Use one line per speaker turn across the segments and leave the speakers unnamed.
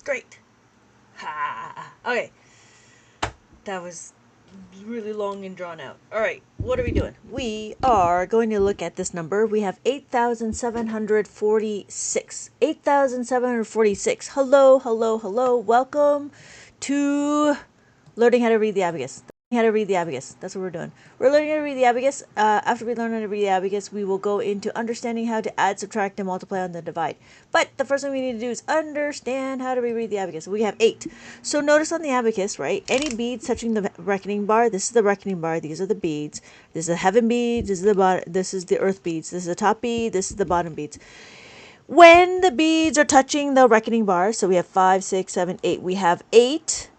Great. Ha. Okay. That was really long and drawn out. All right, what are we doing? We are going to look at this number. We have 8,746. 8,746. Hello, hello, hello. Welcome to learning how to read the abacus. How to read the abacus. That's what we're doing. We're learning how to read the abacus. After we learn how to read the abacus, we will go into understanding how to add, subtract, and multiply on the divide. But the first thing we need to do is understand how to read the abacus. We have 8. So notice on the abacus, right? Any beads touching the reckoning bar. This is the reckoning bar. These are the beads. This is the heaven beads. This is the bottom. This is the earth beads. This is the top bead. This is the bottom beads. When the beads are touching the reckoning bar, so we have 5, 6, 7, 8. We have 8.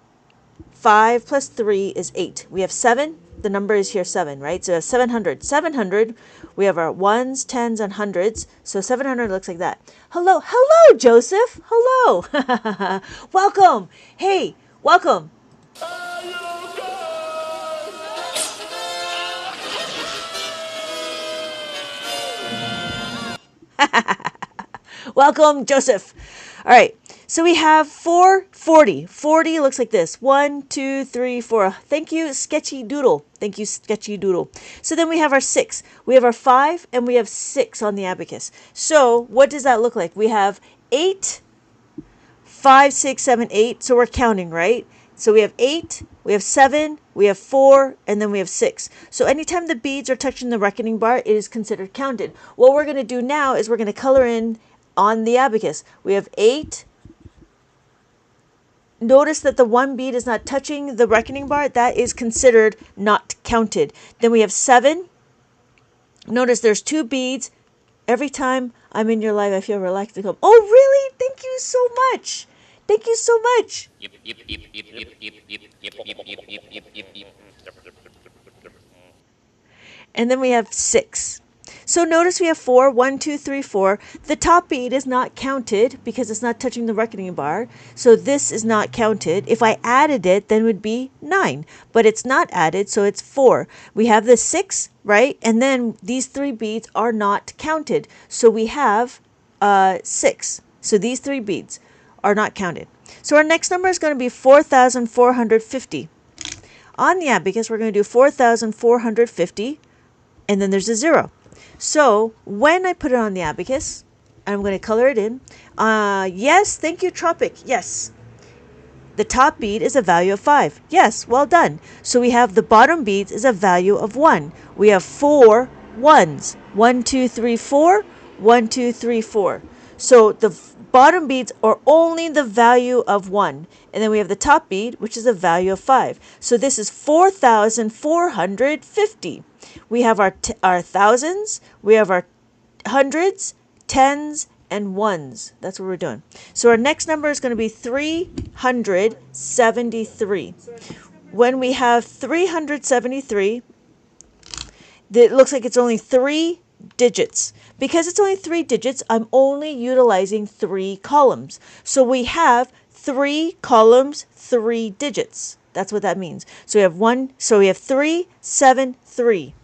5 plus 3 is 8. We have 7. The number is here 7, right? So 700. 700. We have our ones, tens, and hundreds. So 700 looks like that. Hello. Hello, Joseph. Hello. Welcome. Hey, welcome. Welcome, Joseph. All right. So we have 440. 40 looks like this. 1, 2, 3, 4. Thank you, Sketchy Doodle. Thank you, Sketchy Doodle. So then we have our 6. We have our 5, and we have 6 on the abacus. So what does that look like? We have 8, 5, 6, 7, 8. So we're counting, right? So we have 8, we have 7, we have 4, and then we have 6. So anytime the beads are touching the reckoning bar, it is considered counted. What we're going to do now is we're going to color in on the abacus. We have 8. Notice that the one bead is not touching the reckoning bar. That is considered not counted. Then we have 7. Notice there's 2 beads. Every time I'm in your life, I feel relaxed to come. Oh, really? Thank you so much. Thank you so much. And then we have 6. So notice we have 4, 1, 2, 3, 4. The top bead is not counted because it's not touching the reckoning bar. So this is not counted. If I added it, then it would be 9. But it's not added, so it's 4. We have the 6, right? And then these 3 beads are not counted. So we have 6. So these 3 beads are not counted. So our next number is going to be 4,450. On the abacus, we're going to do 4,450. And then there's a 0. So when I put it on the abacus, I'm going to color it in. Yes, thank you, Tropic. Yes. The top bead is a value of 5. Yes, well done. So we have the bottom beads is a value of 1. We have 4 ones. 1, 2, 3, 4. 1, 2, 3, 4. So the bottom beads are only the value of 1. And then we have the top bead, which is a value of 5. So this is 4,450. We have our thousands, we have our hundreds, tens, and ones. That's what we're doing. So our next number is going to be 373. When we have 373, it looks like it's only 3 digits. Because it's only 3 digits, I'm only utilizing 3 columns. So we have 3 columns, 3 digits. That's what that means. So we have 1, so we have 3, 7, 3.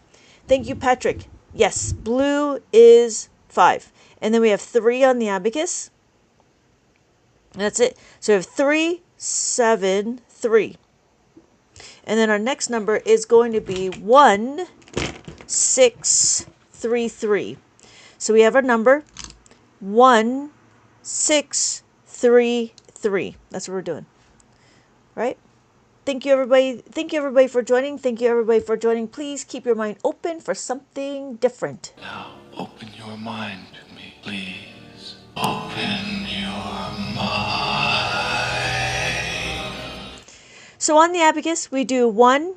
Thank you, Patrick. Yes, blue is 5. And then we have 3 on the abacus. That's it. So we have 3, 7, 3. And then our next number is going to be 1, 6, 3, 3. So we have our number 1, 6, 3, 3. That's what we're doing. Right? Thank you, everybody. Thank you, everybody, for joining. Thank you, everybody, for joining. Please keep your mind open for something different.
Now, open your mind to me, please. Open your mind.
So on the abacus, we do 1.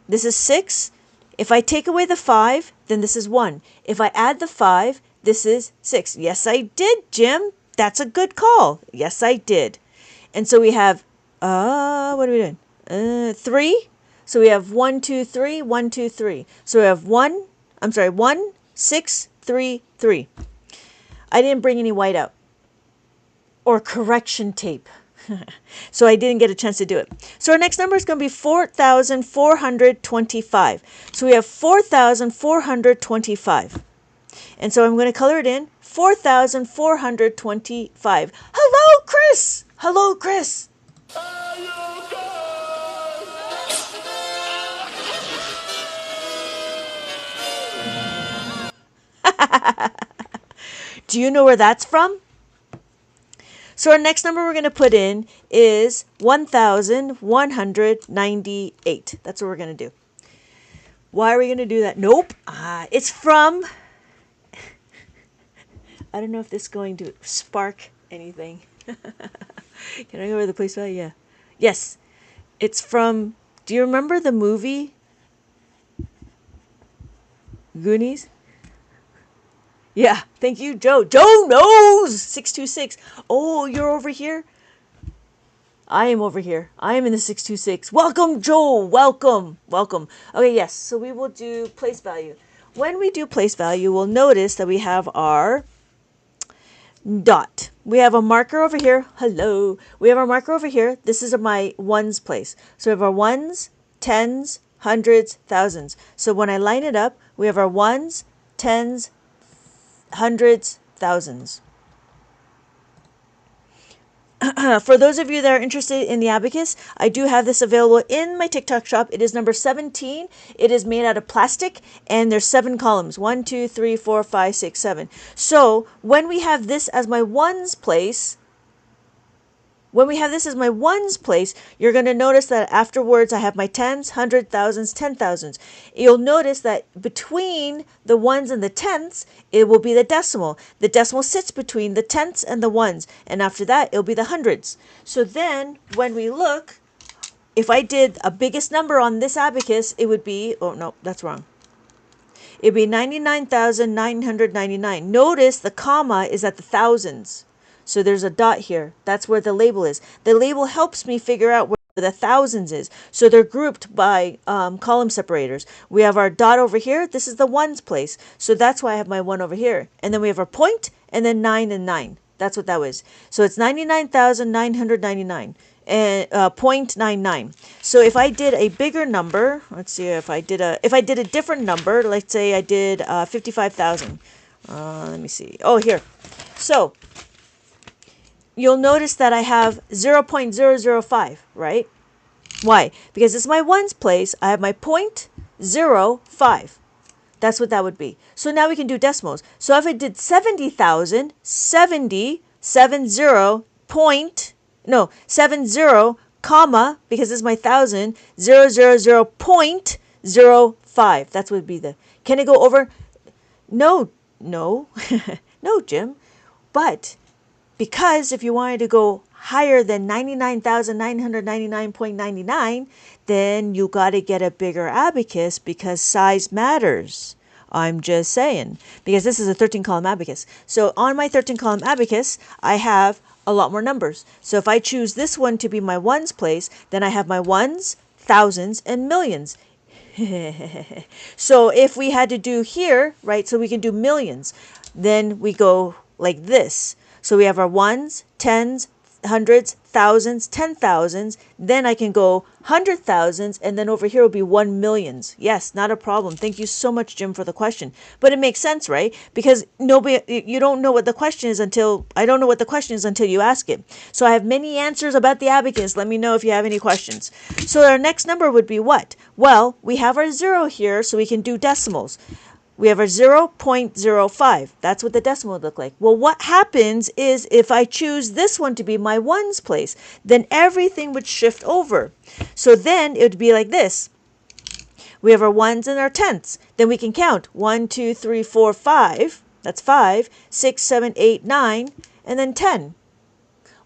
This is 6. If I take away the 5, then this is 1. If I add the 5, this is 6. Yes, I did, Jim. That's a good call. Yes, I did. And so we have, what are we doing? 3. So we have 1, 2, 3, 1, 2, 3. So we have 1, 6, 3, 3. I didn't bring any white out or correction tape. So I didn't get a chance to do it. So our next number is going to be 4,425. So we have 4,425. And so I'm going to color it in 4,425. Hello, Chris. Hello, Chris. Do you know where that's from? So our next number we're going to put in is 1,198. That's what we're going to do. Why are we going to do that? Nope. It's from... I don't know if this is going to spark anything. Can I go over the place value? Yeah. Yes. It's from... Do you remember the movie Goonies? Yeah, thank you, Joe. Joe knows! 626. Oh, you're over here? I am over here. I am in the 626. Welcome, Joe. Welcome. Welcome. Okay, yes. So we will do place value. When we do place value, we'll notice that we have our dot. We have a marker over here. Hello. We have our marker over here. This is my ones place. So we have our ones, tens, hundreds, thousands. So when I line it up, we have our ones, tens, hundreds, thousands. For those of you that are interested in the Abacus, I do have this available in my TikTok shop. It is number 17. It is made out of plastic, and there's 7 columns. 1, 2, 3, 4, 5, 6, 7. So when we have this as my ones place, you're going to notice that afterwards I have my tens, hundred, thousands, 10,000s. You'll notice that between the ones and the tenths, it will be the decimal. The decimal sits between the tenths and the ones, and after that, it'll be the hundreds. So then, when we look, if I did a biggest number on this abacus, it would be, oh no, that's wrong. It'd be 99,999. Notice the comma is at the thousands. So there's a dot here. That's where the label is. The label helps me figure out where the thousands is. So they're grouped by column separators. We have our dot over here. This is the ones place. So that's why I have my 1 over here. And then we have our point, and then 9 and 9. That's what that was. So it's 99,999 and 0.99. So if I did a bigger number, let's see if I did a different number, let's say I did 55,000. Let me see. Oh, here. So you'll notice that I have 0.005, right? Why? Because it's my ones place. I have my 0.05. That's what that would be. So now we can do decimals. So if I did 70,000, 70, 70, comma, because it's my 1,000, 0.05. That's what would be the... Can it go over? No. No, Jim. But... because if you wanted to go higher than 99,999.99, then you got to get a bigger abacus because size matters. I'm just saying. Because this is a 13-column abacus. So on my 13-column abacus, I have a lot more numbers. So if I choose this one to be my ones place, then I have my ones, thousands, and millions. So if we had to do here, right, so we can do millions, then we go like this. So we have our ones, tens, hundreds, thousands, 10,000s. Then I can go 100,000s, and then over here will be 1 millions. Yes, not a problem. Thank you so much, Jim, for the question. But it makes sense, right? Because you don't know what the question is until I don't know what the question is until you ask it. So I have many answers about the abacus. Let me know if you have any questions. So our next number would be what? Well, we have our 0 here, so we can do decimals. We have our 0.05. That's what the decimal would look like. Well, what happens is if I choose this one to be my ones place, then everything would shift over. So then it would be like this. We have our ones and our tenths. Then we can count 1, 2, 3, 4, 5. That's 5, 6, 7, 8, 9, and then 10.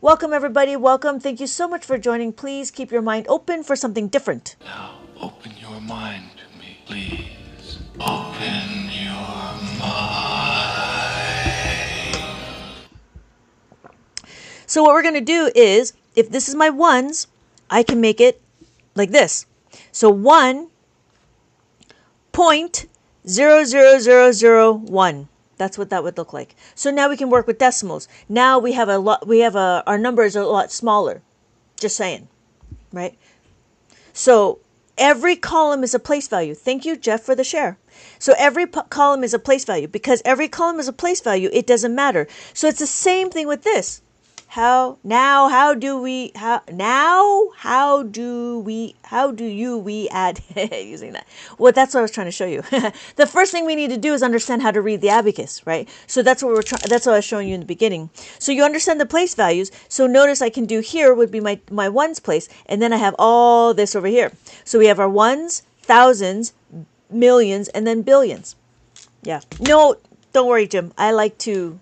Welcome, everybody. Welcome. Thank you so much for joining. Please keep your mind open for something different.
Now open your mind to me, please. Open your mind.
So what we're going to do is, if this is my ones, I can make it like this. So 1.00001. That's what that would look like. So now we can work with decimals. Now we have our numbers are a lot smaller. Just saying, right? So every column is a place value. Thank you, Jeff, for the share. So every column is a place value. Because every column is a place value, it doesn't matter. So it's the same thing with this. how do we add using that? Well, that's what I was trying to show you. The first thing we need to do is understand how to read the abacus, right? So that's what that's what I was showing you in the beginning. So you understand the place values. So notice I can do here would be my ones place, and then I have all this over here. So we have our ones, thousands, millions, and then billions. Yeah. No, don't worry, Jim. I like to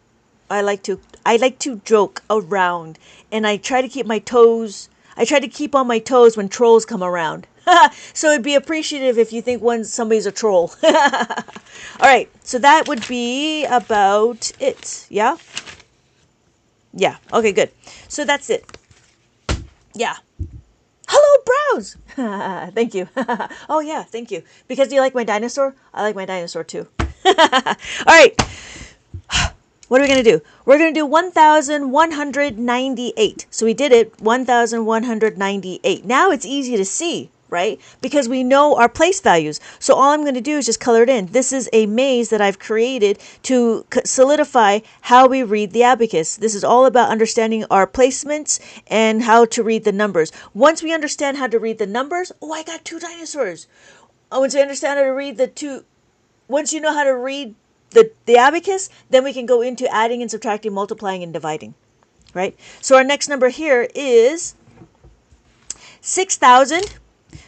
joke around, and I try to keep my toes. I try to keep on my toes when trolls come around. So it'd be appreciative if you think somebody's a troll. All right, so that would be about it. Yeah? Yeah. Okay, good. So that's it. Yeah. Hello, Browse. Thank you. Oh, yeah, thank you. Because you like my dinosaur? I like my dinosaur too. All right. What are we going to do? We're going to do 1,198. So we did it, 1,198. Now it's easy to see, right? Because we know our place values. So all I'm going to do is just color it in. This is a maze that I've created to solidify how we read the abacus. This is all about understanding our placements and how to read the numbers. Once we understand how to read the numbers, oh, I got two dinosaurs. Once we understand how to read once you know how to read the abacus, then we can go into adding and subtracting, multiplying and dividing, right? So our next number here is 6,000.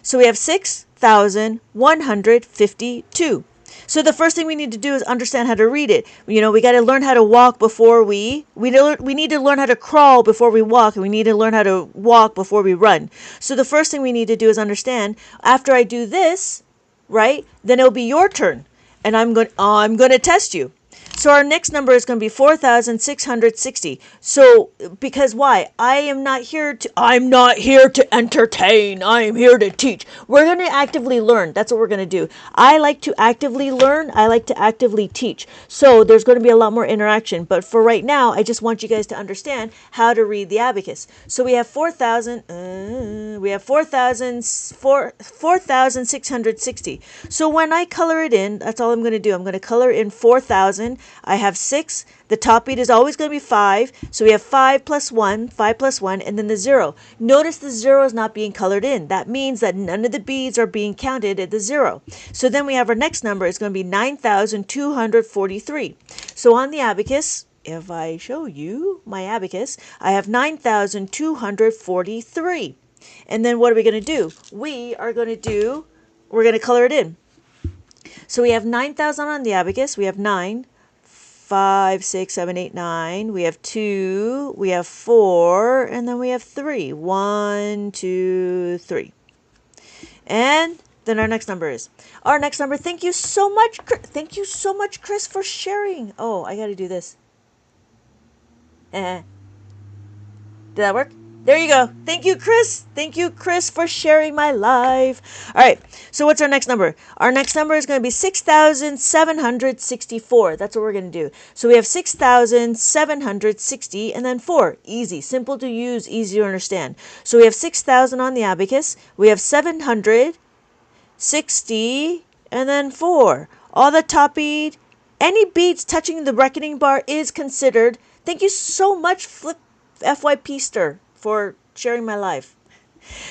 So we have 6,152. So the first thing we need to do is understand how to read it. You know, we got to learn how to walk before we need to learn how to crawl before we walk, and we need to learn how to walk before we run. So the first thing we need to do is understand, after I do this, right, then it'll be your turn. And I'm going to test you. So our next number is going to be 4,660. So because why? I'm not here to entertain. I am here to teach. We're going to actively learn. That's what we're going to do. I like to actively learn. I like to actively teach. So there's going to be a lot more interaction. But for right now, I just want you guys to understand how to read the abacus. So we have 4,660. So when I color it in, that's all I'm going to do. I'm going to color in 4,000. I have 6. The top beat is always going to be 5. So we have 5 plus 1, and then the 0. Notice the 0 is not being colored in. That means that none of the beads are being counted at the 0. So then we have our next number. It's going to be 9,243. So on the abacus, if I show you my abacus, I have 9,243. And then what are we going to do? We're going to color it in. So we have 9,000 on the abacus. We have 9, 5, 6, 7, 8, 9. We have 2, we have 4, and then we have 3. 1, 2, 3. And then our next number is. Our next number, thank you so much. Thank you so much, Chris, for sharing. Oh, I got to do this. Did that work? There you go. Thank you, Chris. Thank you, Chris, for sharing my live. All right. So what's our next number? Our next number is going to be 6,764. That's what we're going to do. So we have 6,760 and then 4. Easy. Simple to use. Easy to understand. So we have 6,000 on the abacus. We have 760 and then 4. All the top bead. Any beads touching the reckoning bar is considered. Thank you so much, FYP Stir, for sharing my life.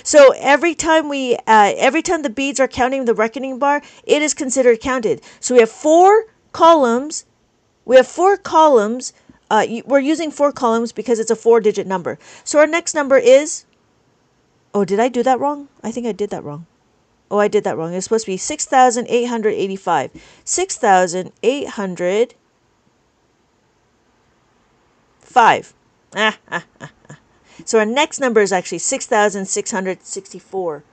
So every time the beads are counting the reckoning bar, it is considered counted. So we have 4 columns. We're using 4 columns because it's a 4-digit number. So our next number is. Oh, did I do that wrong? I think I did that wrong. Oh, I did that wrong. It's supposed to be 6,885. 6,805. So our next number is actually 6,664.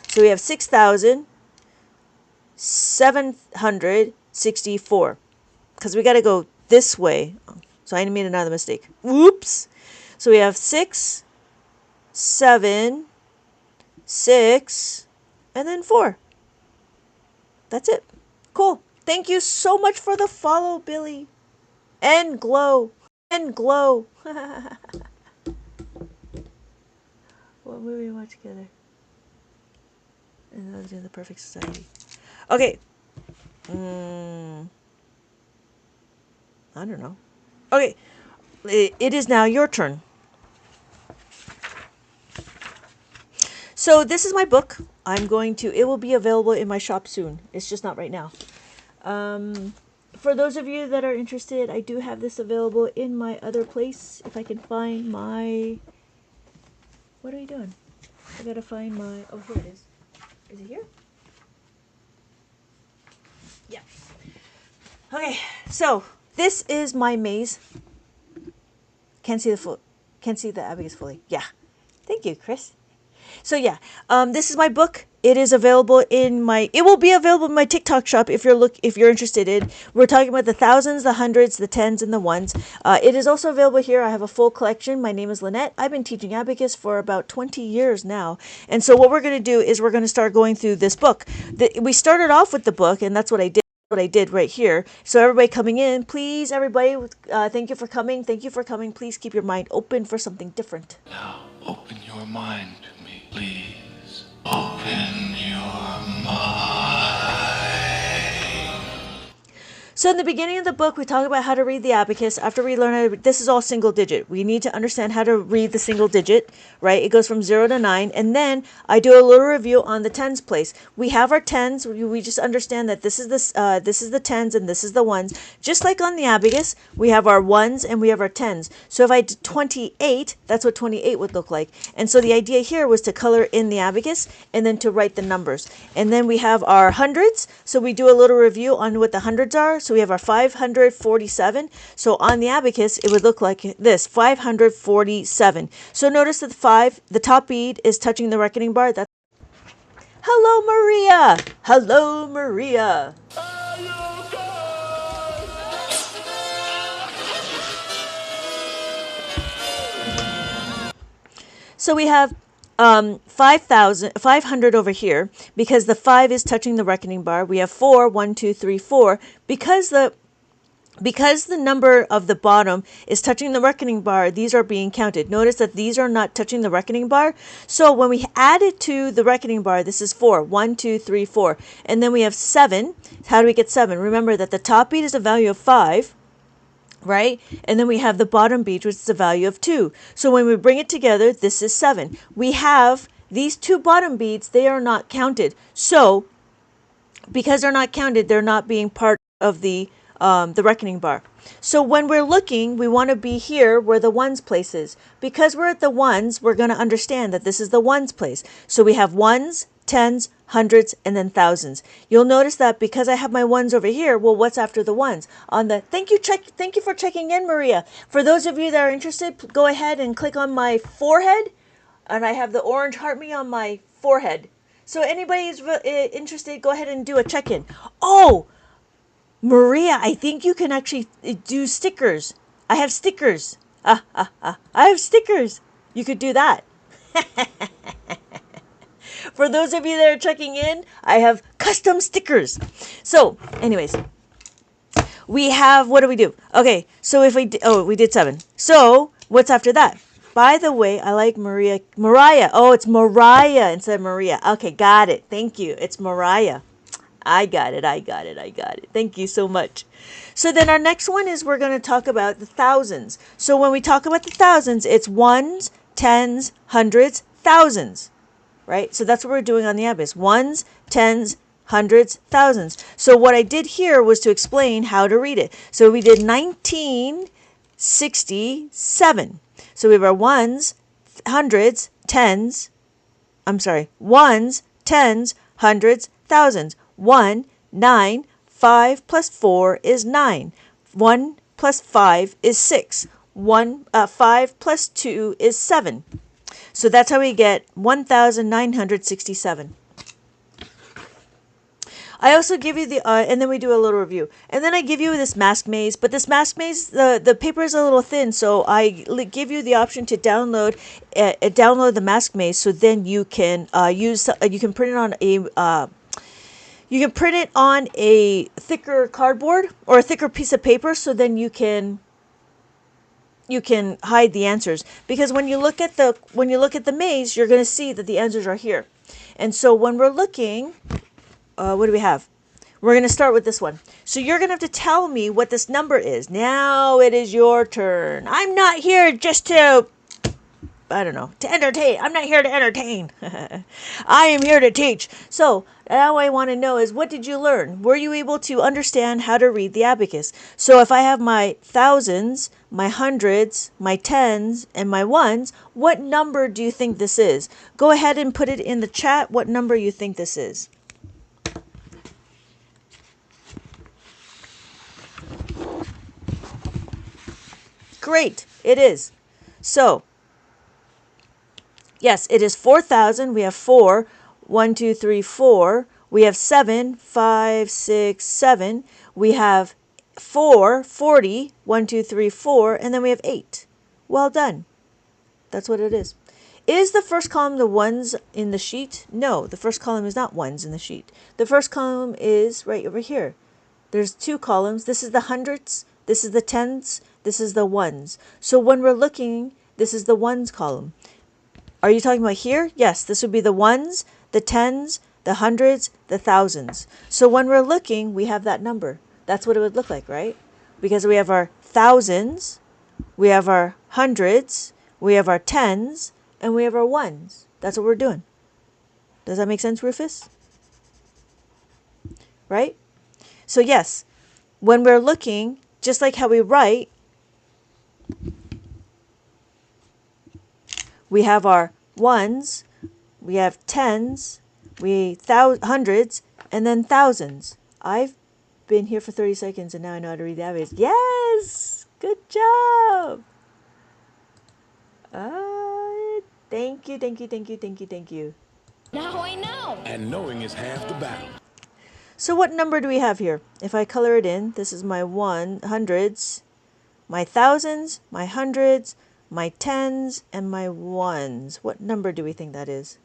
So we have 6,764. Because we got to go this way. So I made another mistake. Whoops. So we have 6, 7, 6, and then 4. That's it. Cool. Thank you so much for the follow, Billy. And Glow. What movie we watch together? And that was in The Perfect Society. Okay. I don't know. Okay. It is now your turn. So this is my book. It will be available in my shop soon. It's just not right now. For those of you that are interested, I do have this available in my other place. If I can find my, what are you doing? I gotta find my, oh, here it is. Is it here? Yeah. Okay, so this is my maze. Can't see the abacus fully. Yeah. Thank you, Chris. So yeah, this is my book. It is available it will be available in my TikTok shop if you're interested in. We're talking about the thousands, the hundreds, the tens, and the ones. It is also available here. I have a full collection. My name is Lynette. I've been teaching abacus for about 20 years now. And so what we're going to do is we're going to start going through this book. We started off with the book, and that's what I did right here. So everybody coming in, please, everybody, thank you for coming. Thank you for coming. Please keep your mind open for something different.
Now open your mind to me, please. Open your mind.
So in the beginning of the book, we talk about how to read the abacus. After we learn how to read, this is all single digit. We need to understand how to read the single digit, right? It goes from 0 to 9. And then I do a little review on the tens place. We have our tens. We just understand that this is the tens and this is the ones. Just like on the abacus, we have our ones and we have our tens. So if I did 28, that's what 28 would look like. And so the idea here was to color in the abacus and then to write the numbers. And then we have our hundreds. So we do a little review on what the hundreds are. So we have our 547. So on the abacus, it would look like this, 547. So notice that the top bead is touching the reckoning bar. That's Hello, Maria. Hello, Maria. So we have 500 over here because the 5 is touching the reckoning bar. We have 4, 1, 2, 3, 4. Because the number of the bottom is touching the reckoning bar, these are being counted. Notice that these are not touching the reckoning bar. So when we add it to the reckoning bar, this is 4. 1, 2, 3, 4. And then we have 7. How do we get 7? Remember that the top bead is a value of 5. Right? And then we have the bottom bead, which is a value of 2. So when we bring it together, this is 7. We have these two bottom beads, they are not counted. So because they're not counted, they're not being part of the reckoning bar. So when we're looking, we want to be here where the ones place is. Because we're at the ones, we're going to understand that this is the ones place. So we have ones, tens, hundreds, and then thousands. You'll notice that because I have my ones over here, well, what's after the ones? Thank you for checking in, Maria. For those of you that are interested, go ahead and click on my forehead, and I have the orange heart me on my forehead. So anybody who's interested, go ahead and do a check-in. Oh, Maria, I think you can actually do stickers. I have stickers. I have stickers. You could do that. For those of you that are checking in, I have custom stickers. So, anyways, we have, what do we do? Okay, so if we did 7. So, what's after that? By the way, I like Mariah. Oh, it's Mariah instead of Maria. Okay, got it. Thank you. It's Mariah. I got it. Thank you so much. So then our next one is we're going to talk about the thousands. So when we talk about the thousands, it's ones, tens, hundreds, thousands. Right? So that's what we're doing on the abacus. Ones, tens, hundreds, thousands. So what I did here was to explain how to read it. So we did 1967. So we have our ones, hundreds, tens, hundreds, thousands. 1, 9, 5 plus 4 is 9. 1 plus 5 is 6. 5 plus 2 is 7. So that's how we get 1,967. I also give you and then we do a little review. And then I give you this mask maze, but this mask maze, the paper is a little thin, so I give you the option to download the mask maze, so then you can you can print it on a thicker cardboard or a thicker piece of paper, so then you can hide the answers, because when you look at the maze, you're going to see that the answers are here. And so when we're looking, what do we have? We're going to start with this one. So you're going to have to tell me what this number is. Now it is your turn. I'm not here just to I don't know, to entertain. I'm not here to entertain. I am here to teach. So now I want to know is, what did you learn? Were you able to understand how to read the abacus? So if I have my thousands, my hundreds, my tens, and my ones, what number do you think this is? Go ahead and put it in the chat what number you think this is. Great, it is. So, yes, it is 4,000. We have 4, 1, 2, 3, 4. We have 7, 5, 6, 7. We have 4, 40, 1, 2, 3, 4. And then we have 8. Well done. That's what it is. Is the first column the ones in the sheet? No, the first column is not ones in the sheet. The first column is right over here. There's 2 columns. This is the hundreds. This is the tens. This is the ones. So when we're looking, this is the ones column. Are you talking about here? Yes, this would be the ones, the tens, the hundreds, the thousands. So when we're looking, we have that number. That's what it would look like, right? Because we have our thousands, we have our hundreds, we have our tens, and we have our ones. That's what we're doing. Does that make sense, Rufus? Right? So yes, when we're looking, just like how we write, we have our ones, we have tens, hundreds, and then thousands. I've been here for 30 seconds and now I know how to read the abacus. Yes! Good job! Thank you, thank you, thank you, thank you, thank you.
Now I know.
And knowing is half the battle.
So what number do we have here? If I color it in, this is my hundreds, my thousands, my hundreds, my tens, and my ones. What number do we think that is?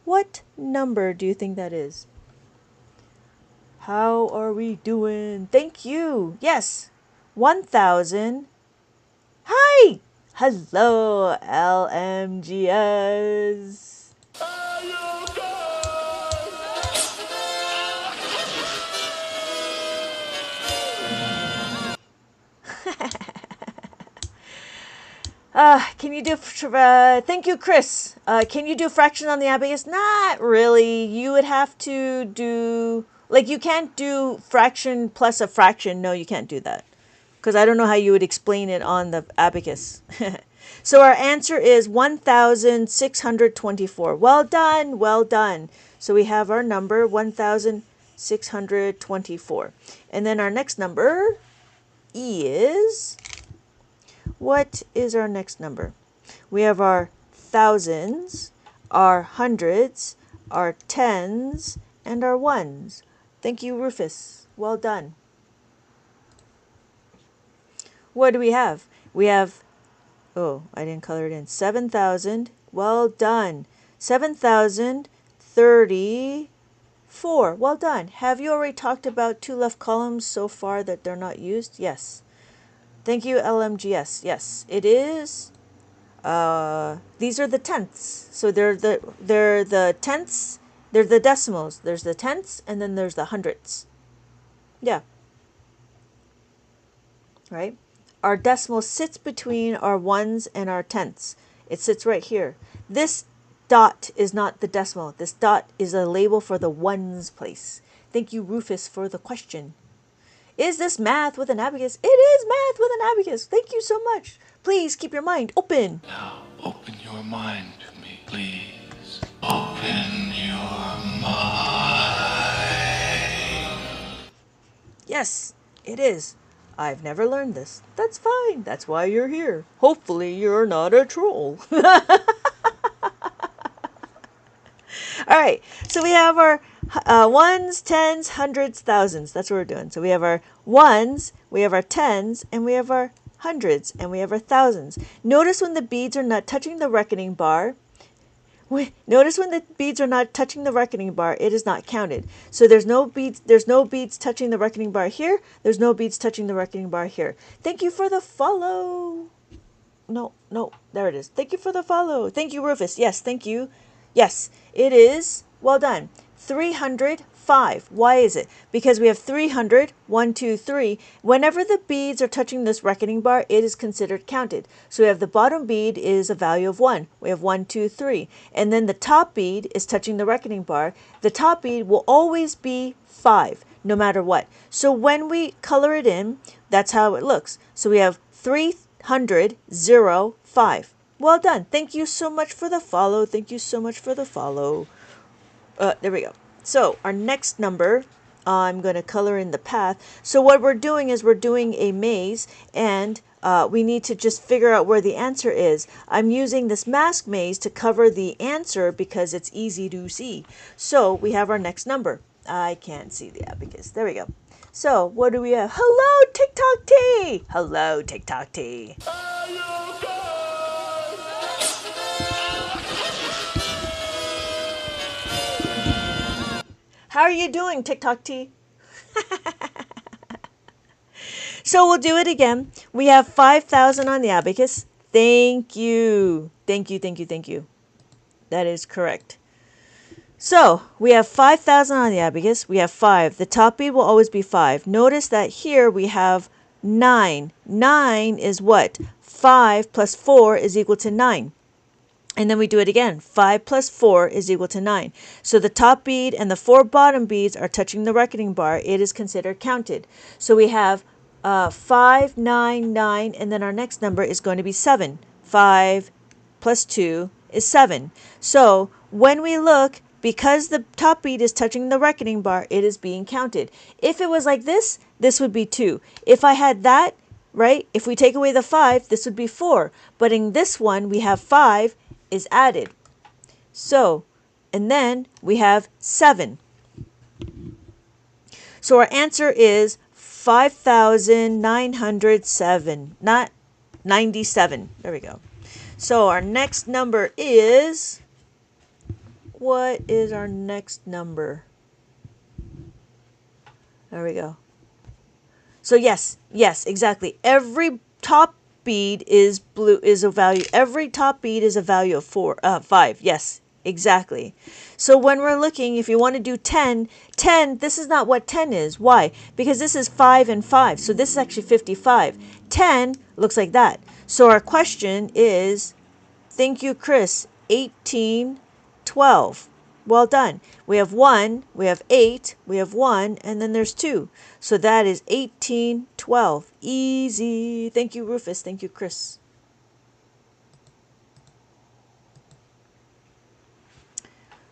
What number do you think that is? How are we doing? Thank you. Yes. 1,000. Hi. Hello, LMGS. Can you do, thank you, Chris. Can you do fraction on the abacus? Not really. You would have to do, like, you can't do fraction plus a fraction. No, you can't do that. Because I don't know how you would explain it on the abacus. So our answer is 1,624. Well done, well done. So we have our number, 1,624. And then our next number is... What is our next number? We have our thousands, our hundreds, our tens, and our ones. Thank you, Rufus. Well done. What do we have? We have, oh, I didn't color it in. 7,000. Well done. 7,034. Well done. Have you already talked about 2 left columns so far that they're not used? Yes. Thank you, LMGS. Yes, it is. These are the tenths. So they're the tenths. They're the decimals. There's the tenths, and then there's the hundredths. Yeah. Right? Our decimal sits between our ones and our tenths. It sits right here. This dot is not the decimal. This dot is a label for the ones place. Thank you, Rufus, for the question. Is this math with an abacus? It is math with an abacus. Thank you so much. Please keep your mind open.
Now open your mind to me, please. Open your mind.
Yes, it is. I've never learned this. That's fine. That's why you're here. Hopefully you're not a troll. All right, so we have our ones, tens, hundreds, thousands. That's what we're doing. So we have our ones, we have our tens, and we have our hundreds, and we have our thousands. Notice when the beads are not touching the reckoning bar. Notice when the beads are not touching the reckoning bar, it is not counted. So there's no beads touching the reckoning bar here. There's no beads touching the reckoning bar here. Thank you for the follow. No, there it is. Thank you for the follow. Thank you, Rufus. Yes, thank you. Yes, it is. Well done. 300 5. Why is it? Because we have 300, 1, 2, 3. Whenever the beads are touching this reckoning bar, it is considered counted. So we have the bottom bead is a value of 1. We have 1, 2, 3. And then the top bead is touching the reckoning bar. The top bead will always be 5, no matter what. So when we color it in, that's how it looks. So we have 300, 0, 5. Well done. Thank you so much for the follow. Thank you so much for the follow. There we go. So our next number, I'm going to color in the path. So what we're doing is we're doing a maze, and we need to just figure out where the answer is. I'm using this mask maze to cover the answer because it's easy to see. So we have our next number. I can't see the abacus. There we go. So what do we have? Hello, TikTok T. Hello, TikTok T. How are you doing, TikTok T? So we'll do it again. We have 5,000 on the abacus. Thank you. Thank you, thank you, thank you. That is correct. So we have 5,000 on the abacus. We have 5. The top bead will always be 5. Notice that here we have 9. 9 is what? 5 plus 4 is equal to 9. And then we do it again. 5 plus 4 is equal to 9. So the top bead and the 4 bottom beads are touching the reckoning bar. It is considered counted. So we have 5, 9, 9, and then our next number is going to be 7. 5 plus 2 is 7. So when we look, because the top bead is touching the reckoning bar, it is being counted. If it was like this, this would be 2. If I had that, right, if we take away the 5, this would be 4. But in this one, we have 5 is added. So, and then we have 7. So our answer is 5,907, not 97. There we go. So our next number is, what is our next number? There we go. So yes, exactly. Every top bead is blue, is a value. Every top bead is a value of 5. Yes, exactly. So when we're looking, if you want to do 10, this is not what 10 is. Why? Because this is 5 and 5. So this is actually 55. 10 looks like that. So our question is, thank you, Chris, 18, 12. Well done. We have 1, we have 8, we have 1, and then there's 2. So that is 18, 12. Easy. Thank you, Rufus. Thank you, Chris.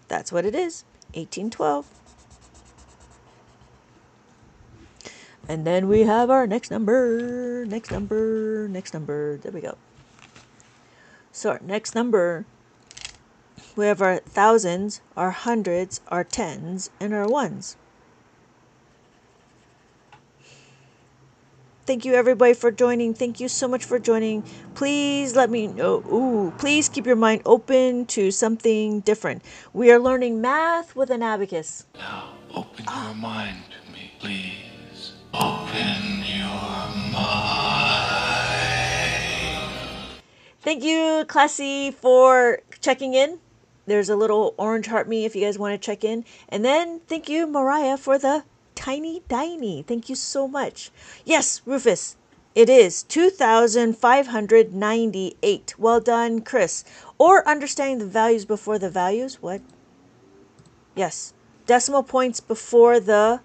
That's what it is. 18, 12. And then we have our next number. Next number. Next number. There we go. So our next number, we have our thousands, our hundreds, our tens, and our ones. Thank you, everybody, for joining. Thank you so much for joining. Please let me know. Please keep your mind open to something different. We are learning math with an abacus.
Now open your mind to me, please. Open your mind.
Thank you, Classy, for checking in. There's a little orange heart me if you guys want to check in. And then thank you, Mariah, for the tiny diny. Thank you so much. Yes, Rufus, it is 2,598. Well done, Chris. Or understanding the values before the values. What? Yes. Decimal points before the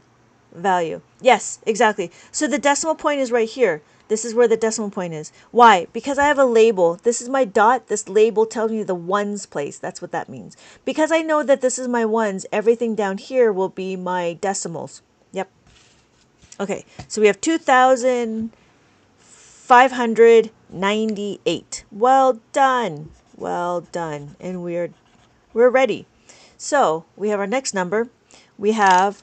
value. Yes, exactly. So the decimal point is right here. This is where the decimal point is. Why? Because I have a label. This is my dot. This label tells me the ones place. That's what that means. Because I know that this is my ones, everything down here will be my decimals. Yep. Okay, so we have 2,598. Well done. Well done. And we're ready. So we have our next number. We have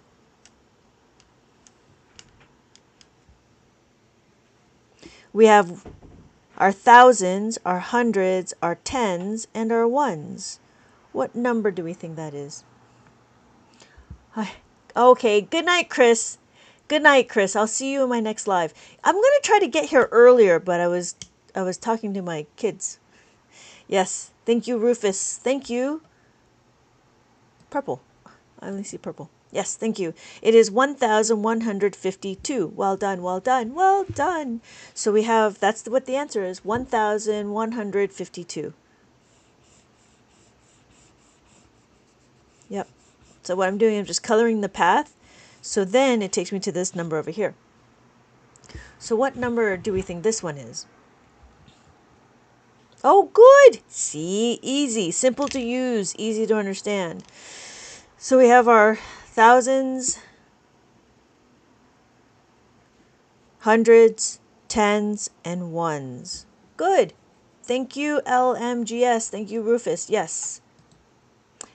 our thousands, our hundreds, our tens, and our ones. What number do we think that is? Okay, good night, Chris. Good night, Chris. I'll see you in my next live. I'm going to try to get here earlier, but I was talking to my kids. Yes, thank you, Rufus. Thank you. Purple. I only see purple. Yes, thank you. It is 1,152. Well done, well done, well done. So we have, that's what the answer is, 1,152. Yep. So what I'm doing, I'm just coloring the path. So then it takes me to this number over here. So what number do we think this one is? Oh, good. See, easy, simple to use, easy to understand. So we have our thousands, hundreds, tens, and ones. Good. Thank you, LMGS. Thank you, Rufus. Yes.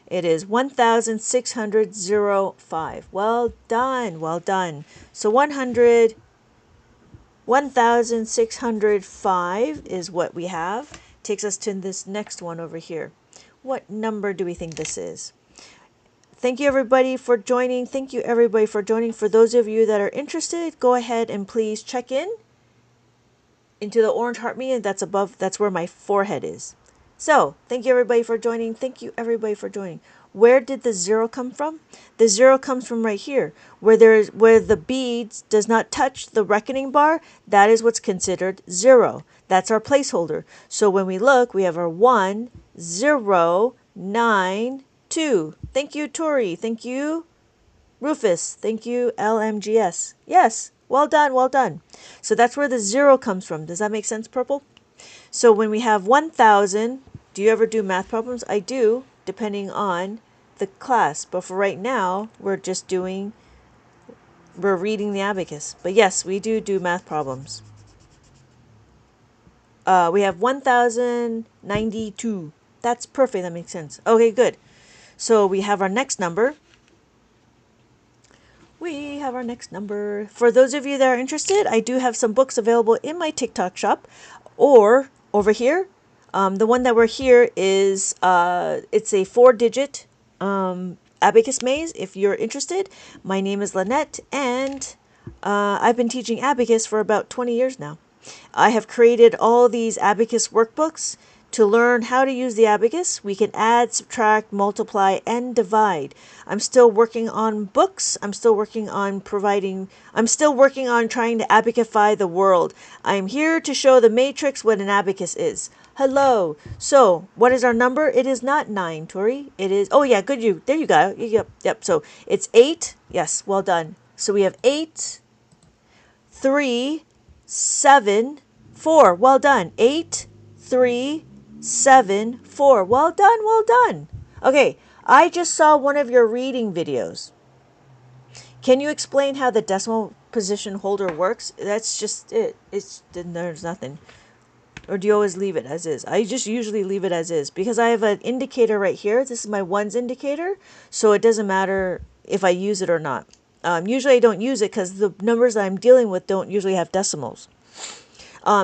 It is 1,605. Well done. Well done. So 1,605 is what we have. Takes us to this next one over here. What number do we think this is? Thank you everybody for joining. Thank you everybody for joining. For those of you that are interested, go ahead and please check in into the orange heart me, and that's above, that's where my forehead is. So thank you everybody for joining. Thank you everybody for joining. Where did the 0 come from? The 0 comes from right here, where the beads does not touch the reckoning bar. That is what's considered 0. That's our placeholder. So when we look, we have our 1 0 9 2. Thank you, Tori. Thank you, Rufus. Thank you, LMGS. Yes, well done, well done. So that's where the 0 comes from. Does that make sense, Purple? So when we have 1,000, do you ever do math problems? I do, depending on the class. But for right now, we're reading the abacus. But yes, we do math problems. We have 1,092. That's perfect. That makes sense. Okay, good. So we have our next number. We have our next number. For those of you that are interested, I do have some books available in my TikTok shop or over here. The one that we're here is, it's a 4-digit abacus maze. If you're interested, my name is Lynette, and I've been teaching abacus for about 20 years now. I have created all these abacus workbooks to learn how to use the abacus. We can add, subtract, multiply, and divide. I'm still working on books. I'm still working on trying to abacify the world. I'm here to show the matrix what an abacus is. Hello. So, what is our number? It is not 9, Tori. It is, oh yeah, good, there you go. Yep. So, it's 8. Yes, well done. So, we have 8, 3, 7, 4. Well done. 8, 3, 7, 4. Well done, well done. Okay, I just saw one of your reading videos. Can you explain how the decimal position holder works? That's just it. There's nothing. Or do you always leave it as is? I just usually leave it as is because I have an indicator right here. This is my ones indicator, so it doesn't matter if I use it or not. Usually I don't use it because the numbers that I'm dealing with don't usually have decimals.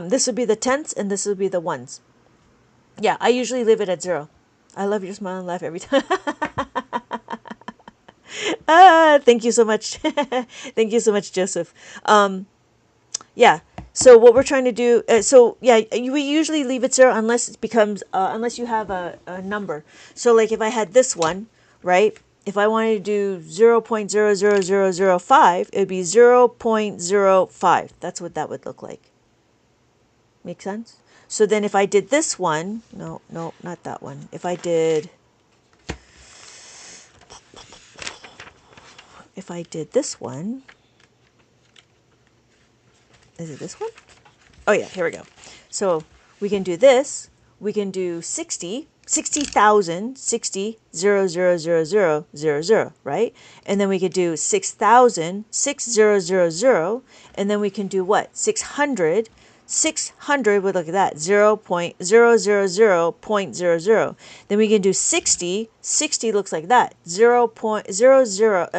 This would be the tenths and this would be the ones. Yeah, I usually leave it at 0. I love your smile and laugh every time. Thank you so much. Thank you so much, Joseph. Yeah. So what we're trying to do, we usually leave it 0 unless it becomes, unless you have a number. So like if I had this one, right? If I wanted to do 0.00005, it would be 0.05. That's what that would look like. Make sense? So then if I did this one, no, not that one. If I did this one, is it this one? Oh yeah, here we go. So we can do this. We can do 60,000, 60, 0, right? And then we could do 6,000, 6,000, and then we can do what? 600 would look at that, 0.000.00. Then we can do 60 looks like that, 0.00,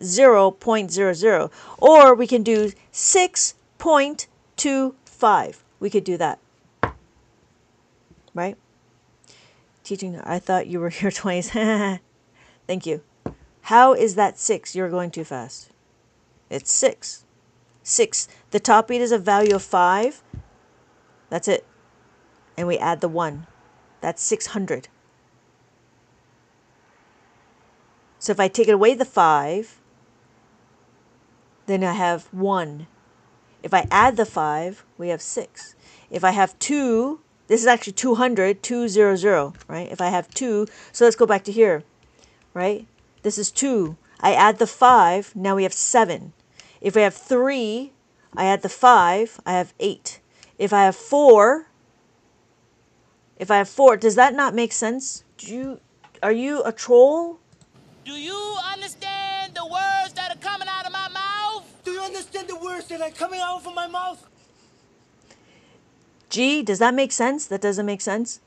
60.00. Or we can do 6.25. We could do that, right? Teaching, I thought you were here twice. Thank you. How is that 6? You're going too fast. It's 6. 6. The top beat is a value of 5. That's it. And we add the 1. That's 600. So if I take away the 5, then I have 1. If I add the 5, we have 6. If I have 2, this is actually 200, 200, right? If I have 2, so let's go back to here, right? This is 2. I add the 5, now we have 7. If I have 3, I add the 5, I have 8. If I have 4, does that not make sense? Are you a troll?
Do you understand the words that are coming out of my mouth? Do you understand the words that are coming out of my mouth?
G, does that make sense? That doesn't make sense?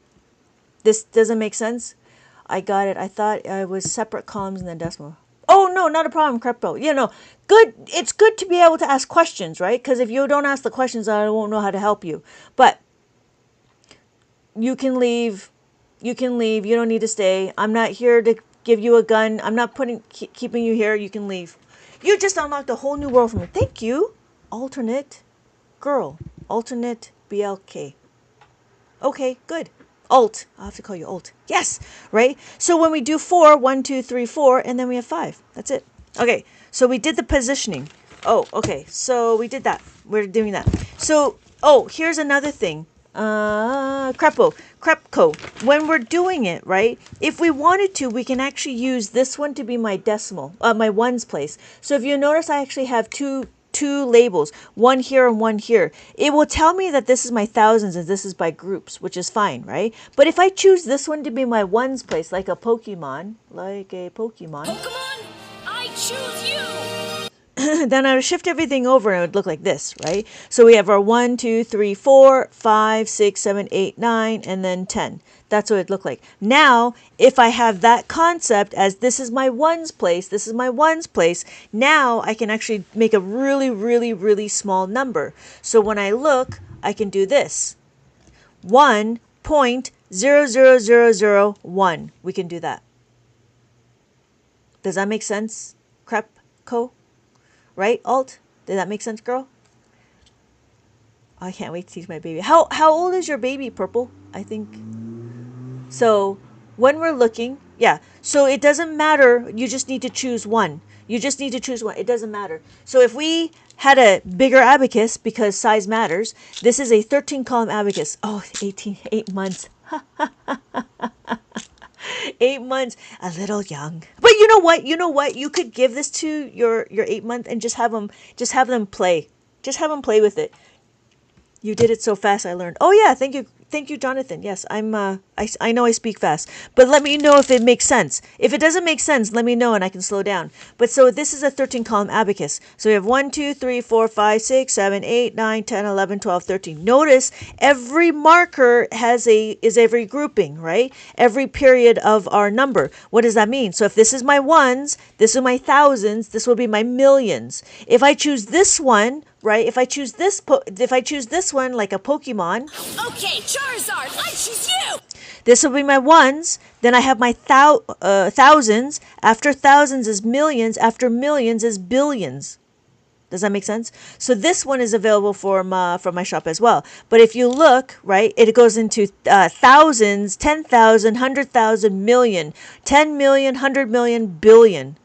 This doesn't make sense? I got it. I thought I was separate columns and then decimal. Oh, no, not a problem, Crepo. Good. It's good to be able to ask questions, right? Because if you don't ask the questions, I won't know how to help you. But you can leave. You can leave. You don't need to stay. I'm not here to give you a gun. I'm not keeping you here. You can leave. You just unlocked a whole new world for me. Thank you. Alternate girl. Alternate BLK. Okay, good. Alt. I'll have to call you Alt. Yes, right? So when we do 4, 1, 2, 3, 4, and then we have 5. That's it. Okay, so we did the positioning. Oh, okay. So we did that. We're doing that. So, here's another thing. Crepco. When we're doing it, right? If we wanted to, we can actually use this one to be my decimal, my ones place. So if you notice, I actually have two labels, one here and one here. It will tell me that this is my thousands and this is by groups, which is fine, right? But if I choose this one to be my ones place, like a Pokemon,
Pokemon, I choose you!
then I would shift everything over and it would look like this, right? So we have our 1, 2, 3, 4, 5, 6, 7, 8, 9, and then 10. That's what it looked like. Now, if I have that concept as this is my ones place, this is my ones place, now I can actually make a really, really, really small number. So when I look, I can do this. 1.00001. We can do that. Does that make sense, Crepco? Right, Alt? Did that make sense, girl? I can't wait to teach my baby. How old is your baby, Purple? I think. So when we're looking, yeah. So it doesn't matter. You just need to choose one. You just need to choose one. It doesn't matter. So if we had a bigger abacus, because size matters, this is a 13 column abacus. Oh, 8 months. 8 months, a little young. But you know what? You could give this to your 8-month and just have them play. Just have them play with it. You did it so fast, I learned. Oh yeah, thank you, Jonathan. Yes, I know I speak fast, but let me know if it makes sense. If it doesn't make sense, let me know and I can slow down. But so this is a 13 column abacus. So we have 1, 2, 3, 4, 5, 6, 7, 8, 9, 10, 11, 12, 13. Notice every marker is every grouping, right? Every period of our number. What does that mean? So if this is my ones, this is my thousands, this will be my millions. If I choose this one, right? If I choose this one like a Pokemon,
Okay, Charizard, I choose you!
this will be my ones. Then I have my thousands. After thousands is millions. After millions is billions. Does that make sense? So this one is available from my shop as well. But if you look, right, it goes into thousands, 10,000, 100,000, million, 10 million, 100 million, billion.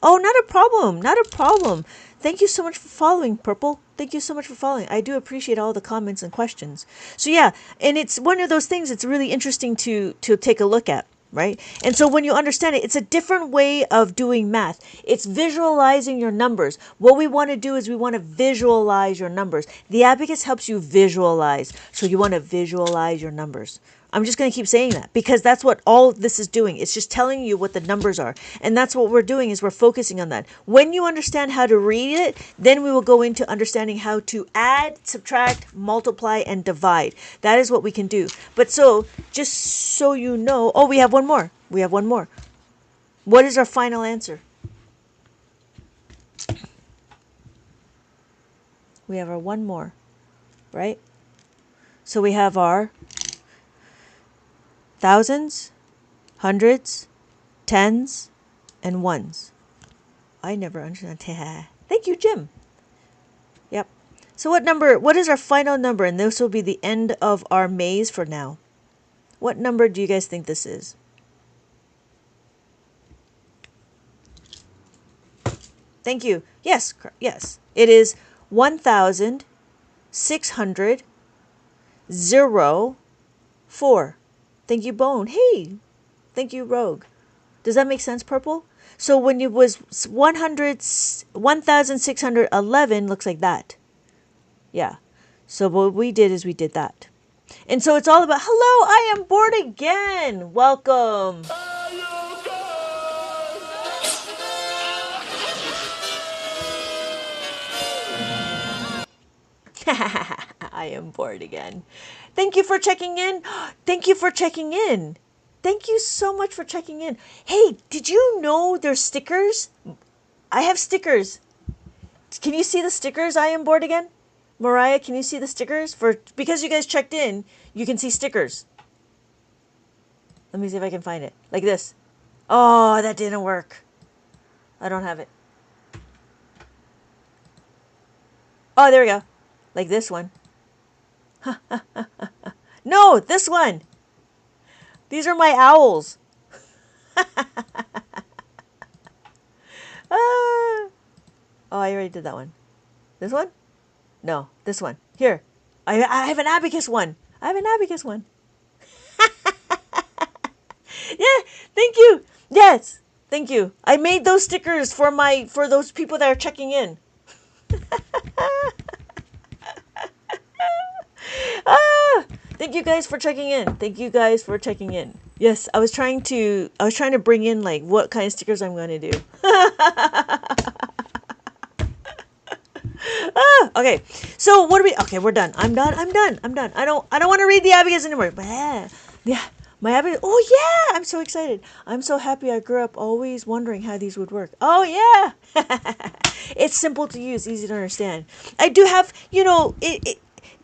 Oh, not a problem. Not a problem. Thank you so much for following, Purple. Thank you so much for following. I do appreciate all the comments and questions. So yeah, and it's one of those things it's really interesting to take a look at, right? And so when you understand it, it's a different way of doing math. It's visualizing your numbers. What we want to do is we want to visualize your numbers. The abacus helps you visualize. So you want to visualize your numbers. I'm just going to keep saying that because that's what all this is doing. It's just telling you what the numbers are. And that's what we're doing is we're focusing on that. When you understand how to read it, then we will go into understanding how to add, subtract, multiply, and divide. That is what we can do. But so, just so you know, we have one more. We have one more. What is our final answer? We have our one more, right? So we have our thousands, hundreds, tens, and ones. I never understand. Thank you, Jim. Yep. So what is our final number? And this will be the end of our maze for now. What number do you guys think this is? Thank you. Yes, yes. It is 1,600.04. Thank you, Bone. Hey, thank you, Rogue. Does that make sense, Purple? So when it was 1,611, looks like that. Yeah. So what we did is we did that. And so it's all about, hello, I am bored again. Welcome. I am bored again. Thank you for checking in. Thank you for checking in. Thank you so much for checking in. Hey, did you know there's stickers? I have stickers. Can you see the stickers? I am bored again. Mariah, can you see the stickers? Because you guys checked in, you can see stickers. Let me see if I can find it. Like this. Oh, that didn't work. I don't have it. Oh, there we go. Like this one. No, this one. These are my owls. Ah. Oh, I already did that one. This one? No, this one. Here. I have an abacus one. I have an abacus one. Yeah, thank you. Yes, thank you. I made those stickers for those people that are checking in. Thank you guys for checking in. Thank you guys for checking in. Yes, I was trying to bring in like what kind of stickers I'm going to do. Okay. So what do we? Okay, we're done. I'm done. I don't want to read the abacus anymore. But yeah, my abacus. Oh yeah, I'm so excited. I'm so happy. I grew up always wondering how these would work. Oh yeah, it's simple to use, easy to understand. I do have,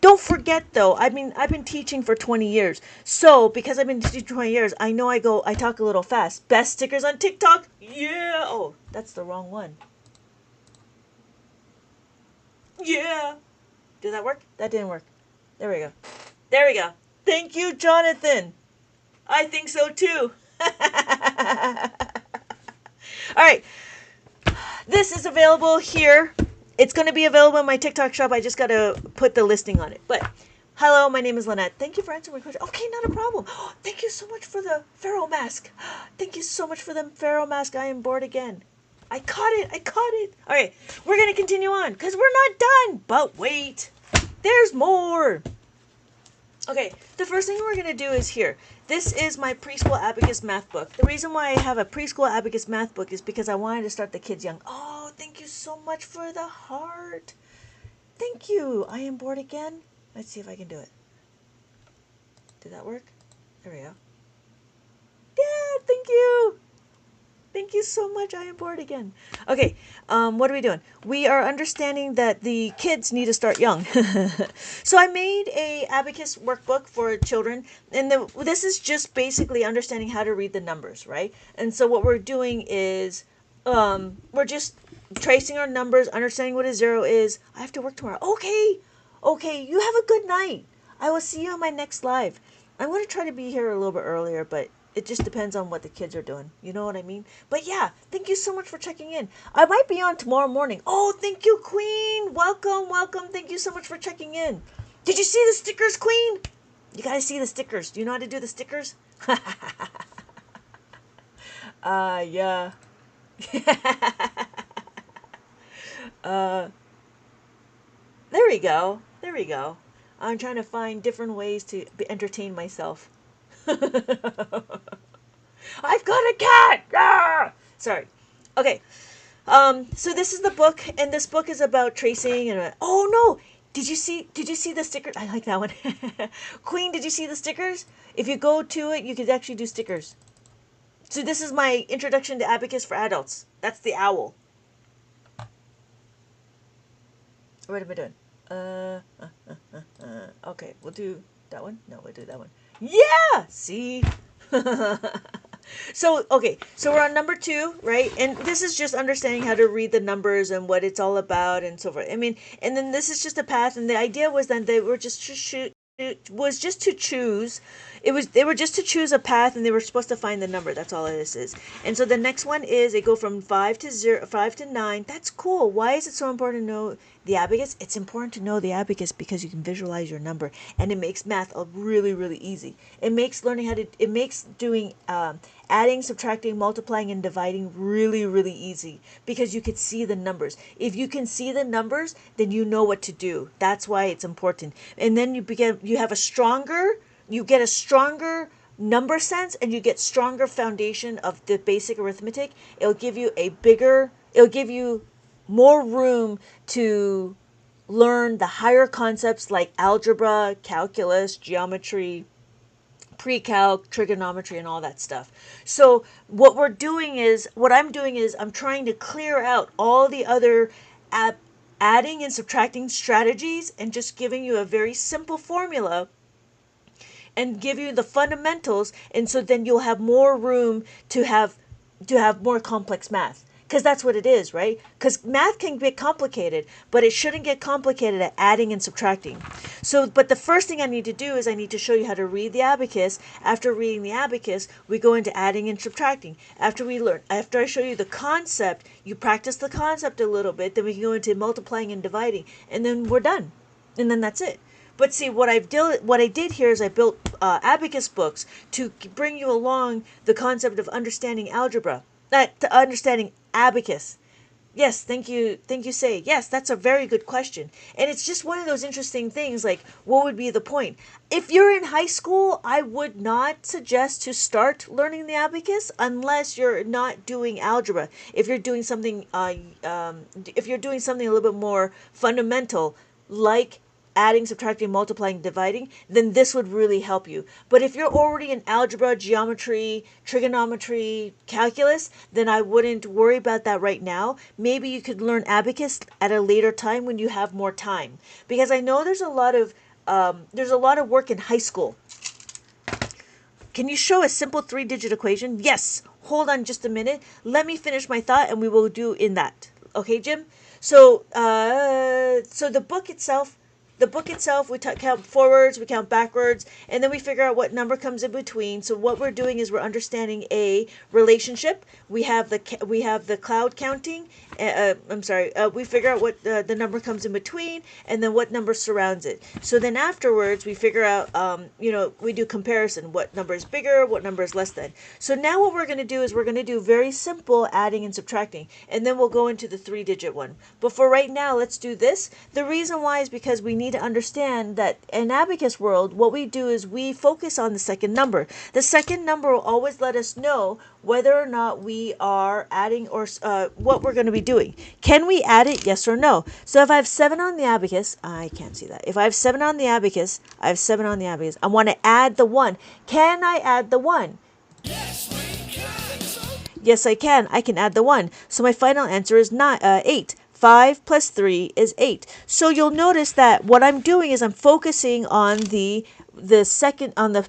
don't forget though, I've been teaching for 20 years. So because I've been teaching 20 years, I know I talk a little fast. Best stickers on TikTok. Yeah. Oh, that's the wrong one. Yeah. Did that work? That didn't work. There we go. There we go. Thank you, Jonathan. I think so too. All right. This is available here. It's going to be available in my TikTok shop. I just got to put the listing on it. But hello, my name is Lynette. Thank you for answering my question. Okay, not a problem. Thank you so much for the Pharaoh mask. Thank you so much for the Pharaoh mask. I am bored again. I caught it. All right, we're going to continue on because we're not done. But wait, there's more. Okay, the first thing we're going to do is here. This is my preschool abacus math book. The reason why I have a preschool abacus math book is because I wanted to start the kids young. Oh, thank you so much for the heart. Thank you. I am bored again. Let's see if I can do it. Did that work? There we go. Yeah, thank you. Thank you so much. I am bored again. Okay, what are we doing? We are understanding that the kids need to start young. So I made a abacus workbook for children, and this is just basically understanding how to read the numbers, right? And so what we're doing is we're just tracing our numbers, understanding what a zero is. I have to work tomorrow. Okay, you have a good night. I will see you on my next live. I'm going to try to be here a little bit earlier, but it just depends on what the kids are doing. You know what I mean? But yeah, thank you so much for checking in. I might be on tomorrow morning. Oh, thank you, Queen. Welcome. Thank you so much for checking in. Did you see the stickers, Queen? You gotta see the stickers. Do you know how to do the stickers? Yeah. There we go. I'm trying to find different ways to entertain myself. I've got a cat. Ah! Sorry. Okay. So this is the book, and this book is about tracing and oh no. Did you see the stickers? I like that one. Queen, did you see the stickers? If you go to it, you could actually do stickers. So this is my introduction to abacus for adults. That's the owl. What am I doing? Okay, we'll do that one. No, we'll do that one. Yeah! See? So we're on number 2, right? And this is just understanding how to read the numbers and what it's all about and so forth. I mean, and then this is just a path, and the idea was then they were just shoot it was just to choose. They were just to choose a path, and they were supposed to find the number. That's all this is. And so the next one is they go from 5 to 9. That's cool. Why is it so important to know the abacus? It's important to know the abacus because you can visualize your number, and it makes math really, really easy. It makes learning how to. It makes doing adding, subtracting, multiplying, and dividing really, really easy because you could see the numbers. If you can see the numbers, then you know what to do. That's why it's important. And then you get a stronger number sense, and you get stronger foundation of the basic arithmetic. It'll give you more room to learn the higher concepts like algebra, calculus, geometry, pre-calc, trigonometry, and all that stuff. So what I'm doing is I'm trying to clear out all the other adding and subtracting strategies and just giving you a very simple formula and give you the fundamentals, and so then you'll have more room to have more complex math, because that's what it is, right? Because math can get complicated, but it shouldn't get complicated at adding and subtracting. So but the first thing I need to do is I need to show you how to read the abacus. After reading the abacus, we go into adding and subtracting. After I show you the concept, you practice the concept a little bit, then we can go into multiplying and dividing, and then we're done, and then that's it. But see, what I did here is I built abacus books to bring you along the concept of understanding algebra, to understanding abacus. Yes, thank you, Say. Yes, that's a very good question. And it's just one of those interesting things, like, what would be the point? If you're in high school, I would not suggest to start learning the abacus unless you're not doing algebra. If you're doing something, if you're doing something a little bit more fundamental, like adding, subtracting, multiplying, dividing, then this would really help you. But if you're already in algebra, geometry, trigonometry, calculus, then I wouldn't worry about that right now. Maybe you could learn abacus at a later time when you have more time, because I know there's a lot of work in high school. Can you show a simple 3-digit equation? Yes. Hold on just a minute. Let me finish my thought, and we will do in that. Okay, Jim? So the book itself, we count forwards, we count backwards, and then we figure out what number comes in between. So what we're doing is we're understanding a relationship. We have the cloud counting. We figure out what the number comes in between, and then what number surrounds it. So then afterwards, we figure out, we do comparison. What number is bigger? What number is less than? So now what we're going to do is we're going to do very simple adding and subtracting, and then we'll go into the 3-digit one. But for right now, let's do this. The reason why is because we need to understand that in abacus world, what we do is we focus on the second number. The second number will always let us know whether or not we are adding or what we're going to be doing. Can we add it? Yes or no? So if I have 7 on the abacus, I can't see that. If I have 7 on the abacus, I have 7 on the abacus. I want to add the 1. Can I add the 1? Yes, I can. I can add the 1. So my final answer is 8. 5 plus 3 is 8. So you'll notice that what I'm doing is I'm focusing on the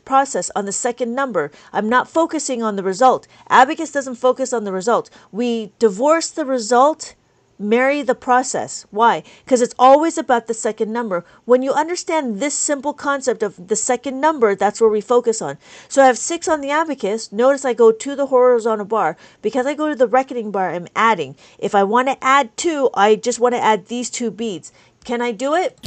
process, on the second number. I'm not focusing on the result. Abacus doesn't focus on the result. We divorce the result, marry the process. Why? Because it's always about the second number. When you understand this simple concept of the second number, that's where we focus on. So I have 6 on the abacus. Notice I go to the horizontal bar. Because I go to the reckoning bar, I'm adding. If I want to add 2, I just want to add these 2 beads. Can I do it?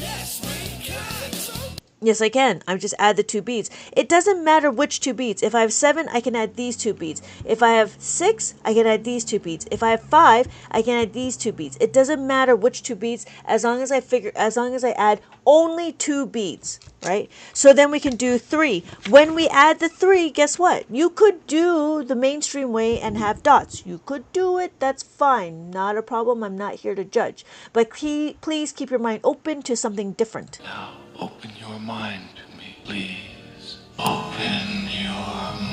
Yes, I can. I just add the 2 beads. It doesn't matter which 2 beads. If I have 7, I can add these 2 beads. If I have 6, I can add these 2 beads. If I have 5, I can add these 2 beads. It doesn't matter which 2 beads as long as I add only 2 beads, right? So then we can do 3. When we add the 3, guess what? You could do the mainstream way and have dots. You could do it. That's fine. Not a problem. I'm not here to judge. But please keep your mind open to something different.
Now, open your mind to me, please. Open your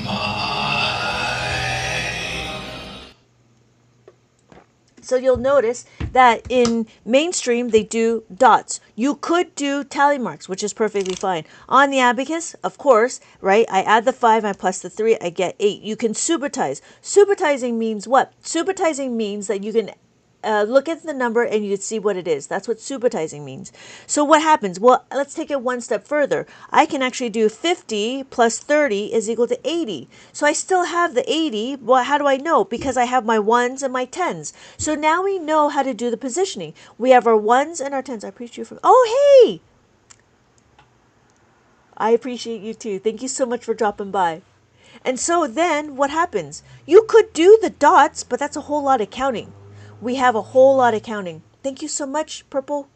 mind.
So you'll notice that in mainstream, they do dots. You could do tally marks, which is perfectly fine. On the abacus, of course, right? I add the 5, I plus the 3, I get 8. You can subitize. Subitizing means what? Subitizing means that you can look at the number and you'd see what it is. That's what subitizing means. So what happens? Well, let's take it one step further. I can actually do 50 plus 30 is equal to 80. So I still have the 80. Well, how do I know? Because I have my ones and my tens. So now we know how to do the positioning. We have our ones and our tens. I appreciate you for... Oh, hey! I appreciate you too. Thank you so much for dropping by. And so then what happens? You could do the dots, but that's a whole lot of counting. We have a whole lot of counting. Thank you so much, Purple.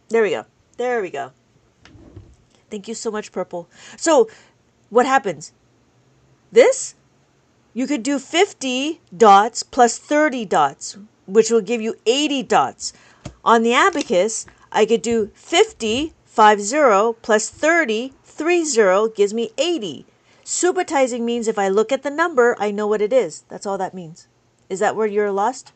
There we go. There we go. Thank you so much, Purple. So what happens? This, you could do 50 dots plus 30 dots, which will give you 80 dots. On the abacus, I could do 50, 50 plus 30, 30 gives me 80. Subitizing means if I look at the number, I know what it is. That's all that means. Is that where you're lost?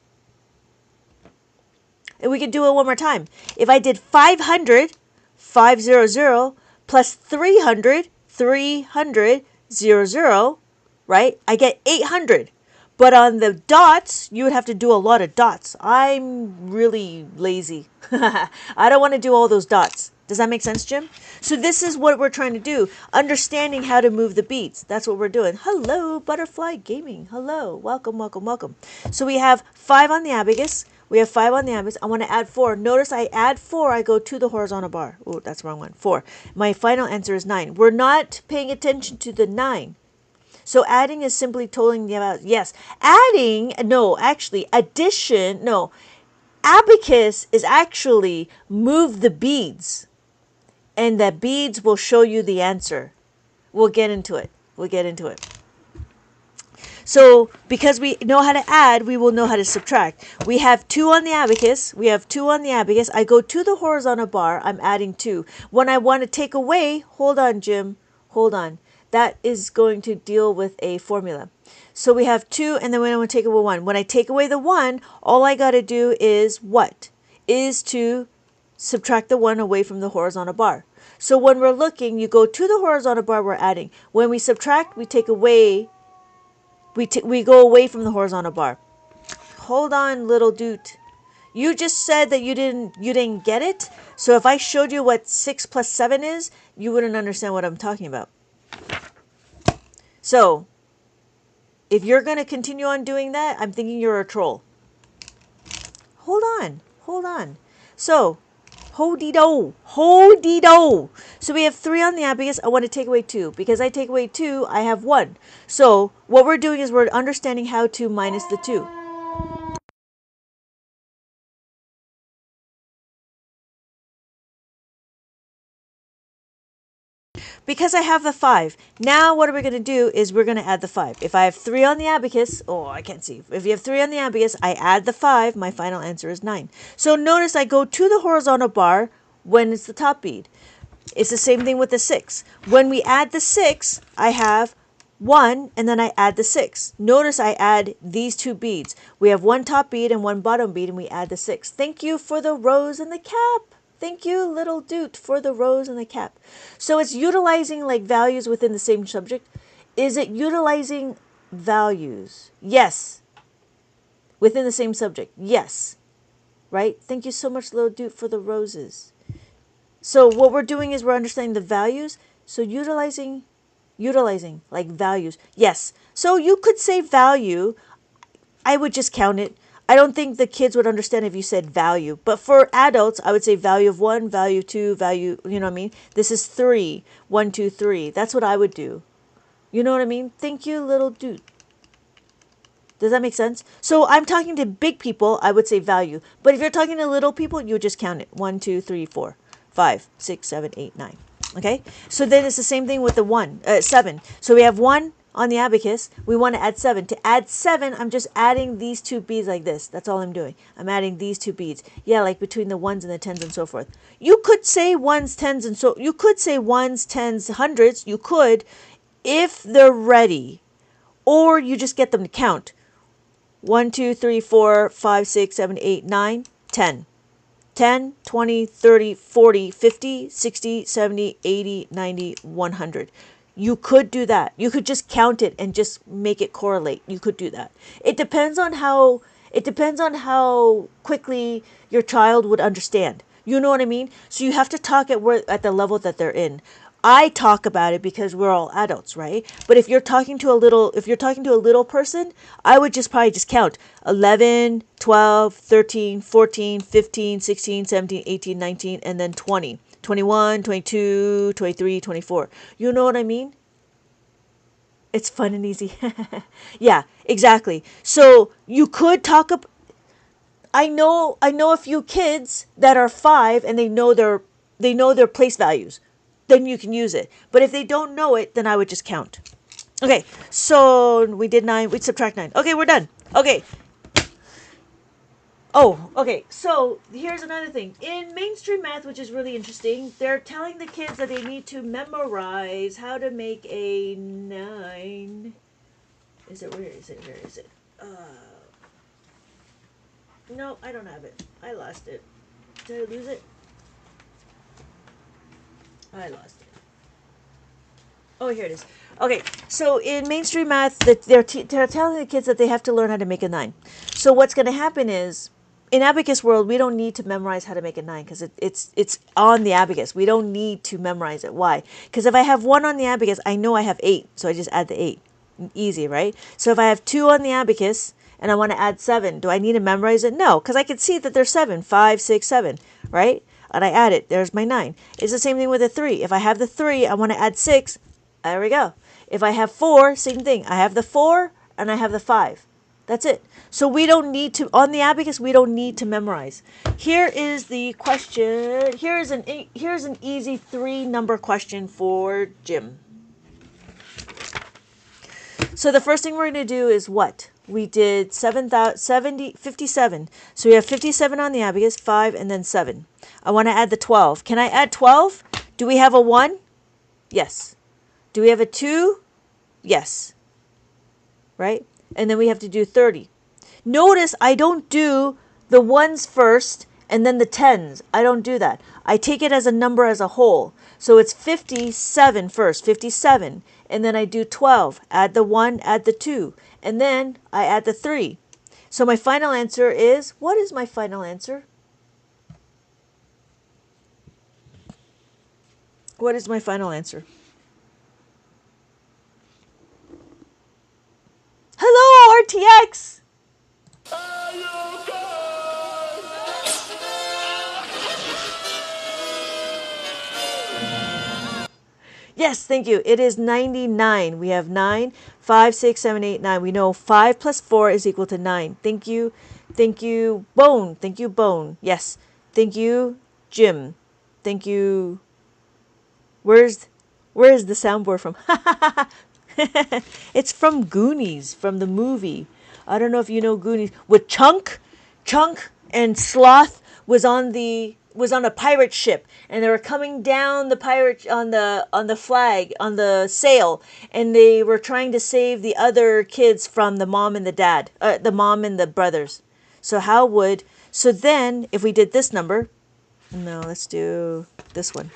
And we could do it one more time. If I did 500, 500 plus 300, 300, 00, right? I get 800. But on the dots, you would have to do a lot of dots. I'm really lazy. I don't want to do all those dots. Does that make sense, Jim? So this is what we're trying to do. Understanding how to move the beats. That's what we're doing. Hello, Butterfly Gaming. Hello. Welcome, welcome, welcome. So we have 5 on the abacus. We have 5 on the abacus. I want to add 4. Notice I add 4. I go to the horizontal bar. Oh, that's the wrong one. 4. My final answer is 9. We're not paying attention to the 9. So adding is simply totaling the amount. Yes. Adding, no, actually, addition, no. Abacus is actually move the beads. And the beads will show you the answer. We'll get into it. We'll get into it. So because we know how to add, we will know how to subtract. We have 2 on the abacus. We have 2 on the abacus. I go to the horizontal bar. I'm adding 2. When I want to take away, hold on, Jim. Hold on. That is going to deal with a formula. So we have 2, and then we want to take away 1. When I take away the 1, all I got to do is what? Is to subtract the 1 away from the horizontal bar. So when we're looking, you go to the horizontal bar, we're adding. When we subtract, we take away, we go away from the horizontal bar. Hold on, little dude. You just said that you didn't get it. So if I showed you what 6 plus 7 is, you wouldn't understand what I'm talking about. So, if you're going to continue on doing that, I'm thinking you're a troll. Hold on. Hold on. So, ho-dee-do. Ho-dee-do. So, we have 3 on the abacus. I want to take away 2. Because I take away 2, I have 1. So, what we're doing is we're understanding how to minus the 2. Because I have the 5, now what are we going to do is we're going to add the 5. If I have 3 on the abacus, oh, I can't see. If you have 3 on the abacus, I add the 5. My final answer is 9. So notice I go to the horizontal bar when it's the top bead. It's the same thing with the 6. When we add the 6, I have 1, and then I add the 6. Notice I add these 2 beads. We have 1 top bead and 1 bottom bead, and we add the 6. Thank you for the rose and the cap. Thank you, little dude, for the rose and the cap. So it's utilizing like values within the same subject. Is it utilizing values? Yes. Within the same subject? Yes. Right? Thank you so much, little dude, for the roses. So what we're doing is we're understanding the values. So utilizing like values. Yes. So you could say value. I would just count it. I don't think the kids would understand if you said value. But for adults, I would say value of 1, value 2, value, you know what I mean? This is 3. 1, 2, 3. That's what I would do. You know what I mean? Thank you, little dude. Does that make sense? So I'm talking to big people, I would say value. But if you're talking to little people, you would just count it. 1, 2, 3, 4, 5, 6, 7, 8, 9. Okay? So then it's the same thing with the 7. So we have 1 on the abacus. We want to add 7. To add 7, I'm just adding these 2 beads like this. That's all I'm doing. I'm adding these 2 beads. Yeah, like between the 1s and the 10s and so forth. You could say 1s, 10s, and so you could say 1s, 10s, 100s. You could if they're ready. Or you just get them to count. 1, 2, 3, 4, 5, 6, 7, 8, 9, 10. 10, 20, 30, 40, 50, 60, 70, 80, 90, 100. You could do that. You could just count it and just make it correlate. You could do that. It depends on how quickly your child would understand. You know what I mean? So you have to talk at the level that they're in. I talk about it because we're all adults, right? But if you're talking to a little person, I would just probably just count 11, 12, 13, 14, 15, 16, 17, 18, 19, and then 20. 21, 22, 23, 24. You know what I mean? It's fun and easy. Yeah, exactly. So you could talk up. I know a few kids that are 5 and they know their place values. Then you can use it. But if they don't know it, then I would just count. Okay, so we did 9. We'd subtract 9. Okay, we're done. Okay. Oh, okay. So here's another thing. In mainstream math, which is really interesting, they're telling the kids that they need to memorize how to make a 9. Where is it? No, I don't have it. I lost it. Did I lose it? I lost it. Oh, here it is. Okay, so in mainstream math, they're telling the kids that they have to learn how to make a 9. So what's going to happen is, in Abacus world, we don't need to memorize how to make a 9 because it's on the Abacus. We don't need to memorize it. Why? Because if I have 1 on the Abacus, I know I have 8, so I just add the 8. Easy, right? So if I have 2 on the Abacus and I want to add 7, do I need to memorize it? No, because I can see that there's 7, 5, 6, 7, right? And I add it. There's my 9. It's the same thing with a 3. If I have the 3, I want to add 6. There we go. If I have 4, same thing. I have the 4 and I have the 5. That's it. So we don't need to, on the Abacus, we don't need to memorize. Here is the question. Here's an easy 3-number question for Jim. So the first thing we're going to do is what? We did 57. So we have 57 on the Abacus, 5, and then 7. I want to add the 12. Can I add 12? Do we have a 1? Yes. Do we have a 2? Yes. Right? And then we have to do 30. Notice I don't do the 1s first and then the 10s. I don't do that. I take it as a number as a whole. So it's 57 first, 57. And then I do 12. Add the 1, add the 2. And then I add the 3. So my final answer is, what is my final answer? What is my final answer? Hello, RTX! Yes, thank you. It is 99. We have 9, 5, 6, 7, 8, 9. We know 5 plus 4 is equal to 9. Thank you. Thank you, Bone. Thank you, Bone. Yes. Thank you, Jim. Thank you. Where is the soundboard from? It's from Goonies, from the movie. I don't know if you know Goonies. With Chunk and Sloth was on a pirate ship, and they were coming down the pirate on the flag, on the sail, and they were trying to save the other kids from the mom and the dad, the mom and the brothers. So then if we did this number, no, let's do this one,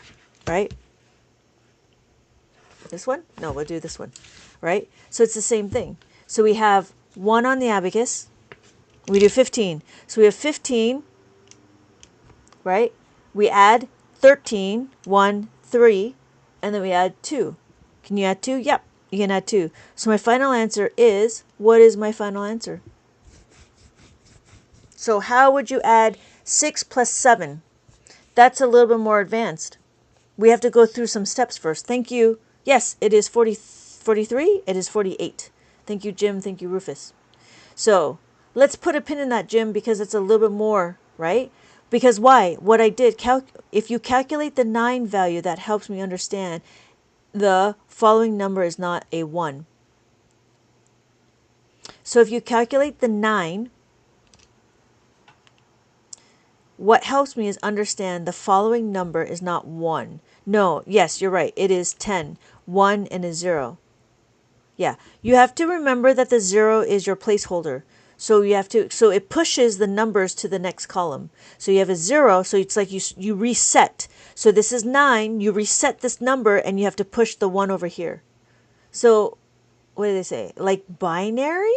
right? This one? No, we'll do this one, right? So it's the same thing. So we have 1 on the Abacus. We do 15. So we have 15, right? We add 13, 1, 3, and then we add 2. Can you add 2? Yep, you can add 2. So my final answer is, what is my final answer? So how would you add 6 plus 7? That's a little bit more advanced. We have to go through some steps first. Thank you. Yes, it is 43. It is 48. Thank you, Jim. Thank you, Rufus. So let's put a pin in that, Jim, because it's a little bit more, right? Because why? What I did, if you calculate the 9 value, that helps me understand the following number is not a 1. So if you calculate the 9, what helps me is understand the following number is not 1. No, yes, you're right. It is 10. 1 and a 0. Yeah, you have to remember that the 0 is your placeholder. So you have to, so it pushes the numbers to the next column. So you have a 0, so it's like you reset. So this is 9, you reset this number and you have to push the 1 over here. So what do they say? Like binary?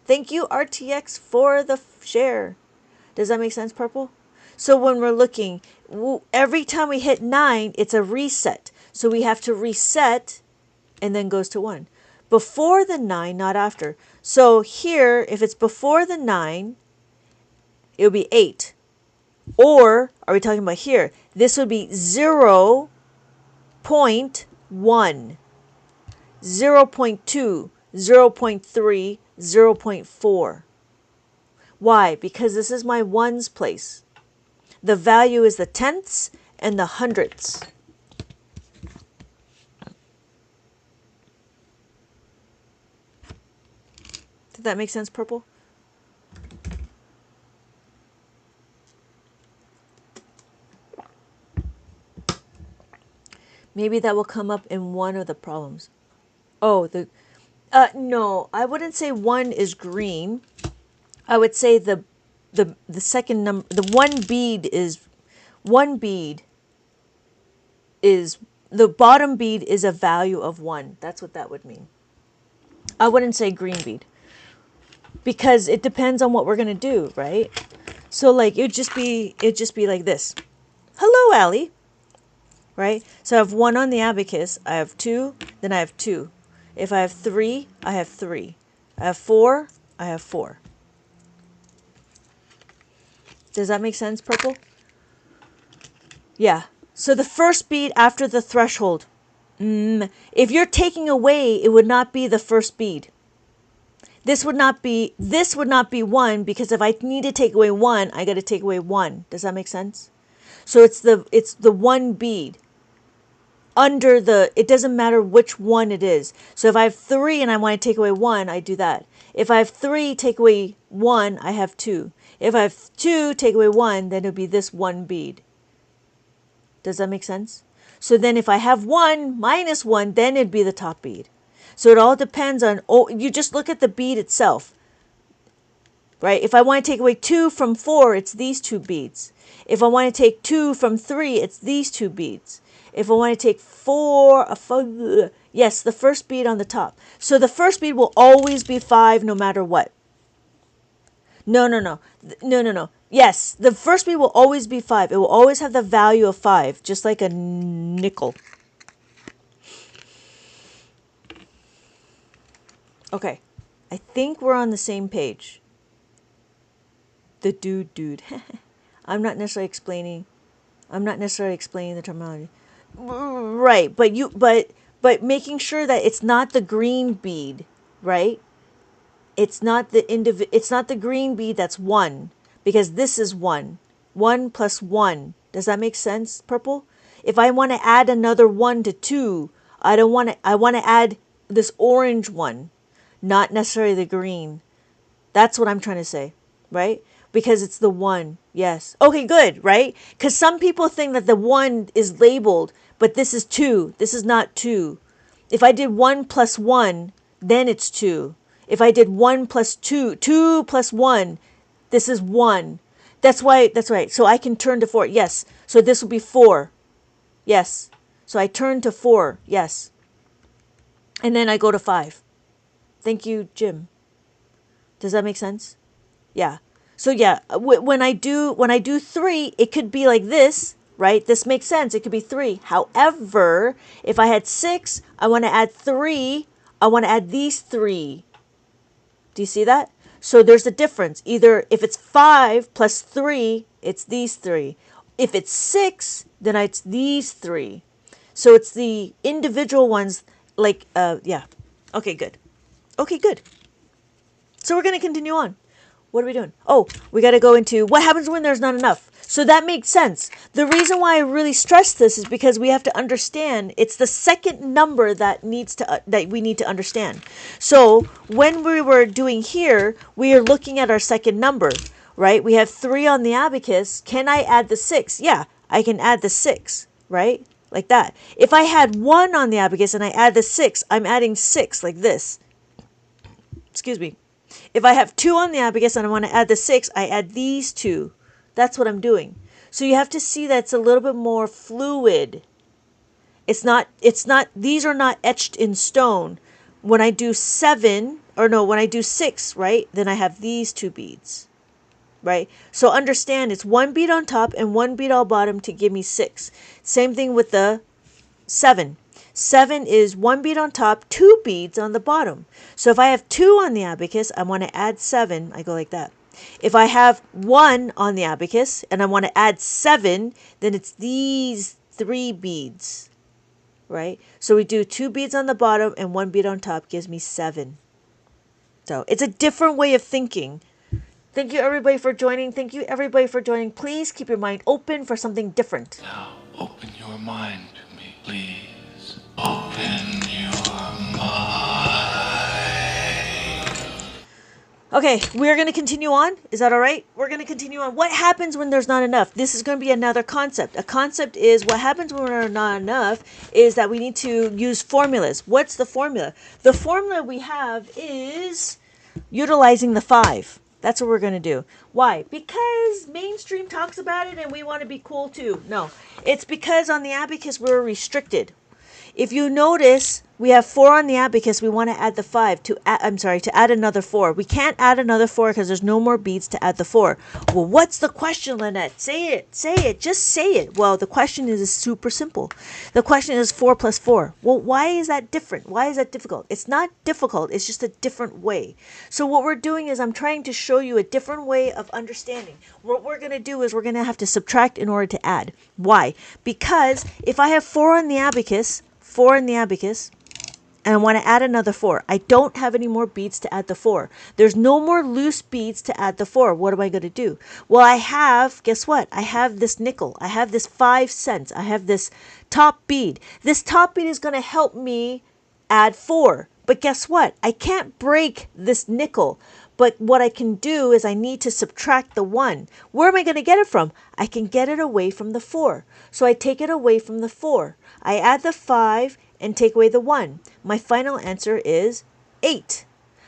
Thank you, RTX, for the share. Does that make sense, Purple? So when we're looking, every time we hit 9, it's a reset. So we have to reset and then goes to 1. Before the 9, not after. So here, if it's before the 9, it would be 8. Or, are we talking about here? This would be 0.1, 0.2, 0.3, 0.4. Why? Because this is my ones place. The value is the tenths and the hundredths. Did that make sense, Purple? Maybe that will come up in one of the problems. Oh, no, I wouldn't say 1 is green. I would say the second number, the one bead is the bottom bead is a value of 1. That's what that would mean. I wouldn't say green bead because it depends on what we're going to do, right? So like it'd just be like this. Hello, Allie. Right? So I have 1 on the abacus, I have 2, then I have 2. If I have 3, I have 3. I have 4, I have 4. Does that make sense, Purple? Yeah. So the first bead after the threshold. If you're taking away, it would not be the first bead. This would not be 1 because if I need to take away 1, I got to take away 1. Does that make sense? So it's the one bead. Under the, it doesn't matter which one it is. So if I have 3 and I want to take away 1, I do that. If I have 3, take away 1, I have 2. If I have 2, take away 1, then it would be this one bead. Does that make sense? So then if I have 1 minus 1, then it'd be the top bead. So it all depends on, you just look at the bead itself. Right? If I want to take away 2 from 4, it's these 2 beads. If I want to take 2 from 3, it's these 2 beads. If I want to take 4, yes, the first bead on the top. So the first bead will always be 5 no matter what. No. Yes, the first bead will always be 5. It will always have the value of 5, just like a nickel. Okay, I think we're on the same page. The dude. I'm not necessarily explaining the terminology. Right, but making sure that it's not the green bead, right? It's not the green bead that's 1 because this is 1. 1 plus 1. Does that make sense, Purple? If I want to add another 1 to 2, I want to add this orange one, not necessarily the green. That's what I'm trying to say, right? Because it's the 1. Yes. Okay, good, right? Because some people think that the 1 is labeled, but this is 2. This is not 2. If I did 1 plus 1, then it's 2. If I did 1 plus 2, 2 plus 1, this is 1. That's right. So I can turn to 4. Yes. So this will be 4. Yes. So I turn to 4. Yes. And then I go to 5. Thank you, Jim. Does that make sense? Yeah. So yeah, when I do 3, it could be like this, right? This makes sense. It could be 3. However, if I had 6, I want to add 3. I want to add these 3. Do you see that? So there's a difference. Either if it's 5 plus 3, it's these 3. If it's 6, then it's these 3. So it's the individual ones like, yeah. Okay, good. So we're going to continue on. What are we doing? Oh, we got to go into what happens when there's not enough. So that makes sense. The reason why I really stress this is because we have to understand it's the second number that we need to understand. So when we were doing here, we are looking at our second number, right? We have 3 on the abacus. Can I add the 6? Yeah, I can add the 6, right? Like that. If I had 1 on the abacus and I add the 6, I'm adding 6 like this. Excuse me. If I have 2 on the abacus and I want to add the 6, I add these 2. That's what I'm doing. So you have to see that it's a little bit more fluid. It's not, these are not etched in stone. When I do 7, or no, when I do 6, right, then I have these 2 beads, right? So understand it's 1 bead on top and 1 bead on bottom to give me 6. Same thing with the 7. 7 is 1 bead on top, 2 beads on the bottom. So if I have 2 on the abacus, I want to add 7, I go like that. If I have 1 on the abacus and I want to add 7, then it's these 3 beads, right? So we do 2 beads on the bottom and 1 bead on top gives me 7. So it's a different way of thinking. Thank you everybody for joining. Thank you everybody for joining. Please keep your mind open for something different.
Now open your mind to me, please. Open your mind.
Okay, we're going to continue on. Is that all right? We're going to continue on. What happens when there's not enough? This is going to be another concept. A concept is what happens when there's not enough is that we need to use formulas. What's the formula? The formula we have is utilizing the 5. That's what we're going to do. Why? Because mainstream talks about it and we want to be cool too. No, it's because on the abacus we're restricted. If you notice, we have 4 on the abacus. We want to add the 5 to add another 4. We can't add another 4 because there's no more beads to add the 4. Well, what's the question, Lynette? Say it. Say it. Just say it. Well, the question is super simple. The question is 4 plus 4. Well, why is that different? Why is that difficult? It's not difficult. It's just a different way. So what we're doing is I'm trying to show you a different way of understanding. What we're going to do is we're going to have to subtract in order to add. Why? Because if I have 4 on the abacus, and I want to add another 4. I don't have any more beads to add the 4. There's no more loose beads to add the 4. What am I going to do? Well, I have, guess what? I have this nickel. I have this 5 cents. I have this top bead. This top bead is going to help me add 4. But guess what? I can't break this nickel. But what I can do is I need to subtract the 1. Where am I going to get it from? I can get it away from the 4. So I take it away from the 4. I add the 5 and take away the 1. My final answer is 8.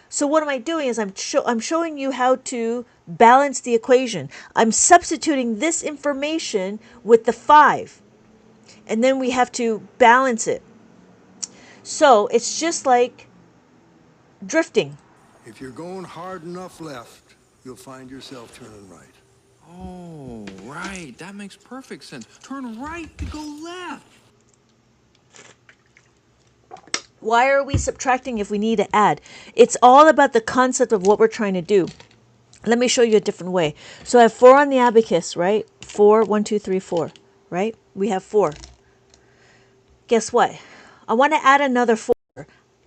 So what am I doing is I'm showing you how to balance the equation. I'm substituting this information with the 5. And then we have to balance it. So it's just like drifting.
If you're going hard enough left, you'll find yourself turning right.
Oh, right. That makes perfect sense. Turn right to go left.
Why are we subtracting if we need to add? It's all about the concept of what we're trying to do. Let me show you a different way. So I have 4 on the abacus, right? 4, 1, 2, 3, 4, right? We have 4. Guess what? I want to add another 4.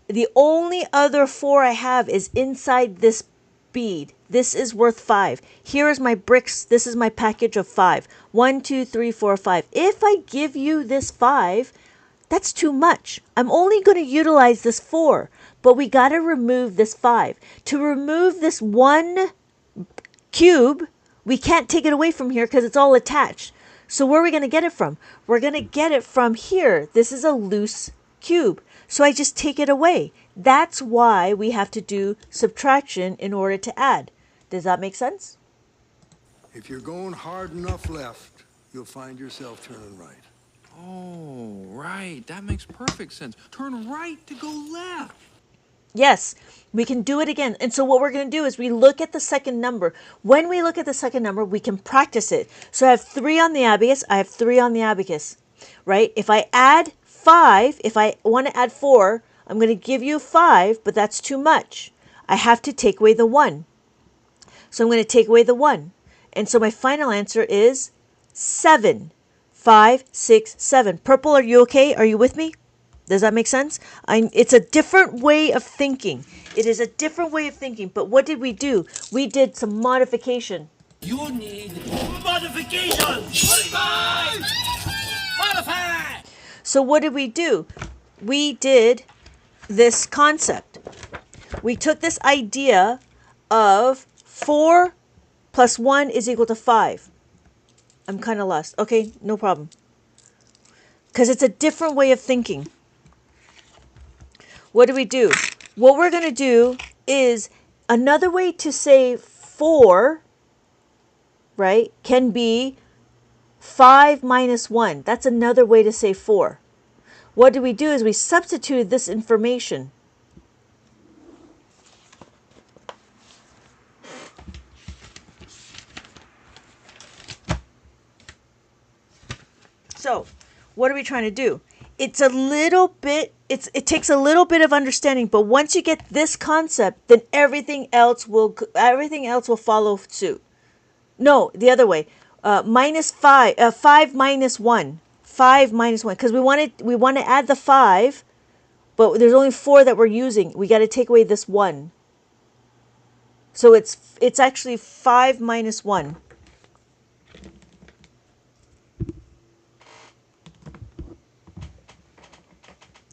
The only other 4 I have is inside this bead. This is worth 5. Here is my bricks. This is my package of 5. 1, 2, 3, 4, 5. If I give you this 5, that's too much. I'm only going to utilize this 4, but we got to remove this 5. To remove this 1 cube, we can't take it away from here because it's all attached. So where are we going to get it from? We're going to get it from here. This is a loose cube. So I just take it away. That's why we have to do subtraction in order to add. Does that make sense?
If you're going hard enough left, you'll find yourself turning right.
Oh, right. That makes perfect sense. Turn right to go left.
Yes, we can do it again. And so what we're going to do is we look at the second number. When we look at the second number, we can practice it. So I have 3 on the abacus. I have 3 on the abacus, right? If I add 5, if I want to add 4, I'm going to give you 5, but that's too much. I have to take away the 1. So I'm going to take away the 1. And so my final answer is 7. 5, 6, 7. Purple, are you okay? Are you with me? Does that make sense? It's a different way of thinking. It is a different way of thinking. But what did we do? We did some modification.
You need modification. Modify.
So what did we do? We did this concept. We took this idea of 4 plus 1 is equal to 5. I'm kind of lost. Okay, no problem. Because it's a different way of thinking. What do we do? What we're going to do is Another way to say 4, right, can be 5 minus 1. That's another way to say 4. What do? Is we substitute this information. So, what are we trying to do? It's a little bit, it takes a little bit of understanding, but once you get this concept, then everything else will follow suit. No, the other way. Minus 5, 5 minus 1. 5 minus 1, because we want to add the 5, but there's only 4 that we're using. We got to take away this 1. So it's actually 5 minus 1.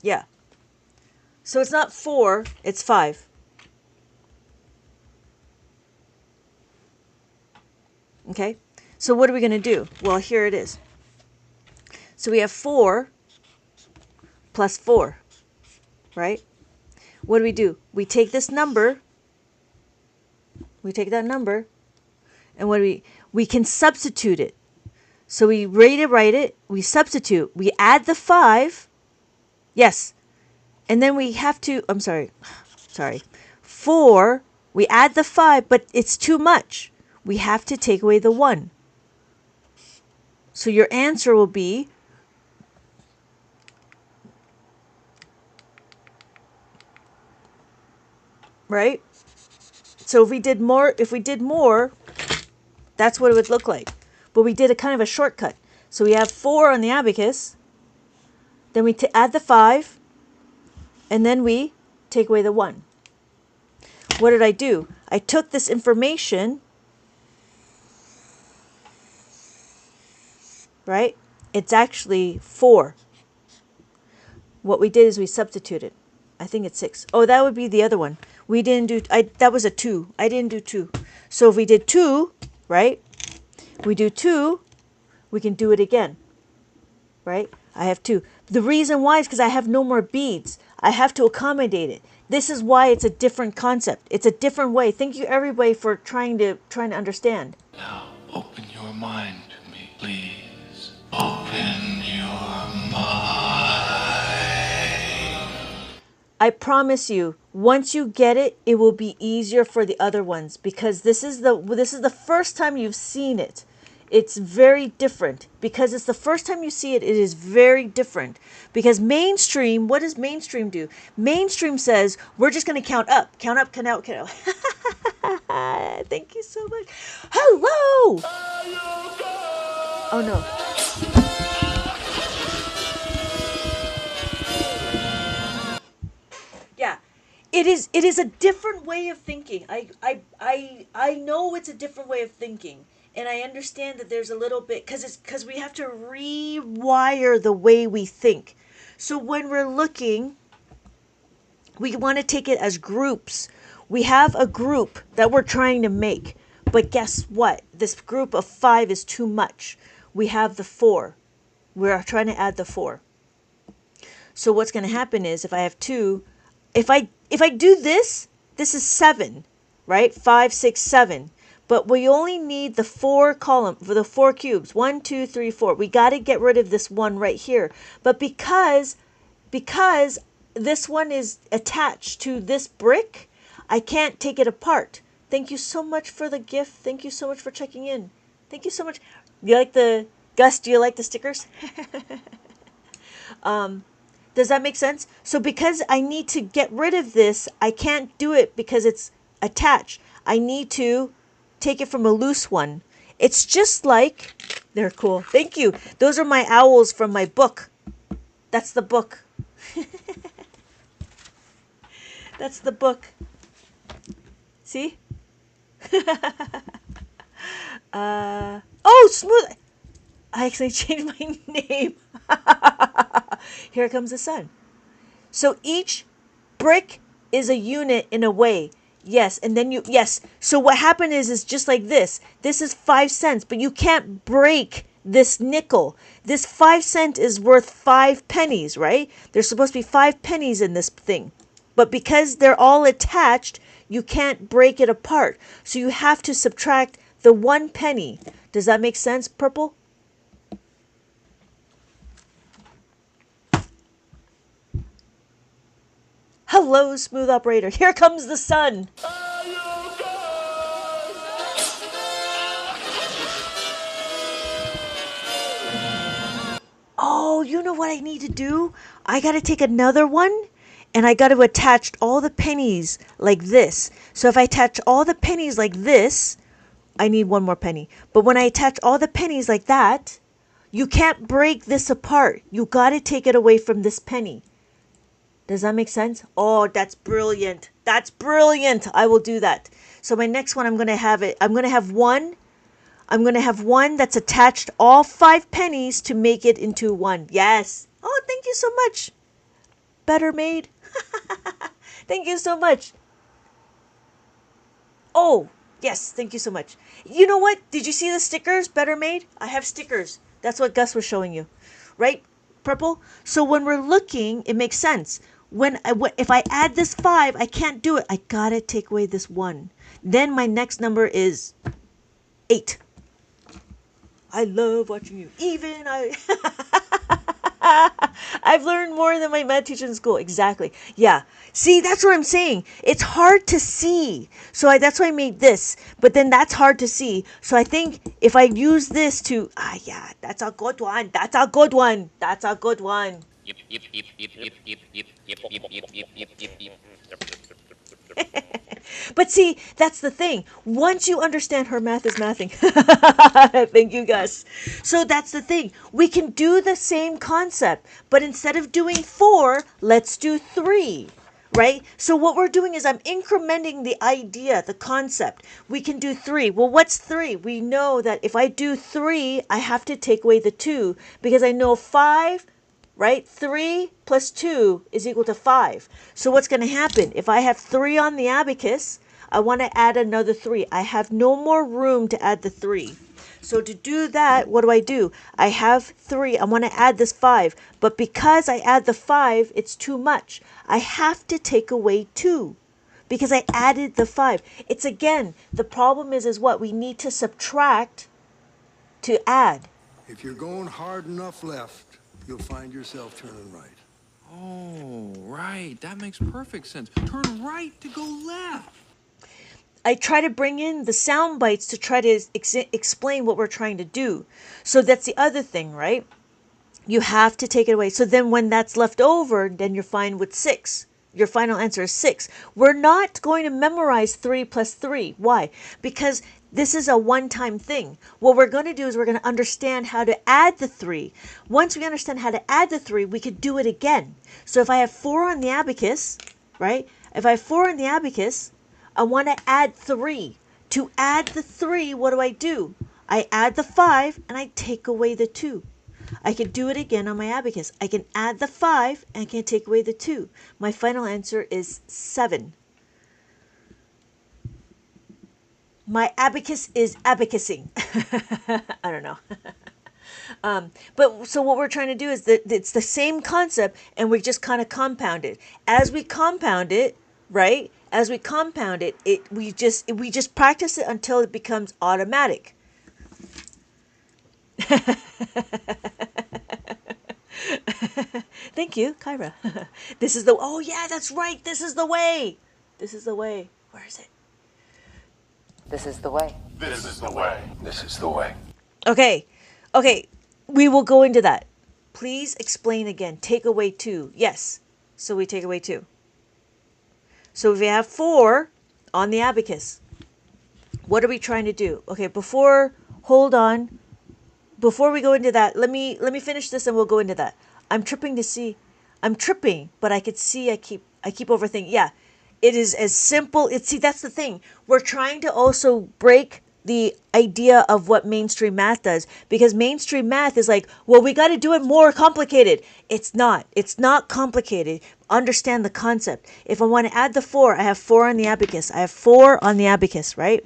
Yeah. So it's not 4, it's 5. Okay? So what are we going to do? Well, here it is. So we have 4 plus 4, right? What do? We take this number, we take that number, and we can substitute it. So we write it, we substitute, we add the 5, yes, and then we have to, I'm sorry, 4, we add the 5, but it's too much. We have to take away the 1. So your answer will be right? So if we did more, that's what it would look like. But we did a kind of a shortcut. So we have 4 on the abacus, then we add the 5, and then we take away the 1. What did I do? I took this information, right? It's actually 4. What we did is we substituted. I think it's 6. Oh, that would be the other one. We didn't do, that was a 2. I didn't do 2. So if we did 2, right? We do 2, we can do it again, right? I have 2. The reason why is because I have no more beads. I have to accommodate it. This is why it's a different concept. It's a different way. Thank you everybody for trying to understand.
Now open your mind to me, please. Open your mind.
I promise you, once you get it, it will be easier for the other ones, because this is the first time you've seen it. It's very different because it's the first time you see it. It is very different because mainstream. What does mainstream do? Mainstream says we're just going to count up, count out, count out. Thank you so much. Hello. Oh no. Yeah, it is a different way of thinking. I know it's a different way of thinking, and I understand that there's a little bit because we have to rewire the way we think. So when we're looking, we want to take it as groups. We have a group that we're trying to make, but guess what? This group of 5 is too much. We have the 4. We're trying to add the 4. So what's going to happen is if I have 2, if I do this is 7, right? 5, 6, 7. But we only need the 4 column for the 4 cubes. 1, 2, 3, 4. We got to get rid of this 1 right here. But because this one is attached to this brick, I can't take it apart. Thank you so much for the gift. Thank you so much for checking in. Thank you so much. Gus, do you like the stickers? Does that make sense? So because I need to get rid of this, I can't do it because it's attached. I need to take it from a loose one. It's just like, they're cool. Thank you. Those are my owls from my book. That's the book. That's the book. See? Oh, smooth. I actually changed my name. Here comes the sun. So each brick is a unit in a way. Yes, and then yes. So what happened is just like this. This is 5 cents, but you can't break this nickel. This 5 cent is worth 5 pennies, right? There's supposed to be 5 pennies in this thing. But because they're all attached, you can't break it apart. So you have to subtract the 1 penny. Does that make sense, Purple? Hello, smooth operator. Here comes the sun. Oh, you know what I need to do? I got to take another one and I got to attach all the pennies like this. So if I attach all the pennies like this, I need one more penny. But when I attach all the pennies like that, you can't break this apart. You got to take it away from this penny. Does that make sense? Oh, that's brilliant. That's brilliant. I will do that. So my next one, I'm going to have one that's attached all 5 pennies to make it into one. Yes. Oh, thank you so much. Better made. Thank you so much. Oh, yes. Thank you so much. You know what? Did you see the stickers? Better made? I have stickers. That's what Gus was showing you. Right? Purple? So when we're looking, it makes sense. If I add this 5, I can't do it. I gotta take away this 1. Then my next number is 8. I love watching you. I've learned more than my math teacher in school. Exactly. Yeah. See, that's what I'm saying. It's hard to see. So that's why I made this. But then that's hard to see. So I think if I use this to, yeah, that's a good one. That's a good one. That's a good one. But see, that's the thing. Once you understand her math is mathing. Thank you, Gus. So that's the thing. We can do the same concept, but instead of doing 4, let's do 3. Right? So what we're doing is I'm incrementing the idea, the concept. We can do 3. Well, what's 3? We know that if I do 3, I have to take away the 2 because I know 5, right? 3 plus 2 is equal to 5. So what's going to happen? If I have 3 on the abacus, I want to add another 3. I have no more room to add the 3. So to do that, what do? I have 3. I want to add this 5. But because I add the 5, it's too much. I have to take away 2 because I added the 5. It's again, the problem is what? We need to subtract to add.
If you're going hard enough left, you'll find yourself turning right.
Oh, right. That makes perfect sense. Turn right to go left.
I try to bring in the sound bites to try to explain what we're trying to do. So that's the other thing, right? You have to take it away. So then when that's left over, then you're fine with 6. Your final answer is 6. We're not going to memorize 3 plus 3. Why? Because this is a one-time thing. What we're going to do is we're going to understand how to add the 3. Once we understand how to add the 3, we could do it again. So if I have 4 on the abacus, right? If I have 4 on the abacus, I want to add 3. To add the 3, what do? I add the 5 and I take away the 2. I can do it again on my abacus. I can add the 5 and I can take away the 2. My final answer is 7. My abacus is abacusing. I don't know. But so what we're trying to do is that it's the same concept and we just kind of compound it. As we compound it, right? As we compound it, we just practice it until it becomes automatic. Thank you, Kyra. This is the, oh yeah, that's right. This is the way. This is the way. Where is it?
This is the way.
This is the way. This is the way.
Okay. We will go into that. Please explain again. Take away 2. Yes. So we take away 2. So if we have 4 on the abacus, what are we trying to do? Okay, hold on. Before we go into that, let me finish this and we'll go into that. I'm tripping, but I could see I keep overthinking. Yeah, it is as simple. See, that's the thing. We're trying to also break the idea of what mainstream math does, because mainstream math is like, well, we got to do it more complicated. It's not complicated. Understand the concept. If I want to add the 4, I have 4 on the abacus. Right?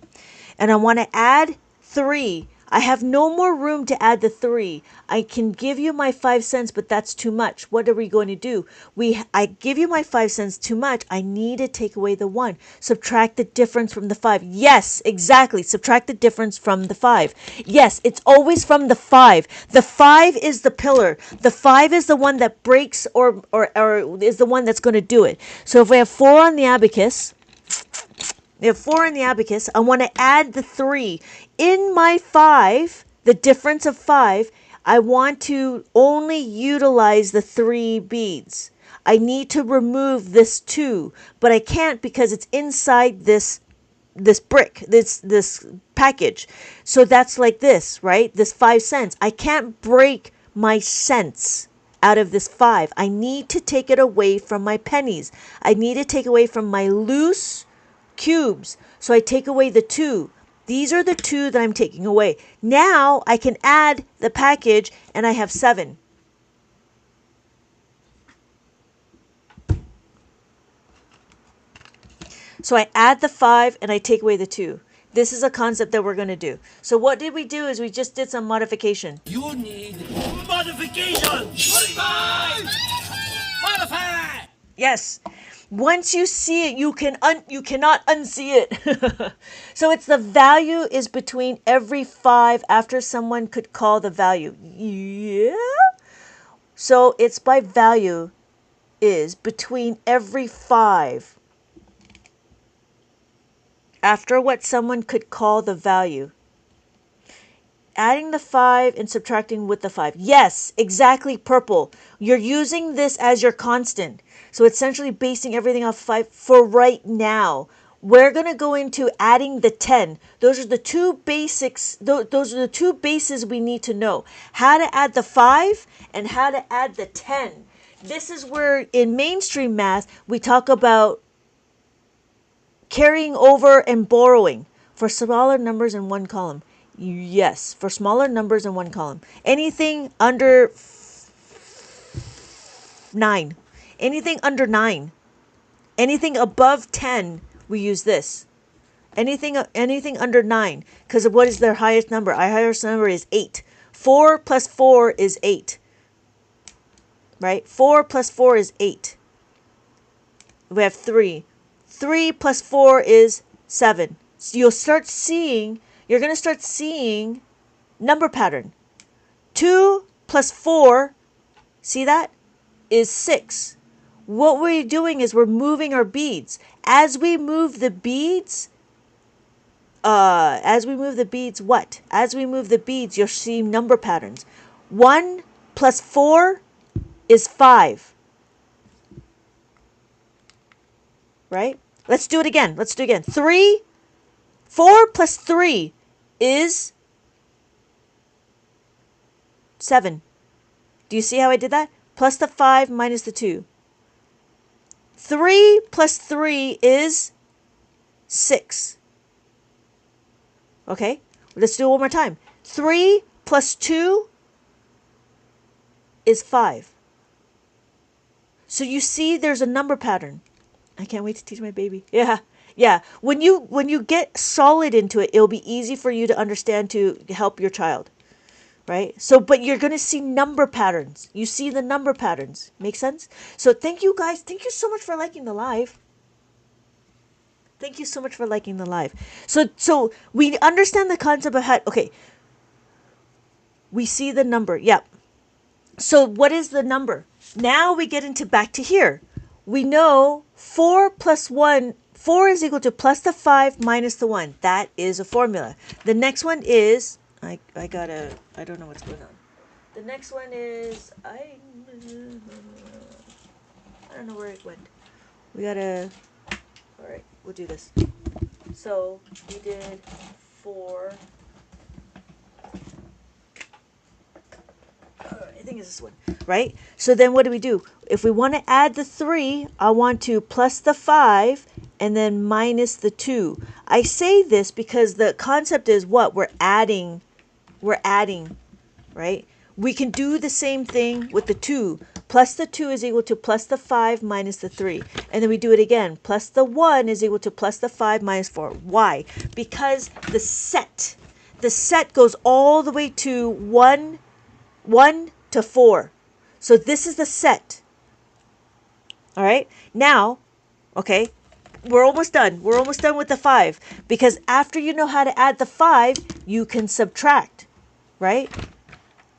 And I want to add 3. I have no more room to add the 3. I can give you my 5 cents, but that's too much. What are we going to do? I give you my 5 cents too much. I need to take away the 1. Subtract the difference from the 5. Yes, exactly. Subtract the difference from the 5. Yes, it's always from the 5. The 5 is the pillar. The 5 is the one that breaks or is the one that's going to do it. So if we have 4 on the abacus, I want to add the 3. In my 5, the difference of 5, I want to only utilize the 3 beads. I need to remove this 2, but I can't because it's inside this brick, this package. So that's like this, right? This 5 cents. I can't break my cents out of this 5. I need to take it away from my pennies. I need to take away from my loose cubes. So I take away the 2. These are the 2 that I'm taking away. Now I can add the package and I have 7. So I add the 5 and I take away the 2. This is a concept that we're going to do. So what did we do is we just did some modification.
You need modification. Modify.
Yes. Once you see it, you cannot unsee it. So it's the value is between every 5 after someone could call the value. Yeah. So it's by value is between every 5 after what someone could call the value. Adding the 5 and subtracting with the 5. Yes, exactly, purple. You're using this as your constant. So essentially basing everything off 5 for right now. We're going to go into adding the 10. Those are the 2 basics. Those are the 2 bases we need to know. How to add the 5 and how to add the 10. This is where in mainstream math we talk about carrying over and borrowing for smaller numbers in one column. Yes, for smaller numbers in one column. Anything under 9. Anything under 9. Anything above 10, we use this. Anything under 9, because what is their highest number? Our highest number is 8. 4 plus 4 is 8. Right? 4 plus 4 is 8. We have 3. 3 plus 4 is 7. So you're going to start seeing number pattern. 2 plus 4, see that, is 6. What we're doing is we're moving our beads. As we move the beads, what? As we move the beads, you'll see number patterns. 1 plus 4 is 5. Right? Let's do it again. 4 plus 3 is 7. Do you see how I did that? Plus the 5 minus the 2. 3 plus 3 is 6. Okay? Let's do it one more time. 3 plus 2 is 5. So you see there's a number pattern. I can't wait to teach my baby. Yeah. When you get solid into it, it'll be easy for you to understand to help your child. Right? So, but you're going to see number patterns. You see the number patterns. Make sense? So thank you guys. Thank you so much for liking the live. So we understand the concept of how, okay. We see the number. Yep. So what is the number? Now we get into back to here. We know 4 plus 1, 4 is equal to plus the 5 minus the 1. That is a formula. The next one is, I don't know what's going on. The next one is, I don't know where it went. Alright, we'll do this. So, we did 4. I think it's this one, right? So then what do? If we want to add the 3, I want to plus the 5 and then minus the 2. I say this because the concept is what? We're adding, right? We can do the same thing with the 2. Plus the 2 is equal to plus the 5 minus the 3. And then we do it again. Plus the 1 is equal to plus the 5 minus 4. Why? Because the set the set goes all the way to 1 to 4. So this is the set. All right. Now, okay, we're almost done. We're almost done with the 5, because after you know how to add the 5, you can subtract, right?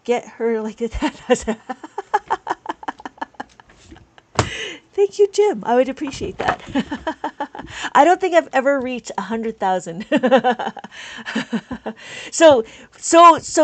Get her like that. Thank you, Jim. I would appreciate that. I don't think I've ever reached 100,000. So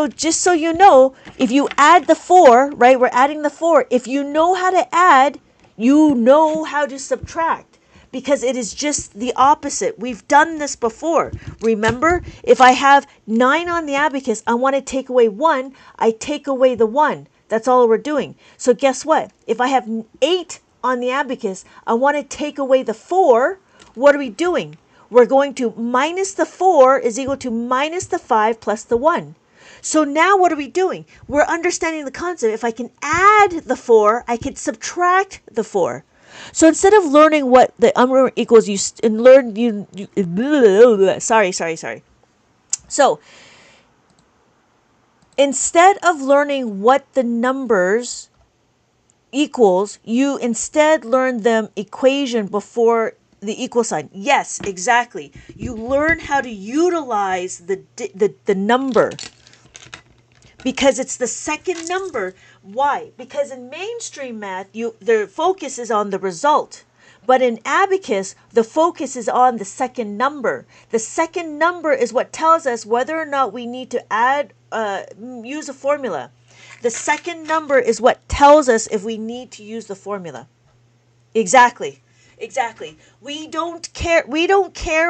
just so you know, if you add the 4, right? We're adding the 4. If you know how to add, you know how to subtract, because it is just the opposite. We've done this before. Remember, if I have 9 on the abacus, I want to take away 1, I take away the 1. That's all we're doing. So guess what? If I have 8 on the abacus, I want to take away the 4. What are we doing? We're going to minus the 4 is equal to minus the 5 plus the 1. So now what are we doing? We're understanding the concept. If I can add the 4, I can subtract the 4. So instead of learning what the number equals, sorry. So instead of learning what the numbers equals, you instead learn them equation before the equal sign. Yes, exactly. You learn how to utilize the number, because it's the second number. Why? Because in mainstream math, the focus is on the result. But in Abacus, the focus is on the second number. The second number is what tells us whether or not we need to use a formula. The second number is what tells us if we need to use the formula. Exactly. We don't care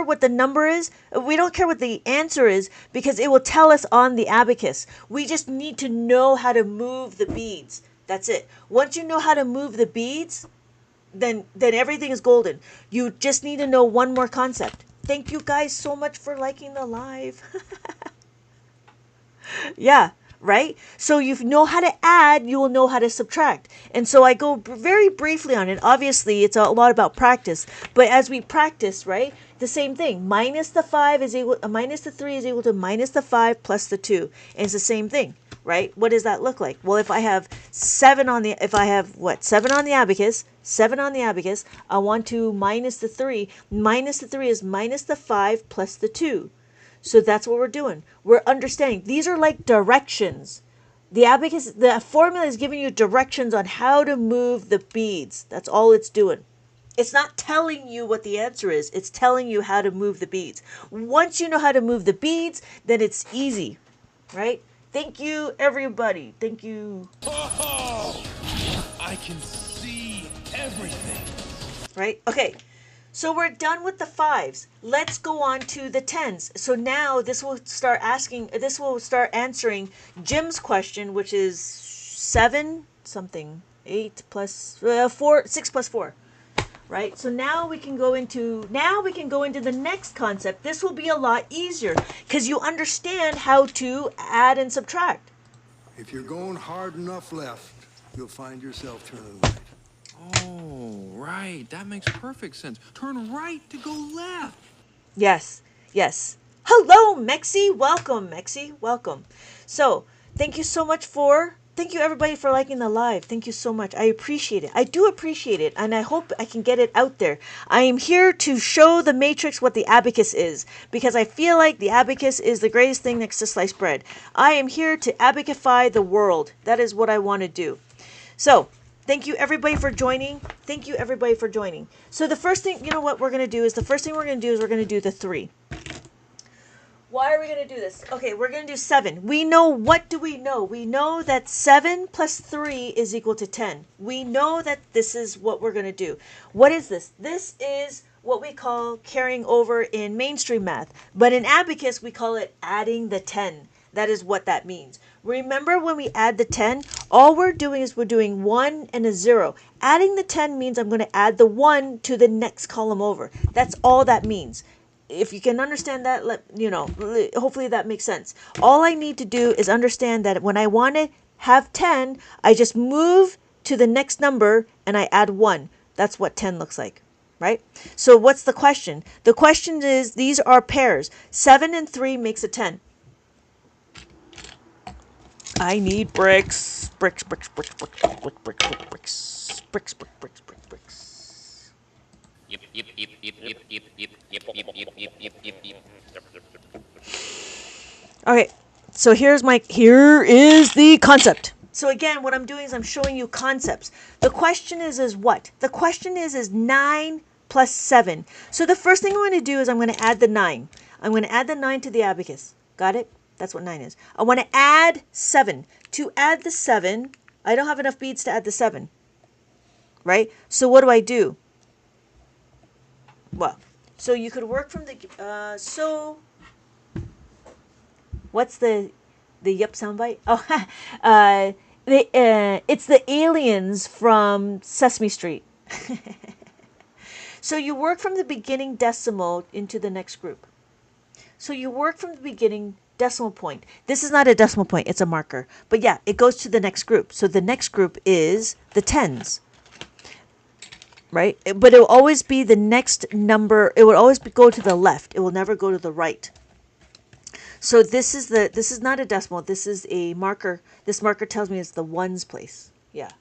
what the number is. We don't care what the answer is, because it will tell us on the abacus. We just need to know how to move the beads. That's it. Once you know how to move the beads, then everything is golden. You just need to know one more concept. Thank you guys so much for liking the live. Yeah. Right? So you know how to add, you will know how to subtract. And so I go very briefly on it. Obviously, it's a lot about practice. But as we practice, right, the same thing. Minus the 3 is equal to minus the 5 plus the 2. And it's the same thing, right? What does that look like? Well, if I have 7 on the abacus, I want to minus the 3. Minus the 3 is minus the 5 plus the 2. So that's what we're doing. We're understanding. These are like directions. The abacus, the formula is giving you directions on how to move the beads. That's all it's doing. It's not telling you what the answer is. It's telling you how to move the beads. Once you know how to move the beads, then it's easy, right? Thank you, everybody. Thank you.
Oh, I can see everything.
Right? Okay. So we're done with the 5s. Let's go on to the 10s. So now this will start answering Jim's question, which is 7 something, 8 plus 4, 6 plus 4. Right? So now we can go into the next concept. This will be a lot easier because you understand how to add and subtract.
If you're going hard enough left, you'll find yourself turning right.
Oh, right. That makes perfect sense. Turn right to go left.
Yes. Hello, Mexi. Welcome, Mexi. Welcome. So, thank you everybody for liking the live. Thank you so much. I appreciate it. I do appreciate it, and I hope I can get it out there. I am here to show the matrix what the abacus is, because I feel like the abacus is the greatest thing next to sliced bread. I am here to abacify the world. That is what I want to do. So, thank you everybody for joining. So the first thing, we're going to do is we're going to do the 3. Why are we going to do this? Okay, we're going to do 7. What do we know? We know that 7 plus 3 is equal to 10. We know that this is what we're going to do. What is this? This is what we call carrying over in mainstream math. But in Abacus, we call it adding the 10. That is what that means. Remember when we add the 10, all we're doing is we're doing 1 and a 0. Adding the 10 means I'm going to add the 1 to the next column over. That's all that means. If you can understand that, hopefully that makes sense. All I need to do is understand that when I want to have 10, I just move to the next number and I add 1. That's what 10 looks like, right? So what's the question? The question is, these are pairs. 7 and 3 makes a 10. I need bricks. Bricks, bricks, bricks, bricks, bricks, bricks, bricks, bricks, bricks, bricks, bricks, bricks, bricks. Okay, so here is the concept. So again, what I'm doing is I'm showing you concepts. The question is what? The question is 9 plus 7. So the first thing I'm going to do is I'm going to add the 9. I'm going to add the 9 to the abacus. Got it? That's what 9 is. I want to add 7. To add the 7, I don't have enough beads to add the 7. Right? So what do? Well, so you could work from the... what's the yup soundbite? Oh, it's the aliens from Sesame Street. So you work from the beginning decimal into the next group. So you work from the beginning decimal point. This is not a decimal point, it's a marker. But yeah, it goes to the next group. So the next group is the tens. Right? But it will always be the next number. It will always go to the left. It will never go to the right. So this is not a decimal. This is a marker. This marker tells me it's the ones place. Yeah.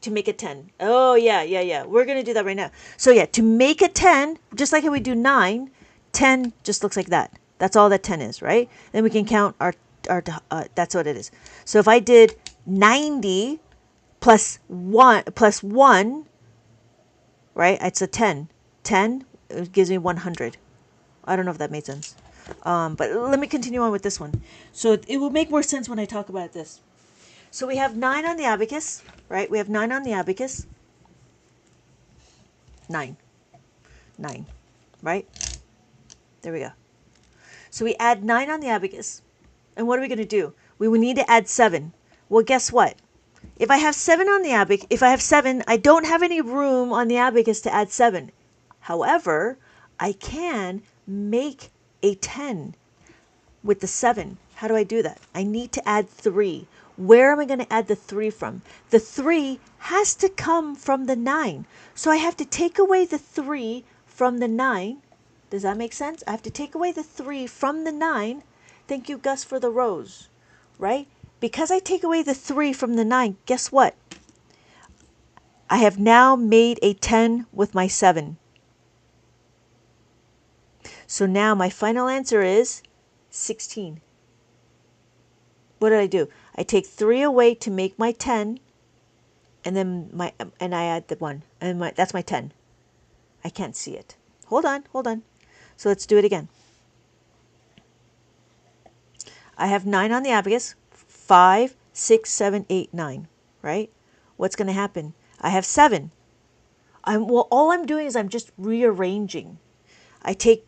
To make a 10. Oh, yeah. We're going to do that right now. So yeah, to make a 10, just like how we do 9, 10 just looks like that. That's all that 10 is, right? Then we can count our that's what it is. So if I did 90 plus 1, right? It's a 10. 10 it gives me 100. I don't know if that made sense. But let me continue on with this one. So it will make more sense when I talk about this. So we have 9 on the abacus, right? We have 9 on the abacus. 9, right? There we go. So we add 9 on the abacus. And what are we going to do? We will need to add 7. Well, guess what? If I have 7 on the abacus, I don't have any room on the abacus to add 7. However, I can make a 10 with the 7. How do I do that? I need to add 3. Where am I going to add the 3 from? The 3 has to come from the 9. So I have to take away the 3 from the 9. Does that make sense? I have to take away the 3 from the 9. Thank you, Gus, for the rose. Right? Because I take away the 3 from the 9, guess what? I have now made a 10 with my 7. So now my final answer is 16. What did I do? I take 3 away to make my 10, and then I add the 1, and that's my 10. I can't see it. Hold on. So let's do it again. I have 9 on the abacus. 5, 6, 7, 8, 9. Right? What's going to happen? I have 7. All I'm doing is I'm just rearranging. I take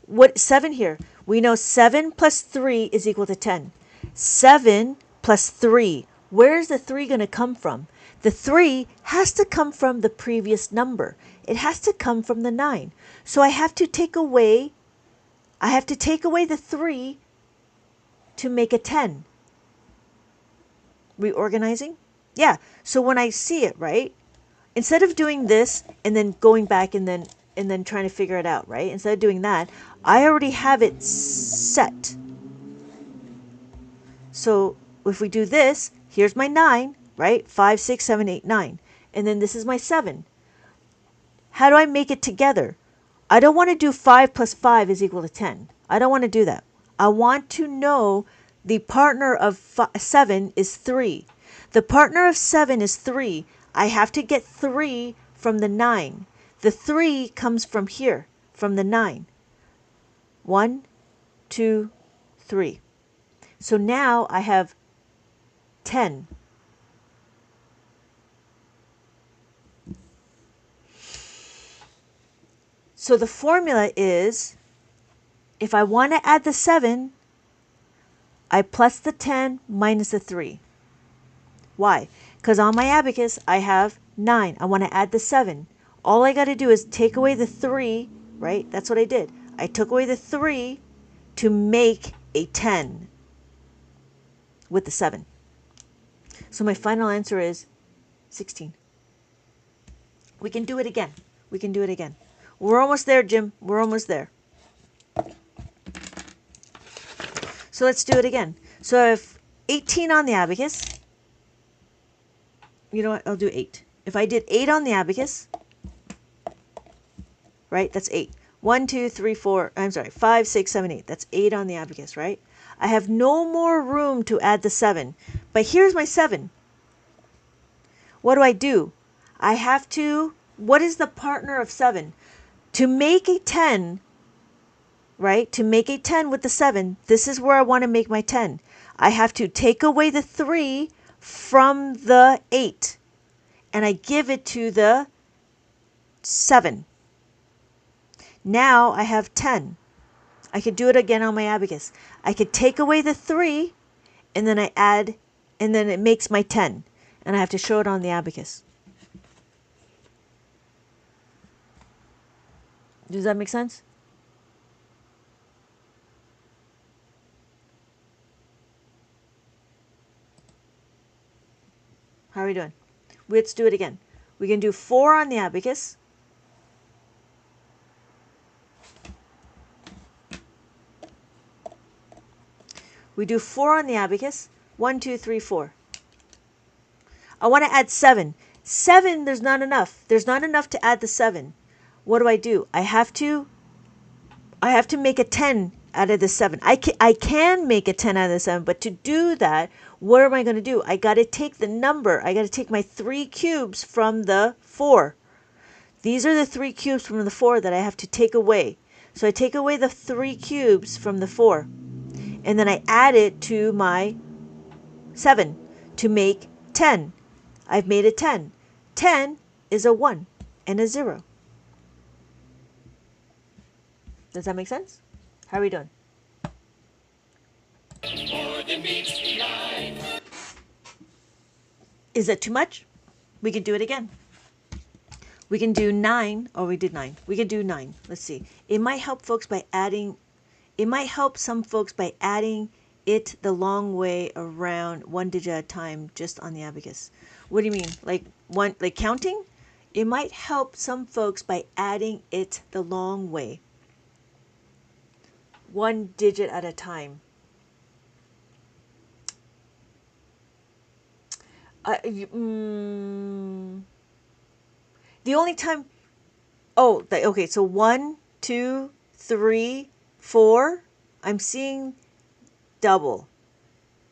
what 7 here. We know 7 plus 3 is equal to 10. 7 plus 3. Where is the 3 going to come from? The 3 has to come from the previous number. It has to come from the 9. So I have to take away the 3 to make a 10. Reorganizing? Yeah. So when I see it, right? Instead of doing this and then going back and then trying to figure it out, right? Instead of doing that, I already have it set. So if we do this, here's my 9, right? 5, 6, 7, 8, 9. And then this is my 7. How do I make it together? I don't want to do 5 plus 5 is equal to 10. I don't want to do that. I want to know the partner of 7 is 3. The partner of 7 is 3. I have to get 3 from the 9. The 3 comes from here, from the 9. 1, 2, 3. So now I have 10. So the formula is, if I want to add the 7, I plus the 10 minus the 3. Why? Because on my abacus, I have 9. I want to add the 7. All I got to do is take away the 3, right? That's what I did. I took away the 3 to make a 10 with the 7. So my final answer is 16. We can do it again. We're almost there, Jim. We're almost there. So let's do it again. So 18 on the abacus. You know what? I'll do 8. If I did 8 on the abacus, right? That's 8. 1, 2, 3, 4. I'm sorry. 5, 6, 7, 8. That's 8 on the abacus, right? I have no more room to add the 7. But here's my 7. What do? I have to, what is the partner of 7? To make a 10, right? To make a 10 with the 7, this is where I want to make my 10. I have to take away the 3 from the 8, and I give it to the 7. Now I have 10. I could do it again on my abacus. I could take away the 3, and then I add, and then it makes my 10. And I have to show it on the abacus. Does that make sense? How are we doing? Let's do it again. We can do 4 on the abacus. We do 4 on the abacus. 1, 2, 3, 4. I want to add 7. 7, there's not enough. There's not enough to add the 7. What do? I have to make a 10 out of the 7. I can make a 10 out of the 7, but to do that, what am I going to do? I got to take the number. I got to take my 3 cubes from the 4. These are the 3 cubes from the 4 that I have to take away. So I take away the 3 cubes from the 4, and then I add it to my 7 to make 10. I've made a 10. 10 is a 1 and a 0. Does that make sense? How are we doing? Is that too much? We can do it again. We can do 9. Oh, we did 9. We can do 9. Let's see. It might help folks by adding, it might help some folks by adding it the long way around 1 digit at a time just on the abacus. What do you mean? Like counting? It might help some folks by adding it the long way. 1 digit at a time. The only time, okay, so 1, 2, 3, 4, I'm seeing double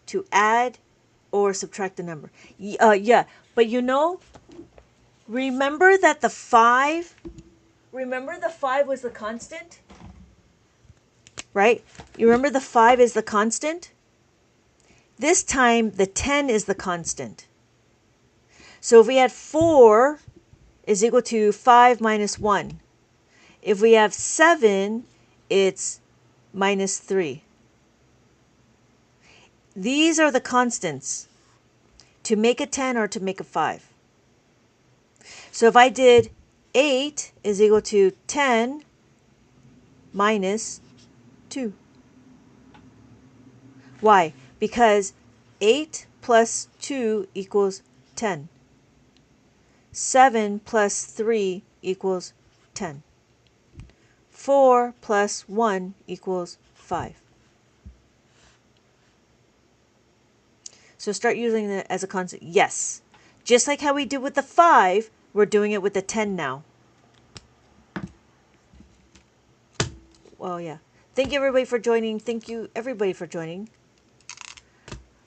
to add or subtract the number. Yeah, but remember that the 5 was the constant? Right? You remember the 5 is the constant? This time, the 10 is the constant. So if we had 4 is equal to 5 minus 1. If we have 7, it's minus 3. These are the constants to make a 10 or to make a 5. So if I did 8 is equal to 10 minus 2. Why? Because 8 plus 2 equals 10. 7 plus 3 equals 10. 4 plus 1 equals 5. So start using it as a constant. Yes. Just like how we did with the 5, we're doing it with the 10 now. Well, yeah. Thank you everybody for joining. Thank you everybody for joining.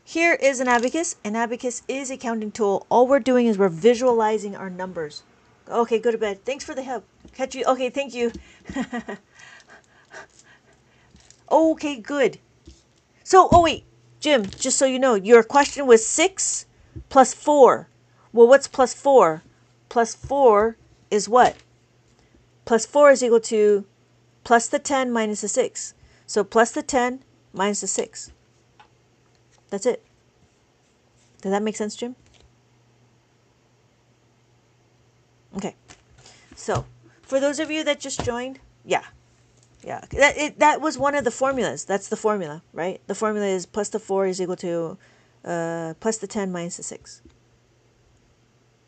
Here is an abacus. An abacus is a counting tool. All we're doing is we're visualizing our numbers. Okay, go to bed. Thanks for the help. Catch you. Okay, thank you. Okay, good. So, oh wait, Jim, just so you know, your question was 6 plus 4. Well, what's plus 4? Plus 4 is what? Plus 4 is equal to plus the 10 minus the 6. So plus the 10 minus the 6. That's it. Does that make sense, Jim? Okay. So, for those of you that just joined, yeah. That was one of the formulas. That's the formula, right? The formula is plus the 4 is equal to plus the 10 minus the 6.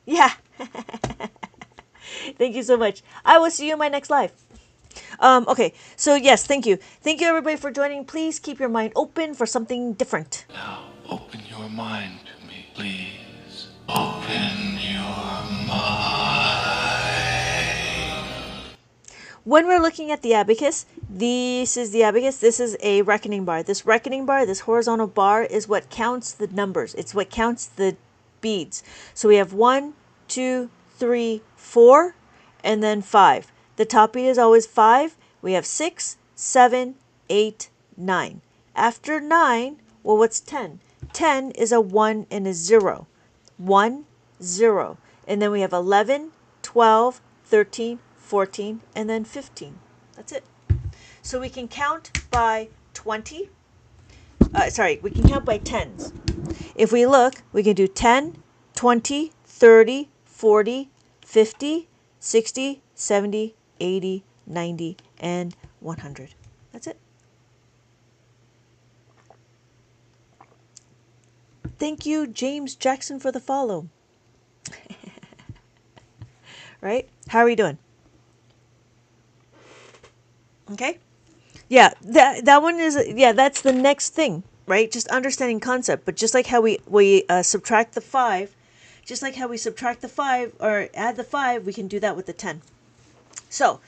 Yeah. Thank you so much. I will see you in my next live. Okay, so yes, thank you. Thank you everybody for joining. Please keep your mind open for something different.
Now, Open your mind to me, please. Open your mind.
When we're looking at the abacus, this is the abacus. This is a reckoning bar. This reckoning bar, this horizontal bar, is what counts the numbers. It's what counts the beads. So we have 1, 2, 3, 4, and then 5. The top bead is always 5. We have 6, 7, 8, 9. After 9, well, what's 10? 10 is a 1 and a 0. 1, 0. And then we have 11, 12, 13, 14, and then 15. That's it. So we can count by 20. We can count by tens. If we look, we can do 10, 20, 30, 40, 50, 60, 70, 80, 90, and 100. That's it. Thank you, James Jackson, for the follow. Right? How are we doing? Okay? Yeah, that one is, that's the next thing, right? Just understanding concept. But just like how we subtract the 5, just like how we subtract the 5 or add the 5, we can do that with the 10. So,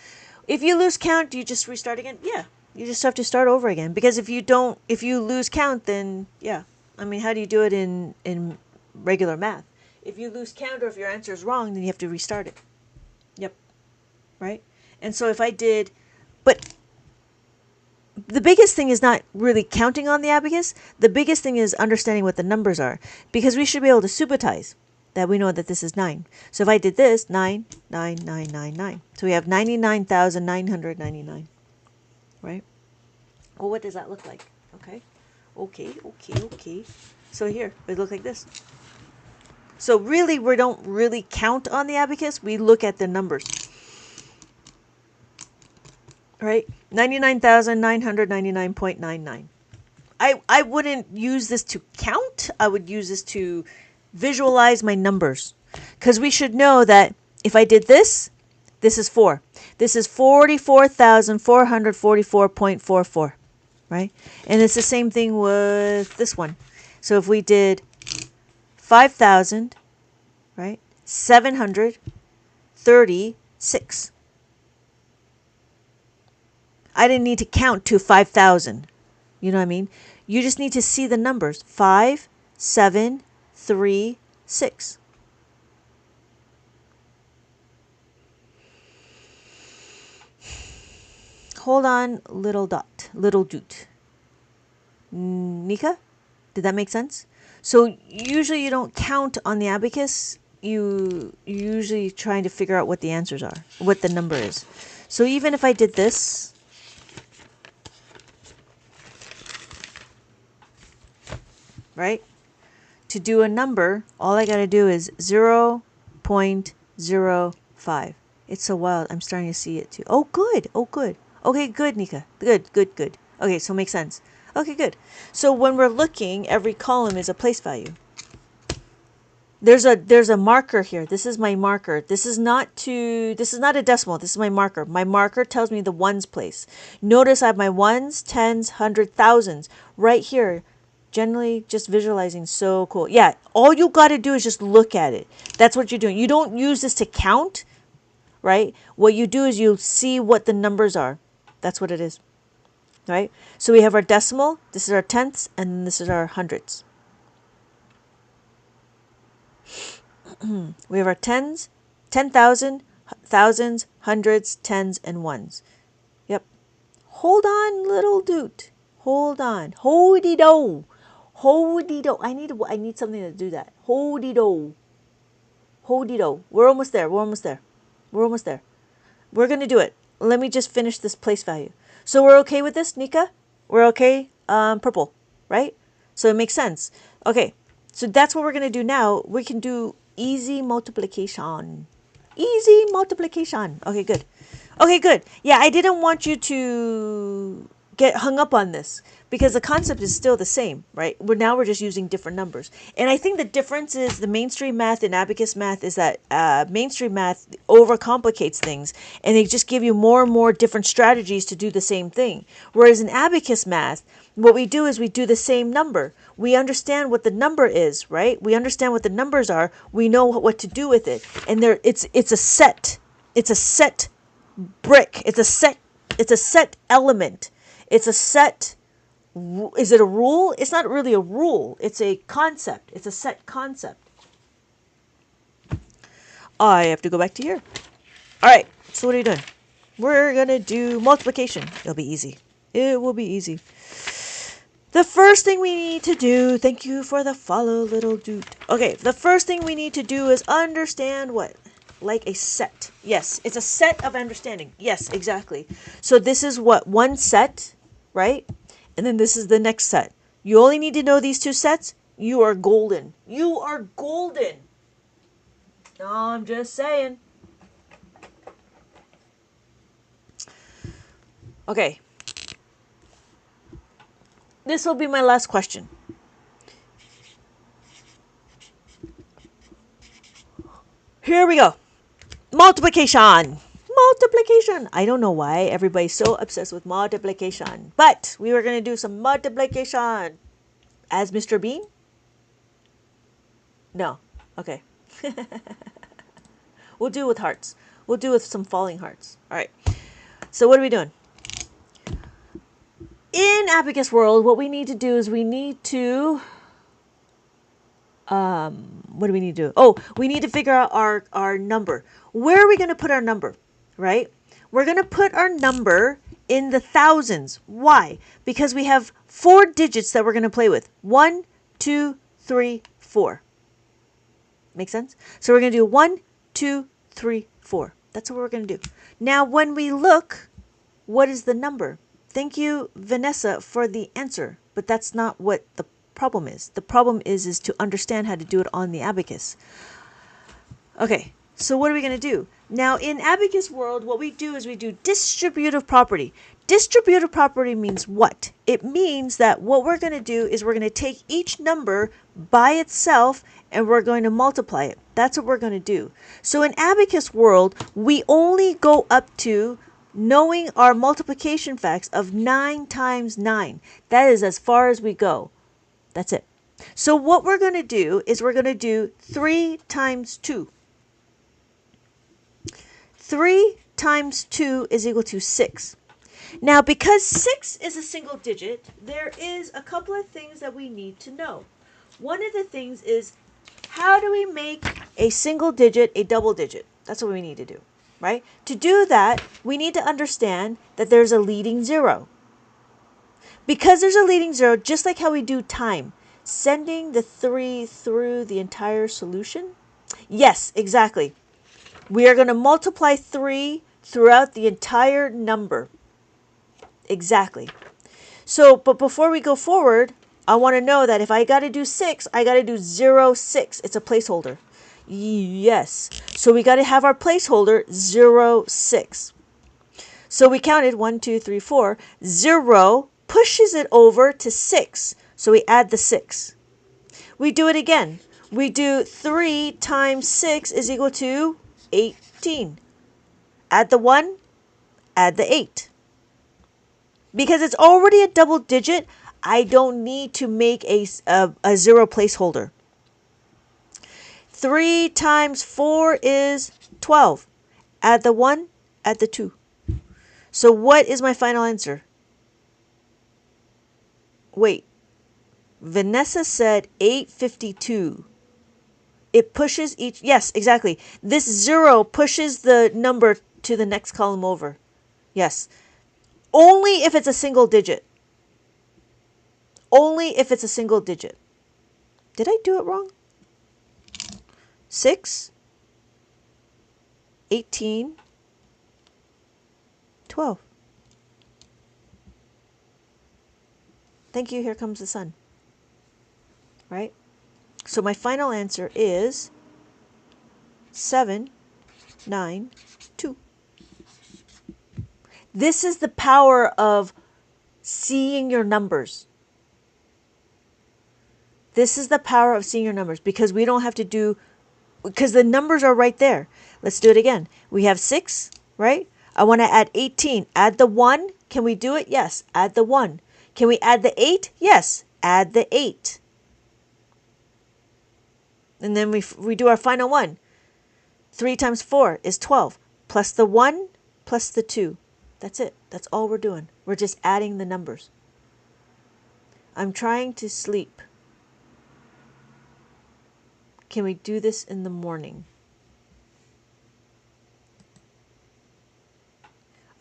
if you lose count, do you just restart again? Yeah, you just have to start over again. Because if you lose count, then, yeah. I mean, how do you do it in regular math? If you lose count or if your answer is wrong, then you have to restart it. Yep. Right? And so if I did, but the biggest thing is not really counting on the abacus. The biggest thing is understanding what the numbers are. Because we should be able to subitize that we know that this is 9. So if I did this, 9, 9, 9, 9, 9. So we have 99,999. Right? Well, what does that look like? Okay. Okay. So here, it looks like this. So really, we don't really count on the abacus. We look at the numbers. Right? 99,999.99. I wouldn't use this to count. I would use this to visualize my numbers. Because we should know that if I did this, this is 4. This is 44,444.44. Right? And it's the same thing with this one. So if we did 5,000, right? 736. I didn't need to count to 5,000. You know what I mean? You just need to see the numbers. 5, 7, 3, 6. Hold on, little doot. Nika, did that make sense? So usually you don't count on the abacus. You usually trying to figure out what the answers are, what the number is. So even if I did this, right? To do a number, all I got to do is 0.05. It's so wild. I'm starting to see it too. Oh, good. Okay, good, Nika. Good. Okay, so it makes sense. Okay, good. So when we're looking, every column is a place value. There's a marker here. This is my marker. This is not a decimal. This is my marker. My marker tells me the ones place. Notice I have my ones, tens, hundred, thousands right here. Generally, just visualizing, so cool. Yeah, all you got to do is just look at it. That's what you're doing. You don't use this to count, right? What you do is you see what the numbers are. That's what it is, right? So we have our decimal. This is our tenths, and this is our hundreds. We have our tens, 10,000, thousands, hundreds, tens, and ones. Yep. Hold on, little dude. Hold on. Hold-y-do. I need something to do that. Hold-y-do. We're almost there. We're going to do it. Let me just finish this place value. So we're okay with this, Nika? We're okay? Purple, right? So it makes sense. Okay, so that's what we're going to do now. We can do easy multiplication. Okay, good. Yeah, I didn't want you to get hung up on this because the concept is still the same, right? We're just using different numbers. And I think the difference is the mainstream math and Abacus math is that mainstream math overcomplicates things and they just give you more and more different strategies to do the same thing. Whereas in Abacus math, what we do is we do the same number. We understand what the number is, right? We understand what the numbers are. We know what to do with it. And it's a set. It's a set brick. It's a set element. It's a set. Is it a rule? It's not really a rule. It's a concept. It's a set concept. I have to go back to here. All right. So what are you doing? We're going to do multiplication. It'll be easy. It will be easy. The first thing we need to do, thank you for the follow, little dude. Okay, the first thing we need to do is understand what? Like a set. Yes, it's a set of understanding. Yes, exactly. So this is what? One set, right? And then this is the next set. You only need to know these two sets. You are golden. You are golden. No, I'm just saying. Okay. This will be my last question. Here we go. Multiplication. Multiplication. I don't know why everybody's so obsessed with multiplication. But we were going to do some multiplication. As Mr. Bean? No. Okay. We'll do it with hearts. We'll do it with some falling hearts. All right. So what are we doing? In Abacus world, what we need to do is we need to... what do we need to do? Oh, we need to figure out our number. Where are we going to put our number, right? We're going to put our number in the thousands. Why? Because we have 4 digits that we're going to play with. 1, 2, 3, 4. Make sense? So we're going to do 1, 2, 3, 4. That's what we're going to do. Now, when we look, what is the number? Thank you, Vanessa, for the answer. But that's not what the problem is. The problem is to understand how to do it on the Abacus. Okay, so what are we going to do? Now, in Abacus world, what we do is we do distributive property. Distributive property means what? It means that what we're going to do is we're going to take each number by itself and we're going to multiply it. That's what we're going to do. So in Abacus world, we only go up to knowing our multiplication facts of 9 times 9. That is as far as we go. That's it. So what we're going to do is we're going to do 3 times 2. 3 times 2 is equal to 6. Now, because 6 is a single digit, there is a couple of things that we need to know. One of the things is, how do we make a single digit a double digit? That's what we need to do, right? To do that, we need to understand that there's a leading zero. Because there's a leading zero, just like how we do time, sending the 3 through the entire solution. Yes, exactly. We are going to multiply 3 throughout the entire number. Exactly. So, but before we go forward, I want to know that if I got to do 6, I got to do 0, 6. It's a placeholder. Yes. So we got to have our placeholder 0, 6. So we counted 1, 2, 3, 4. 0 pushes it over to 6. So we add the 6. We do it again. We do 3 times 6 is equal to 18. Add the 1, add the 8. Because it's already a double digit, I don't need to make a 0 placeholder. 3 times 4 is 12. Add the 1, add the 2. So what is my final answer? Wait. Vanessa said 852. It pushes each... Yes, exactly. This 0 pushes the number to the next column over. Yes. Only if it's a single digit. Only if it's a single digit. Did I do it wrong? 6, 18, 12. Thank you, here comes the sun. Right? So my final answer is 7, 9, 2. This is the power of seeing your numbers. This is the power of seeing your numbers, because we don't have to do, because the numbers are right there. Let's do it again. We have 6, right? I want to add 18. Add the 1. Can we do it? Yes. Add the 1. Can we add the 8? Yes. Add the 8. And then we do our final one. 3 times 4 is 12. Plus the 1 plus the 2. That's it. That's all we're doing. We're just adding the numbers. I'm trying to sleep. Can we do this in the morning?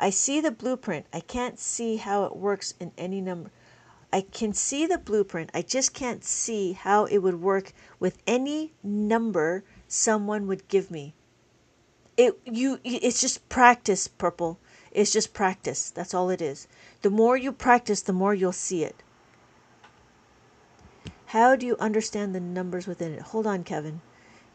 I see the blueprint. I can't see how it works in any number. I can see the blueprint. I just can't see how it would work with any number someone would give me. It's just practice, Purple. It's just practice. That's all it is. The more you practice, the more you'll see it. How do you understand the numbers within it? Hold on, Kevin.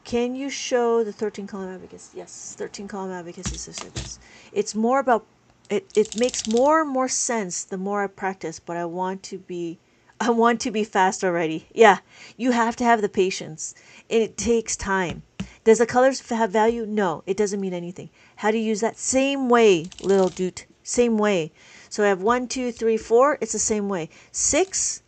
Can you show the 13-column abacus? Yes, 13-column abacus is just like this. It's more about, it makes more and more sense the more I practice, but I want to be fast already. Yeah, you have to have the patience. It takes time. Does the colors have value? No, it doesn't mean anything. How do you use that? Same way, little dude. Same way. So I have 1, 2, 3, 4. It's the same way. 6,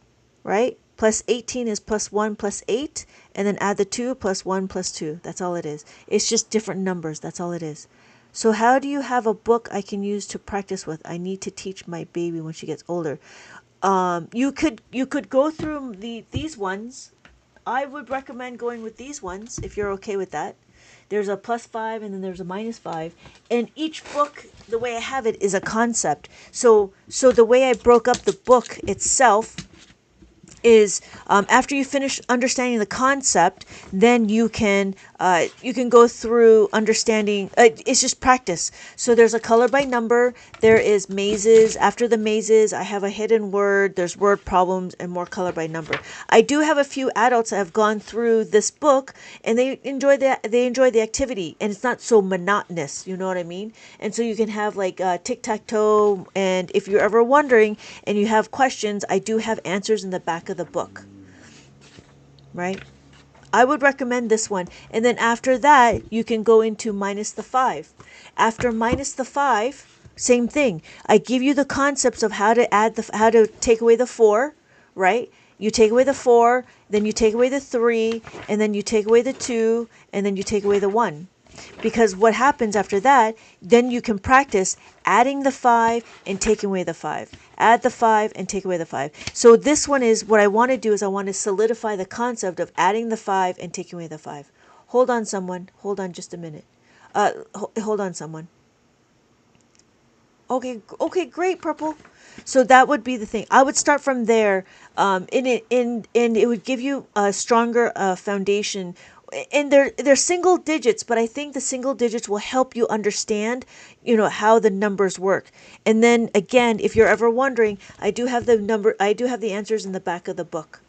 right? Plus 18 is plus 1 plus 8. And then add the 2 plus 1 plus 2. That's all it is. It's just different numbers. That's all it is. So how do you have a book I can use to practice with? I need to teach my baby when she gets older. You could go through these ones. I would recommend going with these ones if you're okay with that. There's a +5 and then there's a -5. And each book, the way I have it, is a concept. So the way I broke up the book itself is after you finish understanding the concept, then you can go through understanding. It's just practice. So there's a color by number. There is mazes. After the mazes, I have a hidden word. There's word problems and more color by number. I do have a few adults that have gone through this book and they enjoy the activity, and it's not so monotonous. You know what I mean? And so you can have like tic-tac-toe. And if you're ever wondering and you have questions, I do have answers in the back of the book, right? I would recommend this one. And then after that, you can go into -5. After -5, same thing. I give you the concepts of how to take away the 4, right? You take away the 4, then you take away the 3, and then you take away the 2, and then you take away the 1. Because what happens after that, then you can practice adding the 5 and taking away the 5. Add the 5 and take away the 5. So this one is, what I want to do is I want to solidify the concept of adding the 5 and taking away the 5. Hold on, someone. Hold on just a minute. Hold on, someone. Okay, great, Purple. So that would be the thing. I would start from there, and it would give you a stronger foundation. And they're single digits, but I think the single digits will help you understand, how the numbers work. And then again, if you're ever wondering, I do have the answers in the back of the book.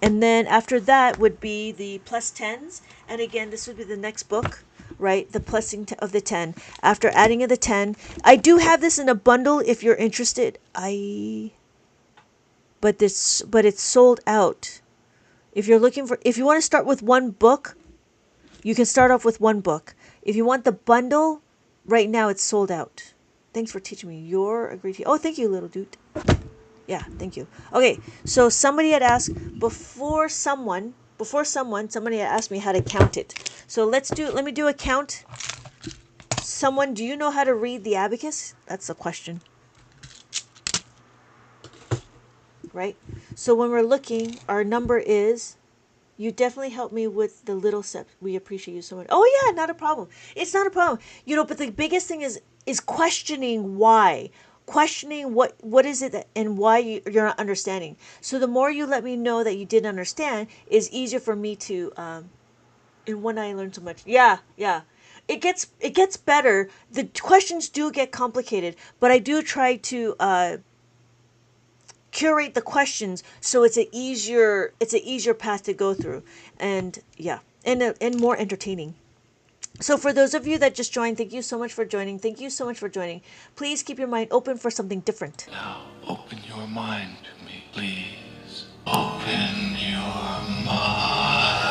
And then after that would be the +10s, and again, this would be the next book, right? The plussing of the 10. After adding of the 10, I do have this in a bundle if you're interested. But it's sold out. If you want to start with one book, you can start off with one book. If you want the bundle, right now it's sold out. Thanks for teaching me. You're a great teacher. Oh, thank you, little dude. Yeah, thank you. Okay, so somebody had asked somebody had asked me how to count it. So let me do a count. Someone, do you know how to read the abacus? That's the question. Right? So when we're looking, our number is, you definitely helped me with the little steps. We appreciate you so much. Oh yeah, not a problem. It's not a problem. But the biggest thing is questioning why. Questioning what is it and why you're not understanding. So the more you let me know that you didn't understand, is easier for me to and when I learn so much. Yeah. It gets better. The questions do get complicated, but I do try to curate the questions so it's an easier path to go through, and yeah, and more entertaining. So for those of you that just joined, thank you so much for joining. Thank you so much for joining. Please keep your mind open for something different.
Now, open your mind to me, please. Open your mind.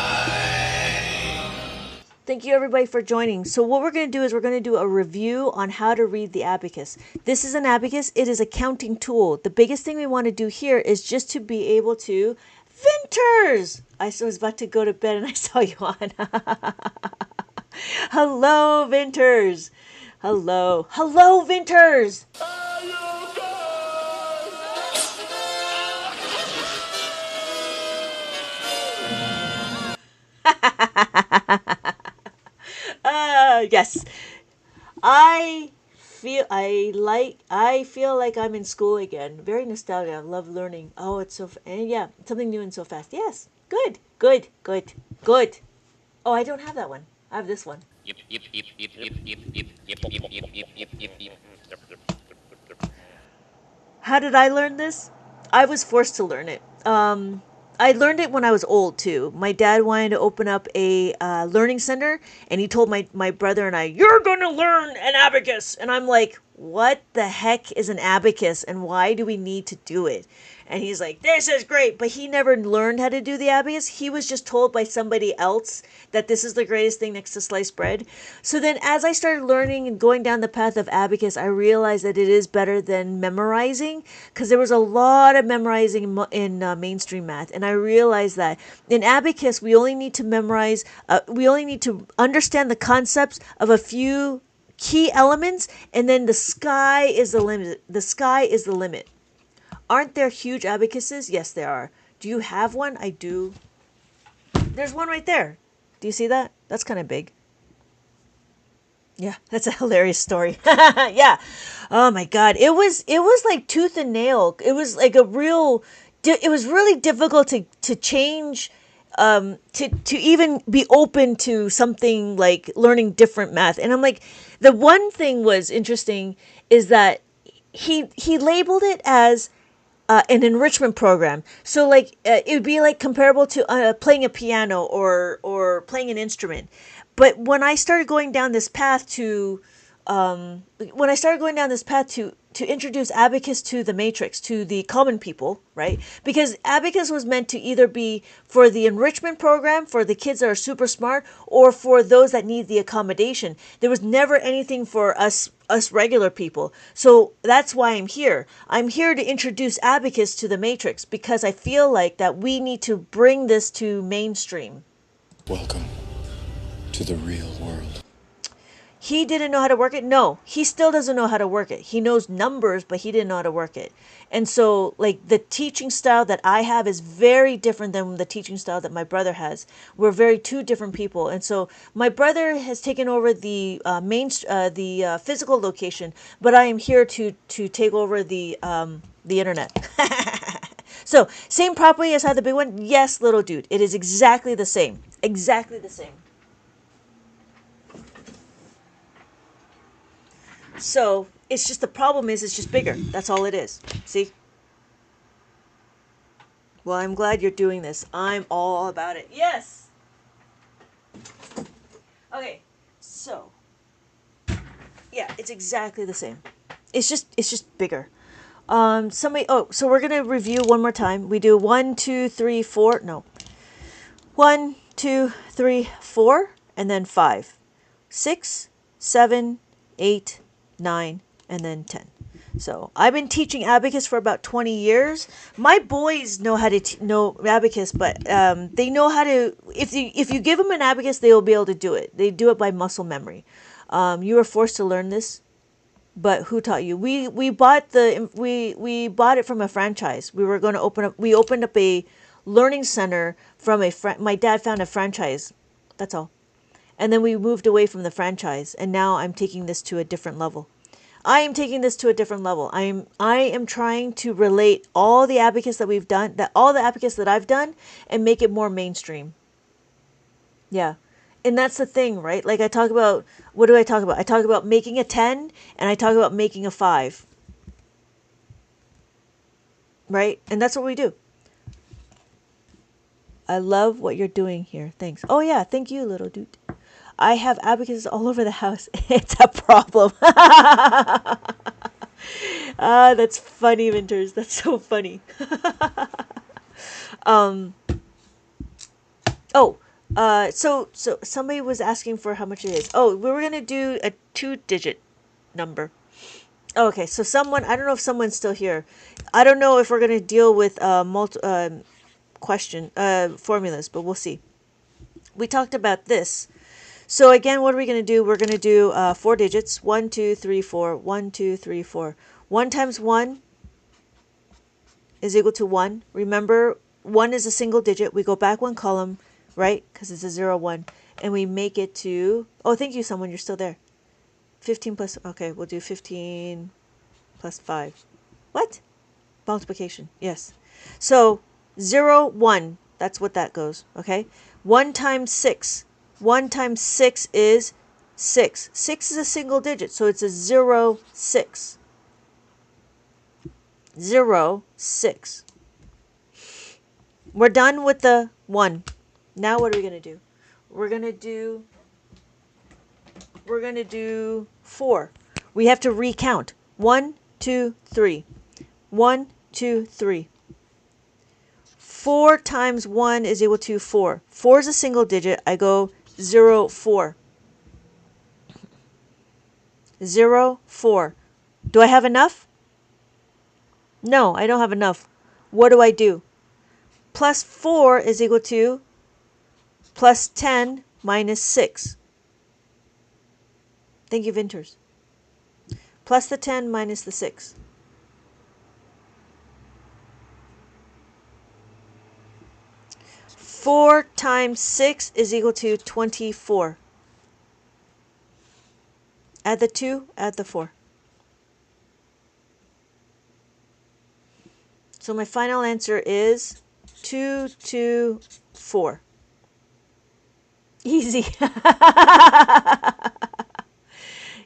Thank you everybody for joining. So what we're going to do is we're going to do a review on how to read the abacus. This is an abacus. It is a counting tool. The biggest thing we want to do here is just to be able to... Vinters! I was about to go to bed and I saw you on. Hello, Vinters. Hello. Hello, Vinters. Yes. I feel like I'm in school again. Very nostalgic. I love learning. Oh, it's so and yeah, something new and so fast. Yes. Good. Good. Good. Good. Oh, I don't have that one. I have this one. How did I learn this? I was forced to learn it. I learned it when I was old too. My dad wanted to open up a learning center, and he told my brother and I, "You're gonna learn an abacus." And I'm like, "What the heck is an abacus, and why do we need to do it?" And he's like, "This is great," but he never learned how to do the abacus. He was just told by somebody else that this is the greatest thing next to sliced bread. So then, as I started learning and going down the path of abacus, I realized that it is better than memorizing, because there was a lot of memorizing in mainstream math, and I realized that in abacus we only need to memorize, we only need to understand the concepts of a few key elements, and then the sky is the limit. The sky is the limit. Aren't there huge abacuses? Yes, there are. Do you have one? I do. There's one right there. Do you see that? That's kind of big. Yeah, that's a hilarious story. Yeah. Oh my God. It was like tooth and nail. It was like a real, it was really difficult to change, to even be open to something like learning different math. And I'm like, the one thing was interesting is that he labeled it as an enrichment program. So like it would be like comparable to playing a piano or playing an instrument. But when I started going down this path to to introduce abacus to the matrix, to the common people, right? Because abacus was meant to either be for the enrichment program, for the kids that are super smart, or for those that need the accommodation. There was never anything for us regular people. So that's why I'm here. I'm here to introduce abacus to the matrix, because I feel like that we need to bring this to mainstream.
Welcome to the real world.
He didn't know how to work it. No, he still doesn't know how to work it. He knows numbers, but he didn't know how to work it. And so like the teaching style that I have is very different than the teaching style that my brother has. We're very two different people. And so my brother has taken over the physical location, but I am here to take over the internet. So same property as had the big one. Yes, little dude. It is exactly the same. Exactly the same. So it's just, the problem is it's just bigger. That's all it is. See? Well, I'm glad you're doing this. I'm all about it. Yes. Okay. So yeah, it's exactly the same. It's just bigger. So we're gonna review one more time. We do 1, 2, 3, 4. No. 1, 2, 3, 4, and then 5, 6, 7, 8, 9, and then 10. So I've been teaching abacus for about 20 years. My boys know how to know abacus, but they know how to. If you give them an abacus, they will be able to do it. They do it by muscle memory. You were forced to learn this, but who taught you? We bought it from a franchise. We were going to open up. We opened up a learning center from my dad found a franchise. That's all. And then we moved away from the franchise, and now I'm taking this to a different level. I am taking this to a different level. I am trying to relate all the abacus that we've done, all the abacus that I've done, and make it more mainstream. Yeah. And that's the thing, right? Like I talk about, what do I talk about? I talk about making a 10, and I talk about making a 5. Right? And that's what we do. I love what you're doing here. Thanks. Oh yeah, thank you, little dude. I have abacuses all over the house. It's a problem. That's funny, Winters. That's so funny. Oh, so somebody was asking for how much it is. Oh, we were gonna do a 2-digit number. Oh, okay, so someone, I don't know if someone's still here. I don't know if we're gonna deal with formulas, but we'll see. We talked about this. So again, what are we gonna do? We're gonna do 4 digits. 1, 2, 3, 4. 1, 2, 3, 4. 1 times 1 is equal to 1. Remember, 1 is a single digit. We go back 1 column, right? Because it's a 0, 1. And we make it to, oh, thank you, someone. You're still there. 15 plus, okay, we'll do 15 plus 5. What? Multiplication, yes. So 0, 1, that's what that goes, okay? 1 times 6. 1 times 6 is 6. 6 is a single digit, so it's a 0, 6. 0, 6. We're done with the 1. Now what are we going to do? We're going to do 4. We have to recount. 1, 2, 3. 1, 2, 3. 4 times 1 is equal to 4. 4 is a single digit. I go 0, 4. 0, 4. Do I have enough? No, I don't have enough. What do I do? Plus 4 is equal to plus 10 minus 6. Thank you, Vinters. Plus the 10 minus the 6. Four times 6 is equal to 24. Add the 2, add the 4. So my final answer is 2, 2, 4. Easy.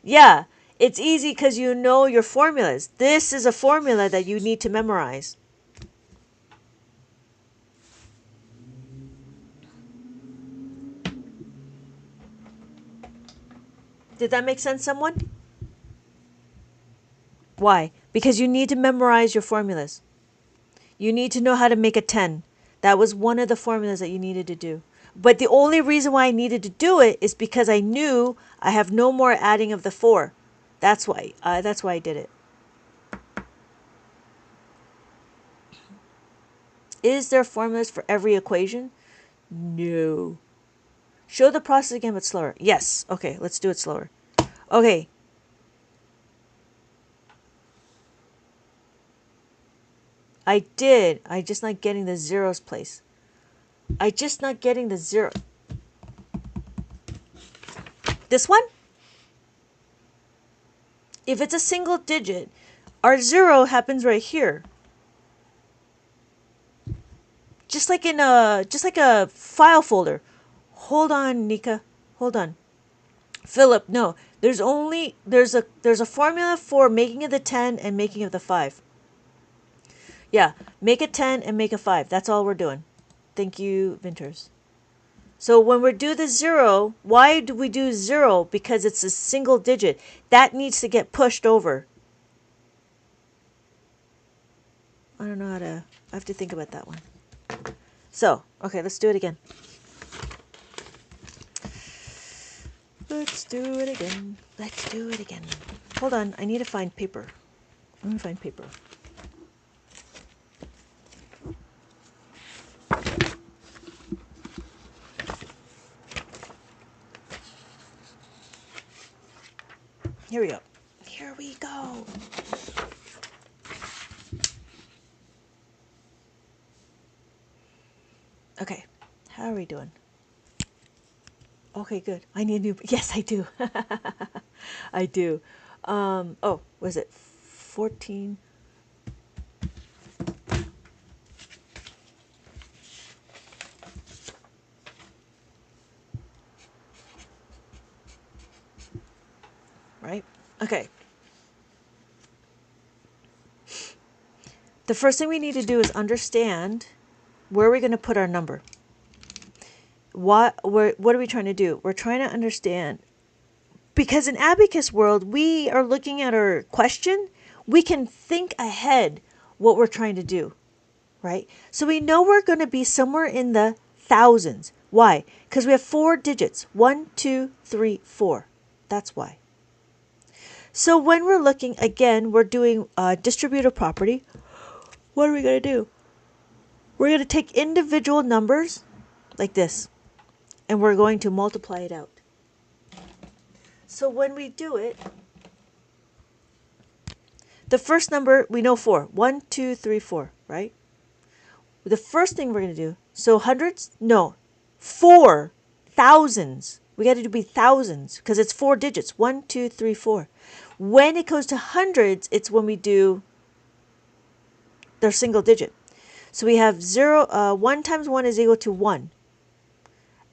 Yeah, it's easy because you know your formulas. This is a formula that you need to memorize. Did that make sense, someone? Why? Because you need to memorize your formulas. You need to know how to make a 10. That was one of the formulas that you needed to do. But the only reason why I needed to do it is because I knew I have no more adding of the 4. That's why I did it. Is there formulas for every equation? No. Show the process again, but slower. Yes. Okay, let's do it slower. Okay. I did. I'm just not getting the zeros place. I'm just not getting the 0. This one? If it's a single digit, our 0 happens right here. Just like a file folder. Hold on, Nika. Hold on. Philip, no. There's a formula for making of the 10 and making of the 5. Yeah, make a 10 and make a 5. That's all we're doing. Thank you, Vinters. So when we do the 0, why do we do 0? Because it's a single digit. That needs to get pushed over. I don't know how to, I have to think about that one. So, okay, let's do it again. Let's do it again. Let's do it again. Hold on, I need to find paper. Let me find paper. Here we go. Here we go. Okay, how are we doing? Okay, good. I need a new. Yes, I do. I do. Oh, was it 14? Right? Okay. The first thing we need to do is understand where we're going to put our number. what are we trying to do? We're trying to understand, because in Abacus world, we are looking at our question. We can think ahead what we're trying to do, right? So we know we're going to be somewhere in the thousands. Why? Because we have 4 digits. 1, 2, 3, 4. That's why. So when we're looking, again, we're doing distributive property. What are we going to do? We're going to take individual numbers like this, and we're going to multiply it out. So when we do it, the first number, we know 4. 1, 2, 3, 4, right? The first thing we're going to do, so hundreds? No. 4 thousands. We got to be thousands because it's 4 digits. 1, 2, 3, 4. When it goes to hundreds, it's when we do their single digit. So we have 1 times 1 is equal to 1.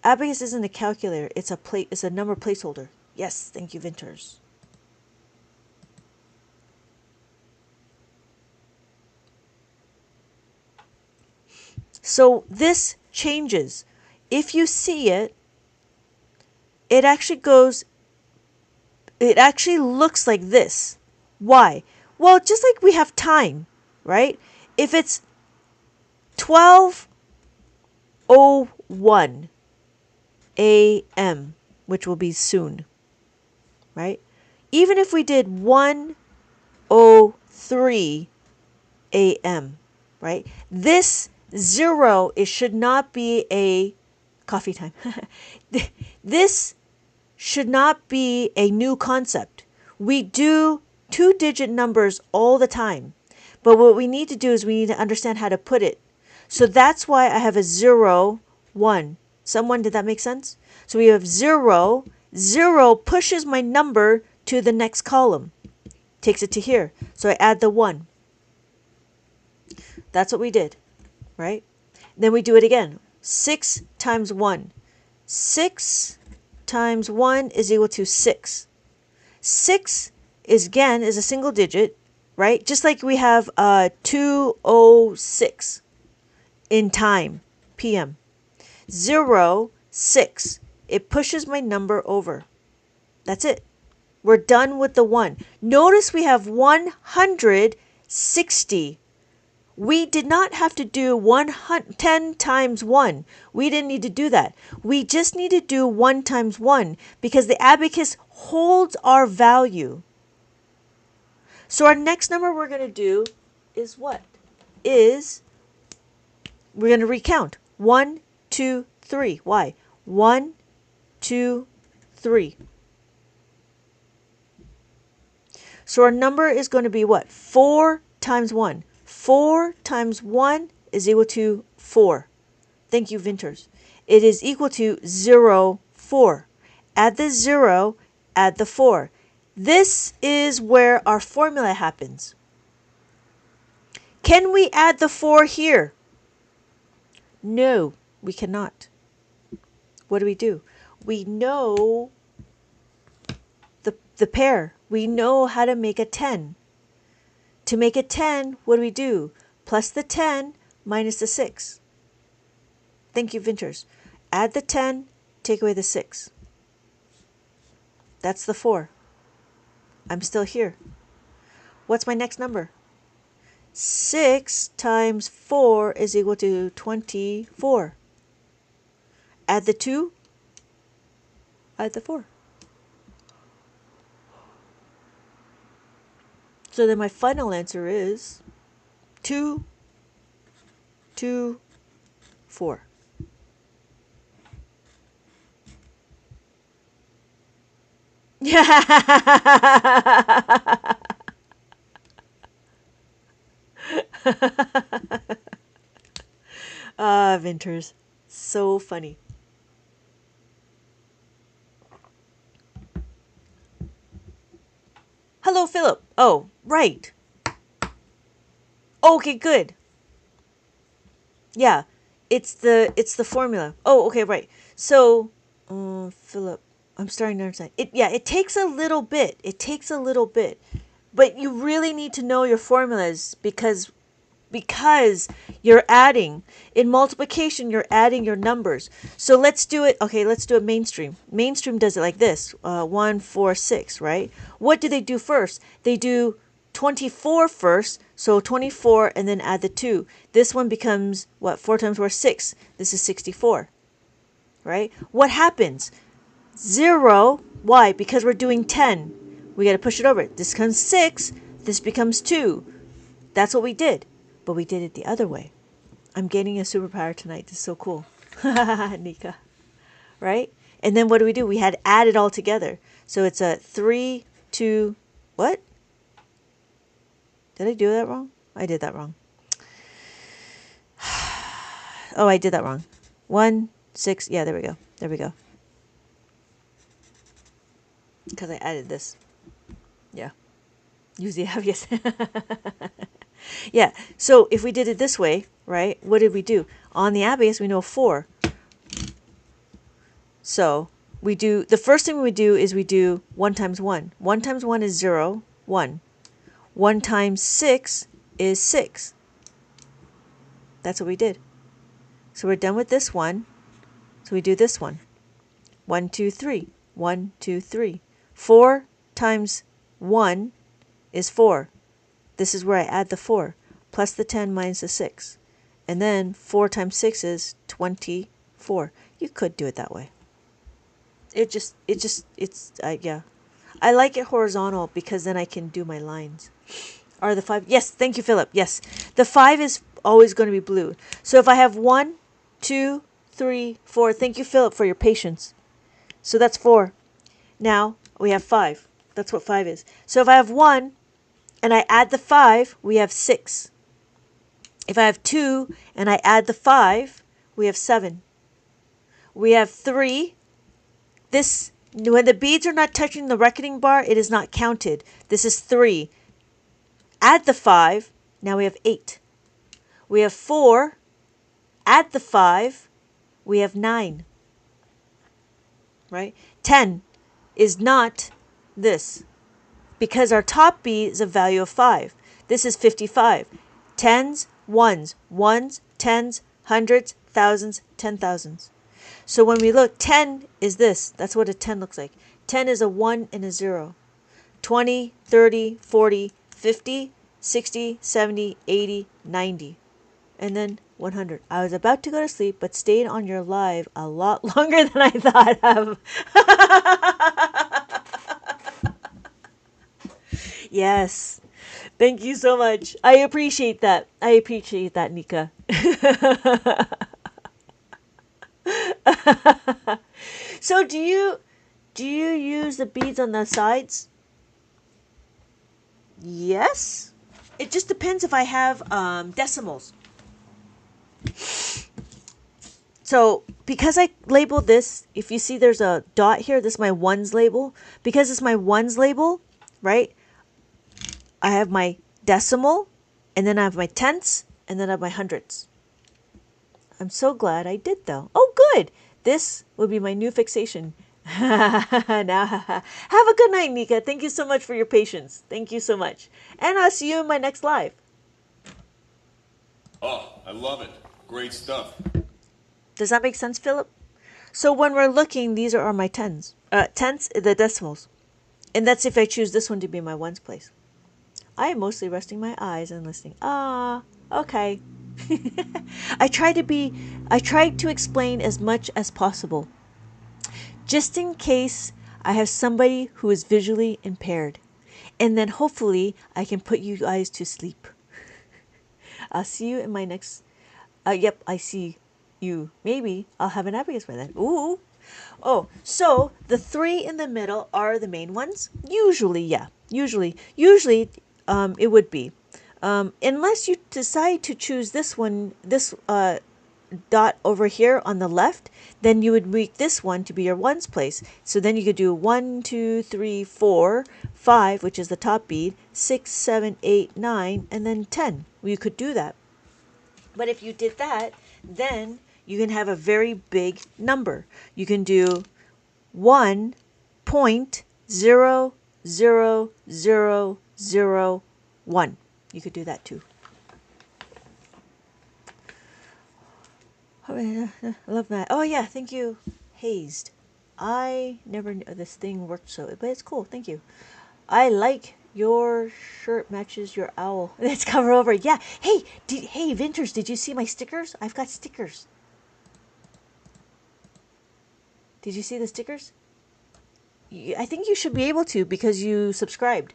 Abacus isn't a calculator. It's a number placeholder. Yes, thank you, Vinters. So this changes. If you see it, it actually looks like this. Why? Well, just like we have time, right? If it's 12:01 a.m., which will be soon, right? Even if we did 1:03 a.m., right? This 0, it should not be a coffee time. This should not be a new concept. We do 2-digit numbers all the time. But what we need to do is we need to understand how to put it. So that's why I have a 0, 1. Did that make sense? So we have 0. 0 pushes my number to the next column. Takes it to here. So I add the 1. That's what we did, right? Then we do it again. 6 times 1. 6 times 1 is equal to 6. 6 is a single digit, right? Just like we have 2:06 in time, PM. 0, 6. It pushes my number over. That's it. We're done with the 1. Notice we have 160. We did not have to do 10 times 1. We didn't need to do that. We just need to do 1 times 1 because the abacus holds our value. So our next number we're going to do is what? We're going to recount. 1, 2, 3. Why? 1, 2, 3. So our number is going to be what? 4 times 1. 4 times 1 is equal to 4. Thank you, Vinters. It is equal to 0, 4. Add the 0, add the 4. This is where our formula happens. Can we add the 4 here? No, we cannot. What do? We know the pair. We know how to make a 10. To make a 10, what do? Plus the 10 minus the 6. Thank you, Vinters. Add the 10, take away the 6. That's the 4. I'm still here. What's my next number? 6 times 4 is equal to 24. Add the 2, add the 4. So then my final answer is 2, 2, 4. Vinters. So funny. Hello, Philip. Oh, right. Okay, good. Yeah, it's the formula. Oh, okay, right. So, Philip, I'm starting to understand. It takes a little bit. It takes a little bit. But you really need to know your formulas because because you're adding. In multiplication, you're adding your numbers. So let's do it. Okay, let's do it mainstream. Mainstream does it like this. 1, 4, 6, right? What do they do first? They do 24 first. So 24 and then add the 2. This one becomes, what, 4 times 4 is 6. This is 64, right? What happens? 0. Why? Because we're doing 10. We got to push it over. This becomes 6. This becomes 2. That's what we did. But we did it the other way. I'm gaining a superpower tonight. This is so cool. Nika. Right? And then what do? We had add it all together. So it's a 3, 2, what? Did I do that wrong? I did that wrong. Oh, I did that wrong. 1, 6. Yeah, there we go. There we go. Because I added this. Yeah. Use the obvious. Yeah. So if we did it this way, right? What did we do? On the abacus, we know 4. So we do, the first thing we do is we do 1 times 1. 1 times 1 is 0, 1. 1 times 6 is 6. That's what we did. So we're done with this one. So we do this one. 1, 2, 3. 1, 2, 3. 4 times 1 is 4. This is where I add the 4, plus the 10 minus the 6. And then 4 times 6 is 24. You could do it that way. Yeah. I like it horizontal because then I can do my lines. Are the 5? Yes, thank you, Philip. Yes. The 5 is always going to be blue. So if I have 1, 2, 3, 4. Thank you, Philip, for your patience. So that's 4. Now we have 5. That's what 5 is. So if I have 1 and I add the 5, we have 6. If I have 2 and I add the 5, we have 7. We have 3. This, when the beads are not touching the reckoning bar, it is not counted. This is 3. Add the 5, now we have 8. We have 4. Add the 5, we have 9. Right? 10 is not this because our top bead is a value of 5. This is 55. Tens, ones, tens, hundreds, thousands, 10,000s. So when we look, 10 is this. That's what a 10 looks like. 10 is a 1 and a 0. 20, 30, 40, 50, 60, 70, 80, 90. And then 100. I was about to go to sleep, but stayed on your live a lot longer than I thought of. Yes. Thank you so much. I appreciate that. I appreciate that, Nika. So do you use the beads on the sides? Yes. It just depends if I have decimals. So because I labeled this, if you see there's a dot here, this is my ones label. Because it's my ones label, right? I have my decimal, and then I have my tenths, and then I have my hundredths. I'm so glad I did though. Oh, good. This will be my new fixation. Now, have a good night, Nika. Thank you so much for your patience. Thank you so much. And I'll see you in my next live.
Oh, I love it. Great stuff.
Does that make sense, Philip? So when we're looking, these are my tens. Tenths, the decimals. And that's if I choose this one to be my ones place. I am mostly resting my eyes and listening. Okay. I try to explain as much as possible. Just in case I have somebody who is visually impaired. And then hopefully I can put you guys to sleep. I'll see you in my next... yep, I see you. Maybe I'll have an abacus by then. Ooh. Oh, so the 3 in the middle are the main ones? Usually, yeah. Usually, it would be. Unless you decide to choose this one, this dot over here on the left, then you would make this one to be your ones place. So then you could do 1, 2, 3, 4, 5, which is the top bead, 6, 7, 8, 9, and then 10. You could do that. But if you did that, then you can have a very big number. You can do 1.00001. You could do that too. I love that. Oh yeah, thank you, Hazed. I never knew this thing worked so, but it's cool. Thank you. I like your shirt matches your owl. Let's cover over. Yeah. Hey, Vinters, did you see my stickers? I've got stickers. Did you see the stickers? I think you should be able to because you subscribed.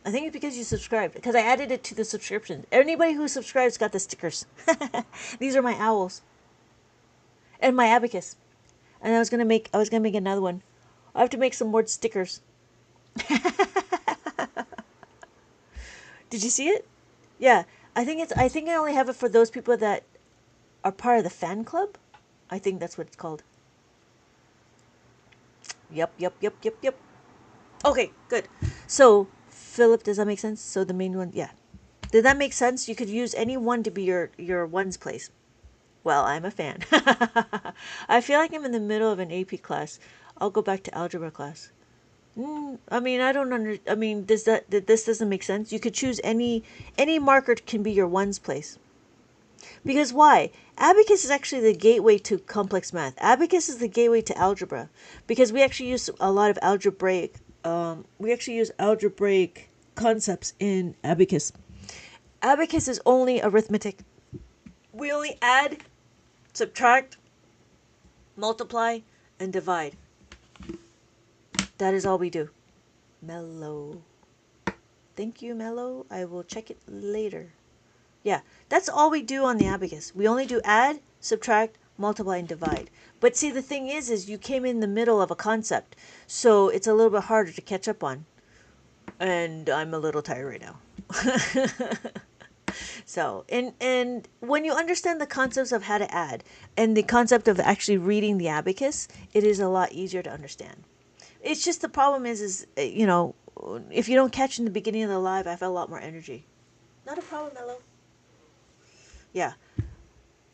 I think it's because you subscribed because I added it to the subscription. Anybody who subscribes got the stickers. These are my owls and my abacus. And I was gonna make another one. I have to make some more stickers. Did you see it? Yeah, I think I only have it for those people that are part of the fan club. I think that's what it's called. Yep. Okay, good. So, Philip, does that make sense? So the main one, yeah. Did that make sense? You could use any one to be your ones place. Well, I'm a fan. I feel like I'm in the middle of an AP class. I'll go back to algebra class. I mean, I don't under. I mean, this doesn't make sense? You could choose any marker can be your ones place. Because why? Abacus is actually the gateway to complex math. Abacus is the gateway to algebra because we actually use a lot of algebraic. We actually use algebraic concepts in Abacus. Abacus is only arithmetic. We only add, subtract, multiply, and divide. That is all we do. Mellow. Thank you, Mellow. I will check it later. Yeah, that's all we do on the abacus. We only do add, subtract, multiply, and divide. But see, the thing is you came in the middle of a concept, so it's a little bit harder to catch up on. And I'm a little tired right now. So, and when you understand the concepts of how to add and the concept of actually reading the abacus, it is a lot easier to understand. It's just the problem is you know, if you don't catch in the beginning of the live, I have a lot more energy. Not a problem, Mello. Yeah.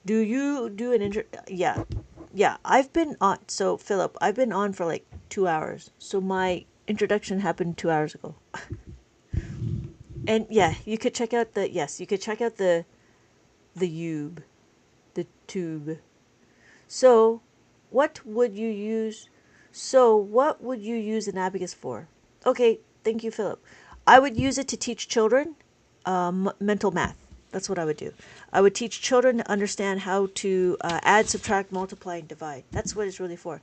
Do you do an intro? Yeah. Yeah. I've been on. So, Philip, I've been on for like 2 hours. So, my introduction happened 2 hours ago. And yeah, you could check out the. Yes, you could check out the Ube. The tube. So, what would you use? So, what would you use an abacus for? Okay. Thank you, Philip. I would use it to teach children mental math. That's what I would do. I would teach children to understand how to add, subtract, multiply, and divide. That's what it's really for.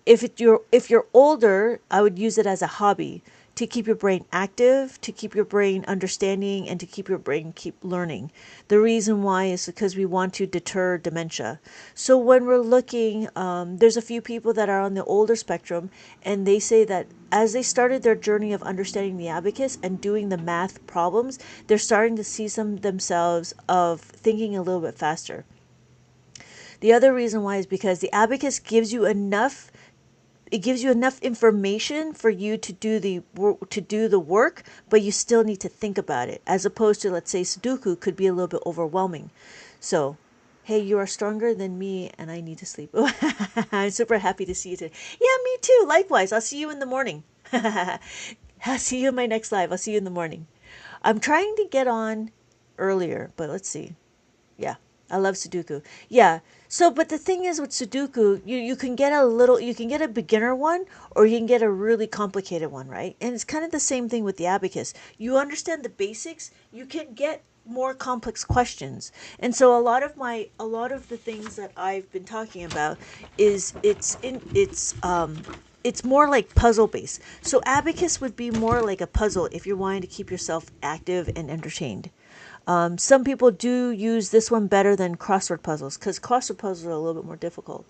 If you're older, I would use it as a hobby to keep your brain active, to keep your brain understanding, and to keep your brain keep learning. The reason why is because we want to deter dementia. So when we're looking, there's a few people that are on the older spectrum, and they say that as they started their journey of understanding the abacus and doing the math problems, they're starting to see some themselves of thinking a little bit faster. The other reason why is because the abacus gives you enough information for you to do the work, but you still need to think about it, as opposed to, let's say, Sudoku could be a little bit overwhelming. So, hey, you are stronger than me and I need to sleep. I'm super happy to see you today. Yeah, me too. Likewise. I'll see you in the morning. I'll see you in my next live. I'll see you in the morning. I'm trying to get on earlier, but let's see. Yeah, I love Sudoku. Yeah. So, but the thing is with Sudoku, you can get you can get a beginner one or you can get a really complicated one, right? And it's kind of the same thing with the abacus. You understand the basics, you can get more complex questions. And so a lot of the things that I've been talking about is it's more like puzzle based. So abacus would be more like a puzzle if you're wanting to keep yourself active and entertained. Some people do use this one better than crossword puzzles because crossword puzzles are a little bit more difficult.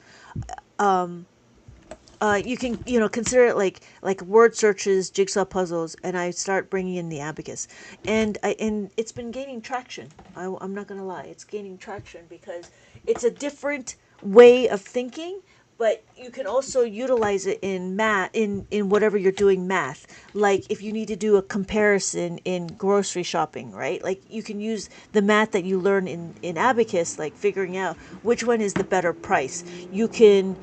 You can consider it like word searches, jigsaw puzzles, and I start bringing in the abacus, and it's been gaining traction. I'm not gonna lie, it's gaining traction because it's a different way of thinking. But you can also utilize it in math, in whatever you're doing math. Like if you need to do a comparison in grocery shopping, right? Like you can use the math that you learn in Abacus, like figuring out which one is the better price. You can,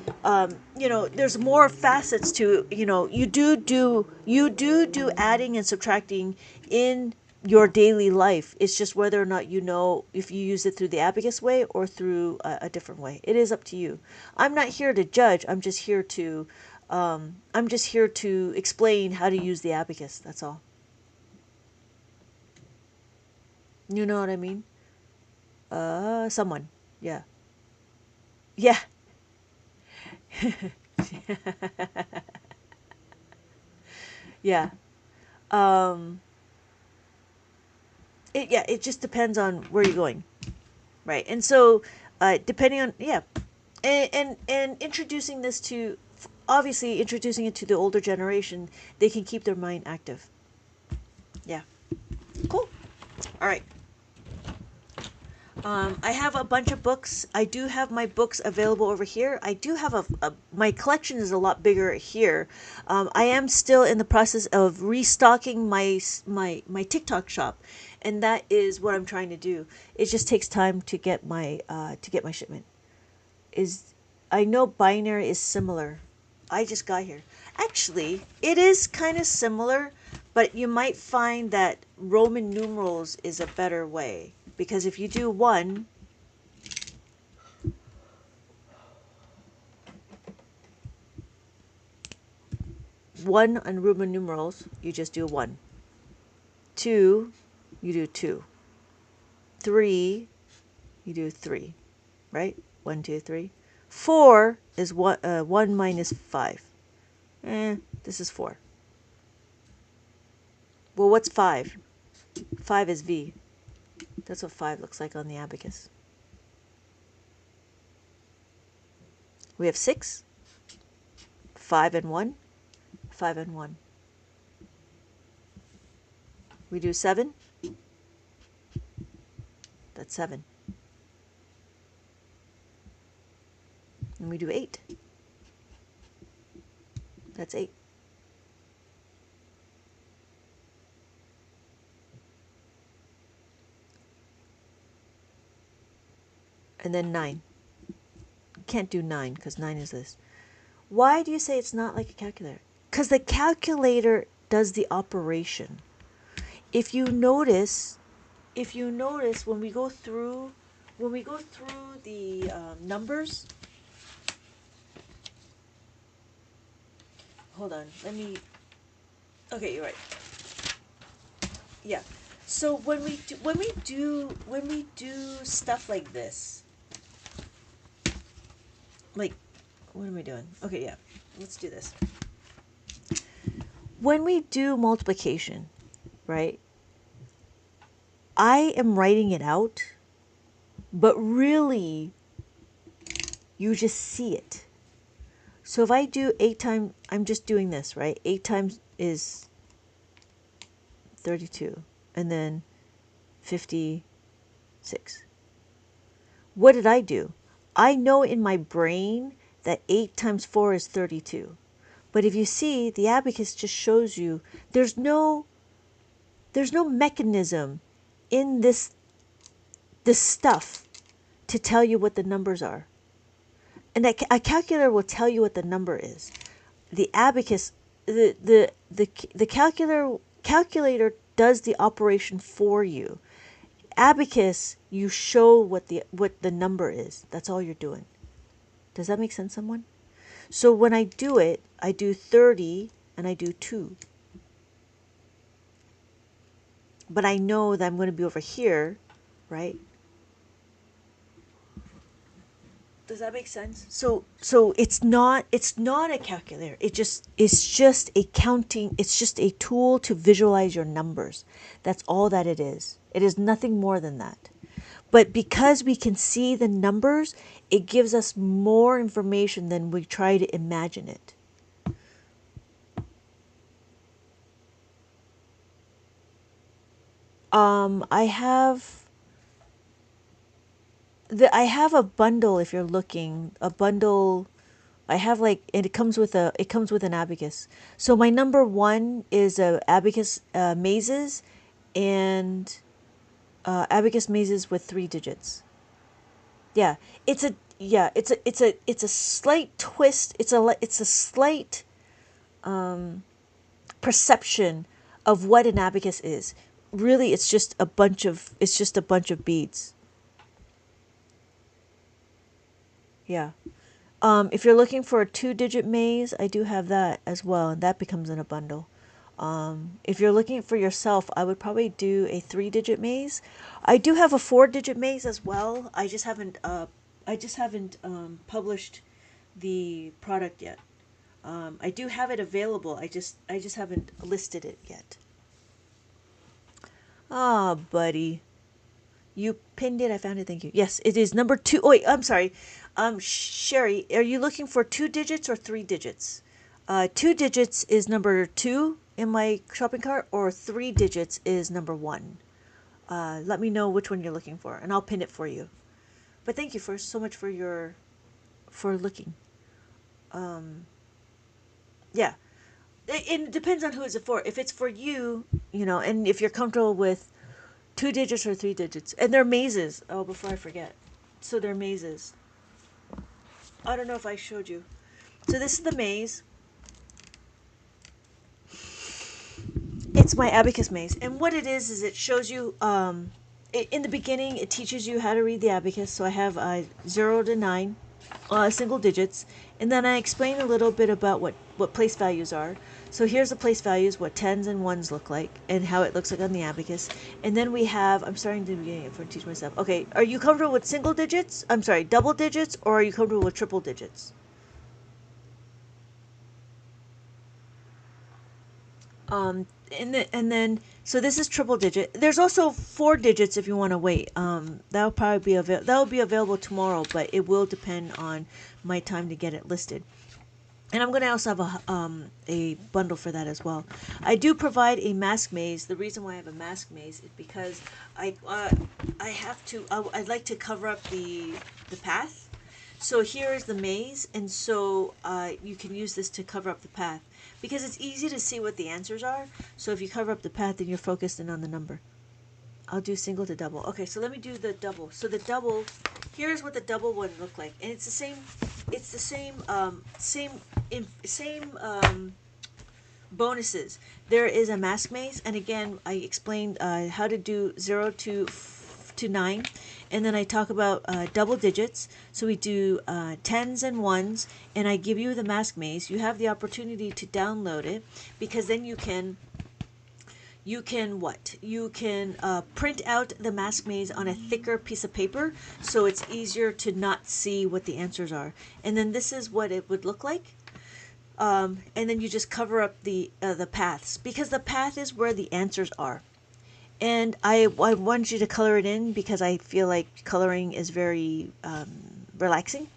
there's more facets to, you do adding and subtracting in your daily life. It's just whether or not you know if you use it through the abacus way or through a different way. It is up to you. I'm not here to judge. I'm just here to explain how to use the abacus. That's all. You know what I mean? Someone. Yeah. Yeah. Yeah. Um, it just depends on where you're going. Right. And so, depending on, yeah. And introducing this to, obviously, introducing it to the older generation, they can keep their mind active. Yeah. Cool. All right. I have a bunch of books. I do have my books available over here. I do have my collection is a lot bigger here. I am still in the process of restocking my TikTok shop, and that is what I'm trying to do. It just takes time to get my shipment. Is I know binary is similar. I just got here. Actually, it is kind of similar, but you might find that Roman numerals is a better way, because if you do one on Roman numerals, you just do one. Two, you do two. Three, you do three. Right? 1, 2, 3. 4 is 1 minus 5. This is 4. Well, what's 5? 5 is V. That's what 5 looks like on the abacus. We have 6, 5 and 1, 5 and 1. We do 7. That's 7. And we do 8. That's 8. And then 9. Can't do 9 because 9 is this. Why do you say it's not like a calculator? Because the calculator does the operation. If you notice when we go through the numbers. Hold on, okay, you're right. Yeah. So when we do stuff like this, like, what am I doing? Okay, yeah. Let's do this. When we do multiplication, right? I am writing it out, but really you just see it. So if I do 8 times, I'm just doing this, right? 8 times is 32, and then 56. What did I do? I know in my brain that 8 times 4 is 32. But if you see, the abacus just shows you there's no mechanism in this stuff to tell you what the numbers are. And a calculator will tell you what the number is. The abacus, the calculator does the operation for you. Abacus, you show what the number is. That's all you're doing. Does that make sense, someone? So when I do it, I do 30 and I do 2. But I know that I'm going to be over here, right? Does that make sense? So it's not a calculator. It's just a counting. It's just a tool to visualize your numbers. That's all that it is. It is nothing more than that. But because we can see the numbers, it gives us more information than we try to imagine it. I have a bundle. If you're looking, a bundle. I have and it comes with an abacus. So my number 1 is a abacus mazes, and abacus mazes with 3 digits. Yeah, it's a slight twist. It's a slight perception of what an abacus is. really it's just a bunch of beads. Yeah. If you're looking for a 2-digit maze, I do have that as well, and that becomes in a bundle. If you're looking for yourself, I would probably do a 3-digit maze. I do have a 4-digit maze as well. I just haven't published the product yet. I do have it available. I just haven't listed it yet. Ah, buddy. You pinned it. I found it. Thank you. Yes, it is number 2. Oh, wait, I'm sorry. Sherry, are you looking for 2 digits or 3 digits? 2 digits is number 2 in my shopping cart, or 3 digits is number 1. Let me know which one you're looking for, and I'll pin it for you. But thank you so much for looking. Yeah, it depends on who it's for. If it's for you, and if you're comfortable with 2 digits or 3 digits, and they're mazes. Oh, before I forget, so they're mazes. I don't know if I showed you. So this is the maze. It's my Abacus maze, and what it is it shows you. In the beginning, it teaches you how to read the Abacus. So I have 0 to 9, single digits, and then I explain a little bit about what place values are. So here's the place values, what tens and ones look like, and how it looks like on the Abacus. And then we have. I'm starting to begin for teach myself. Okay, are you comfortable with single digits? I'm sorry, double digits, or are you comfortable with triple digits? And then so this is triple digit. There's also 4 digits if you want to wait. That'll probably be that'll be available tomorrow, but it will depend on my time to get it listed. And I'm going to also have a bundle for that as well. I do provide a mask maze. The reason why I have a mask maze is because I have to. I'd like to cover up the path. So here is the maze, and so you can use this to cover up the path because it's easy to see what the answers are. So if you cover up the path, then you're focused in on the number. I'll do single to double. Okay, so let me do the double. So the double, here's what the double one look like, and it's the same. It's the same bonuses. There is a mask maze, and again, I explained how to do 0 to 9, and then I talk about double digits. So we do tens and ones, and I give you the mask maze. You have the opportunity to download it because then you can print out the mask maze on a thicker piece of paper, so it's easier to not see what the answers are. And then this is what it would look like. And then you just cover up the paths, because the path is where the answers are. And I want you to color it in because I feel like coloring is very relaxing.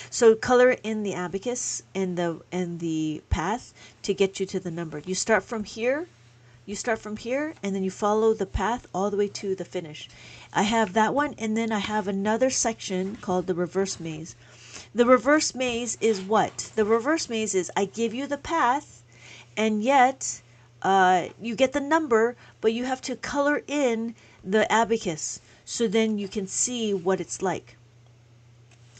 So color in the abacus and the path to get you to the number. You start from here, and then you follow the path all the way to the finish. I have that one, and then I have another section called the reverse maze. The reverse maze is what? The reverse maze is I give you the path, and yet you get the number, but you have to color in the abacus so then you can see what it's like.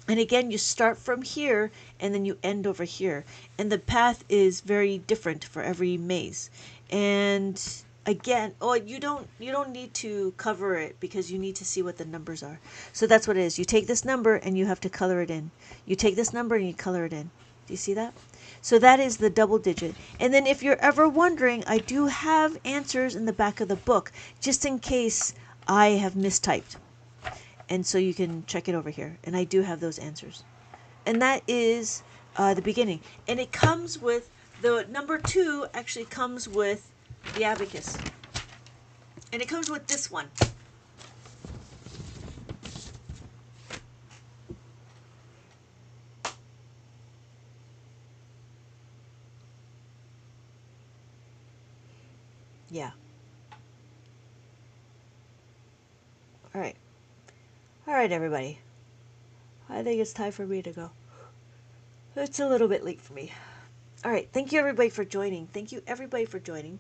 And again, you start from here and then you end over here. And the path is very different for every maze. And again, you don't need to cover it because you need to see what the numbers are. So that's what it is. You take this number and you have to color it in. You take this number and you color it in. Do you see that? So that is the double digit. And then if you're ever wondering, I do have answers in the back of the book just in case I have mistyped. And so you can check it over here. And I do have those answers. And that is the beginning. And it comes with, the number 2 actually comes with the abacus. And it comes with this one. Yeah. All right. All right, everybody. I think it's time for me to go. It's a little bit late for me. All right. Thank you, everybody, for joining. Thank you, everybody, for joining.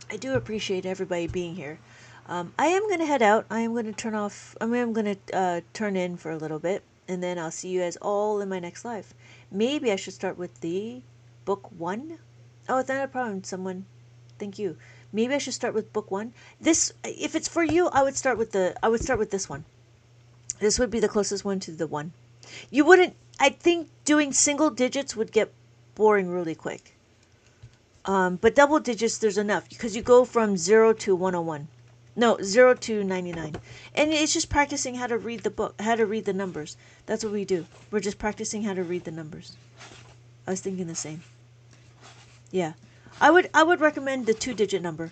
I do appreciate everybody being here. I am going to head out. I am going to turn off. I'm going to turn in for a little bit, and then I'll see you guys all in my next live. Maybe I should start with the book 1. Oh, it's not a problem. Someone Thank you. Maybe I should start with book 1. This, if it's for you, I would start with this one. This would be the closest one to the 1. You wouldn't, I think doing single digits would get boring really quick. But double digits, there's enough because you go from 0 to 101. No, 0 to 99. And it's just practicing how to read the book, how to read the numbers. That's what we do. We're just practicing how to read the numbers. I was thinking the same. Yeah. I would recommend the 2-digit number,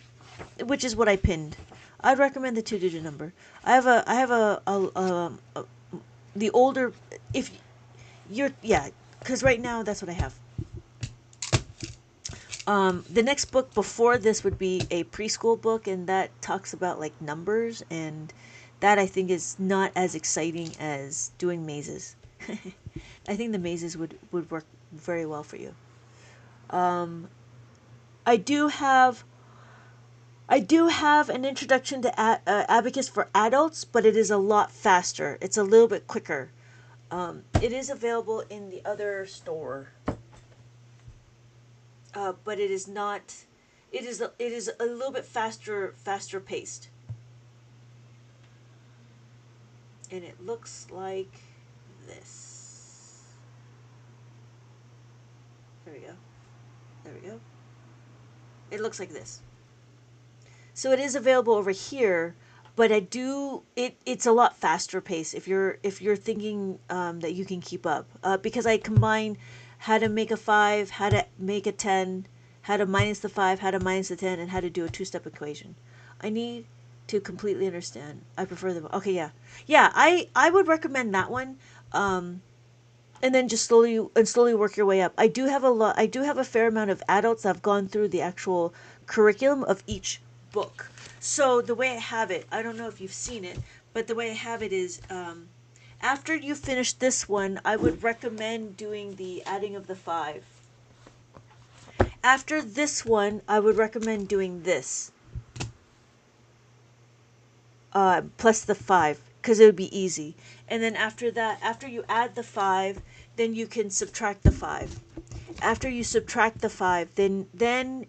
which is what I pinned. I'd recommend the 2-digit number. I have the older, if you're, yeah, because right now that's what I have. The next book before this would be a preschool book, and that talks about like numbers, and that I think is not as exciting as doing mazes. I think the mazes would work very well for you. I do have an introduction to Abacus for adults, but it is a lot faster. It's a little bit quicker. It is available in the other store. But it is not. It is a little bit faster paced, and it looks like this. There we go. There we go. It looks like this. So it is available over here, but it's a lot faster pace if you're thinking that you can keep up, because I combine how to make a 5, how to make a 10, how to minus the 5, how to minus the 10, and how to do a 2-step equation. I need to completely understand. I prefer the, okay, yeah. Yeah, I would recommend that one. And then just slowly work your way up. I do have a fair amount of adults that have gone through the actual curriculum of each book. So the way I have it, I don't know if you've seen it, but the way I have it is, after you finish this one, I would recommend doing the adding of the 5. After this one, I would recommend doing this. Plus the 5, because it would be easy. And then after that, after you add the 5, then you can subtract the 5. After you subtract the 5, then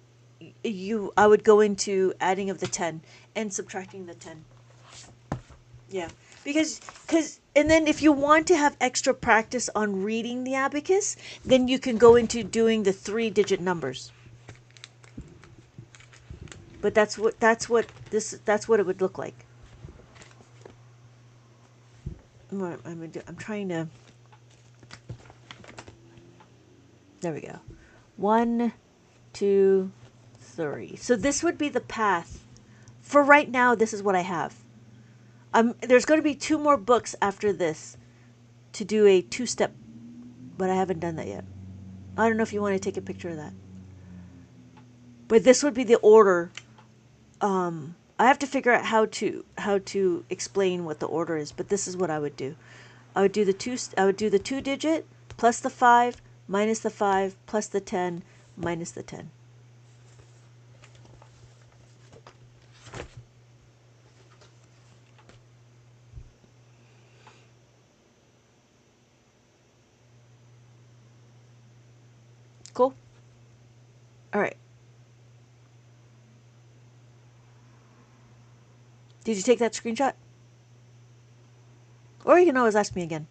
I would go into adding of the 10 and subtracting the 10. Yeah, because and then if you want to have extra practice on reading the abacus, then you can go into doing the 3-digit numbers. But that's what it would look like. I'm trying to. There we go. 1, 2, 3. So this would be the path. For right now, this is what I have. There's going to be 2 more books after this to do a 2-step, but I haven't done that yet. I don't know if you want to take a picture of that. But this would be the order. I have to figure out how to explain what the order is, but this is what I would do. I would do the 2-digit plus the 5 minus the 5 plus the 10 minus the 10. Cool. All right. Did you take that screenshot? Or you can always ask me again.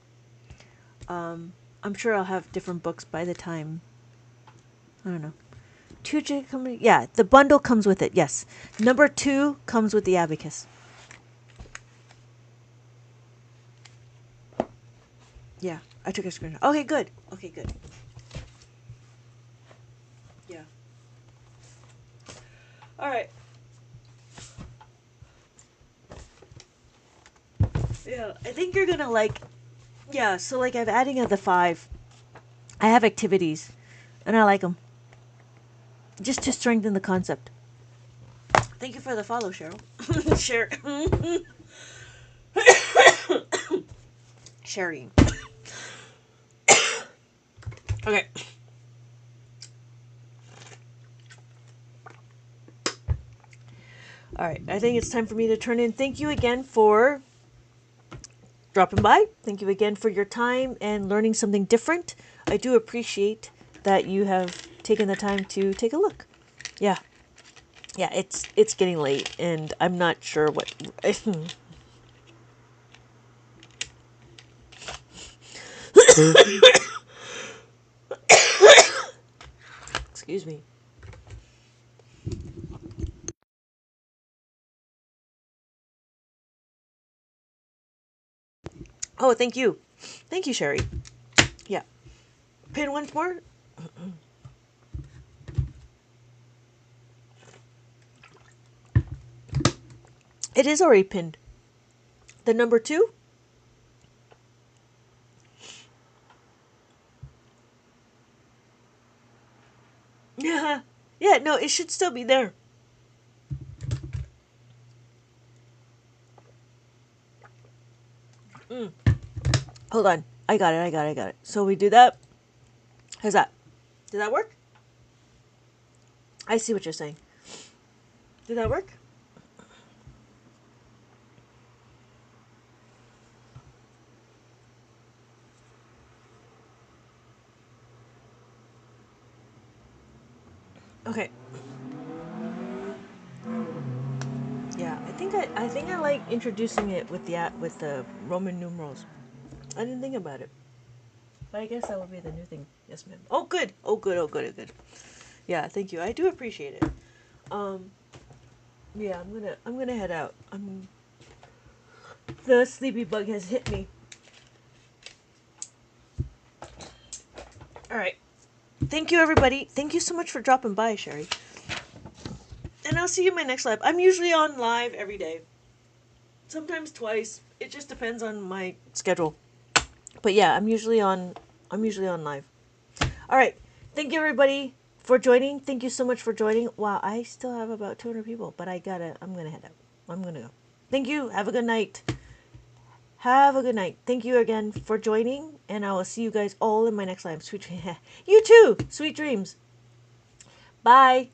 I'm sure I'll have different books by the time. I don't know. 2J company. Yeah, the bundle comes with it. Yes, number 2 comes with the abacus. Yeah, I took a screenshot. Okay, good. Okay, good. Yeah. All right. Yeah, I think you're gonna like. Yeah, so like I'm adding of the 5. I have activities, and I like them. Just to strengthen the concept. Thank you for the follow, Cheryl. Share. Sharing. Okay. All right, I think it's time for me to turn in. Thank you again for dropping by. Thank you again for your time and learning something different. I do appreciate that you have taken the time to take a look. Yeah. Yeah, it's getting late, and I'm not sure what. Excuse me. Oh, thank you, Sherry. Yeah, pin once more. It is already pinned. The number 2. Yeah, yeah. No, it should still be there. Hold on. I got it. I got it. I got it. So we do that. How's that? Did that work? I see what you're saying. Did that work? Okay. Yeah, I think I like introducing it with the Roman numerals. I didn't think about it, but I guess that would be the new thing. Yes, ma'am. Oh, good. Oh, good. Oh, good. Oh, good. Yeah, thank you. I do appreciate it. Um, yeah, I'm gonna head out. The sleepy bug has hit me. All right. Thank you, everybody. Thank you so much for dropping by, Sherry. And I'll see you in my next live. I'm usually on live every day. Sometimes twice. It just depends on my schedule. But yeah, I'm usually on live. All right. Thank you, everybody, for joining. Thank you so much for joining. Wow, I still have about 200 people, but I'm going to head out. I'm going to go. Thank you. Have a good night. Have a good night. Thank you again for joining, and I will see you guys all in my next live. Sweet dreams. You too. Sweet dreams. Bye.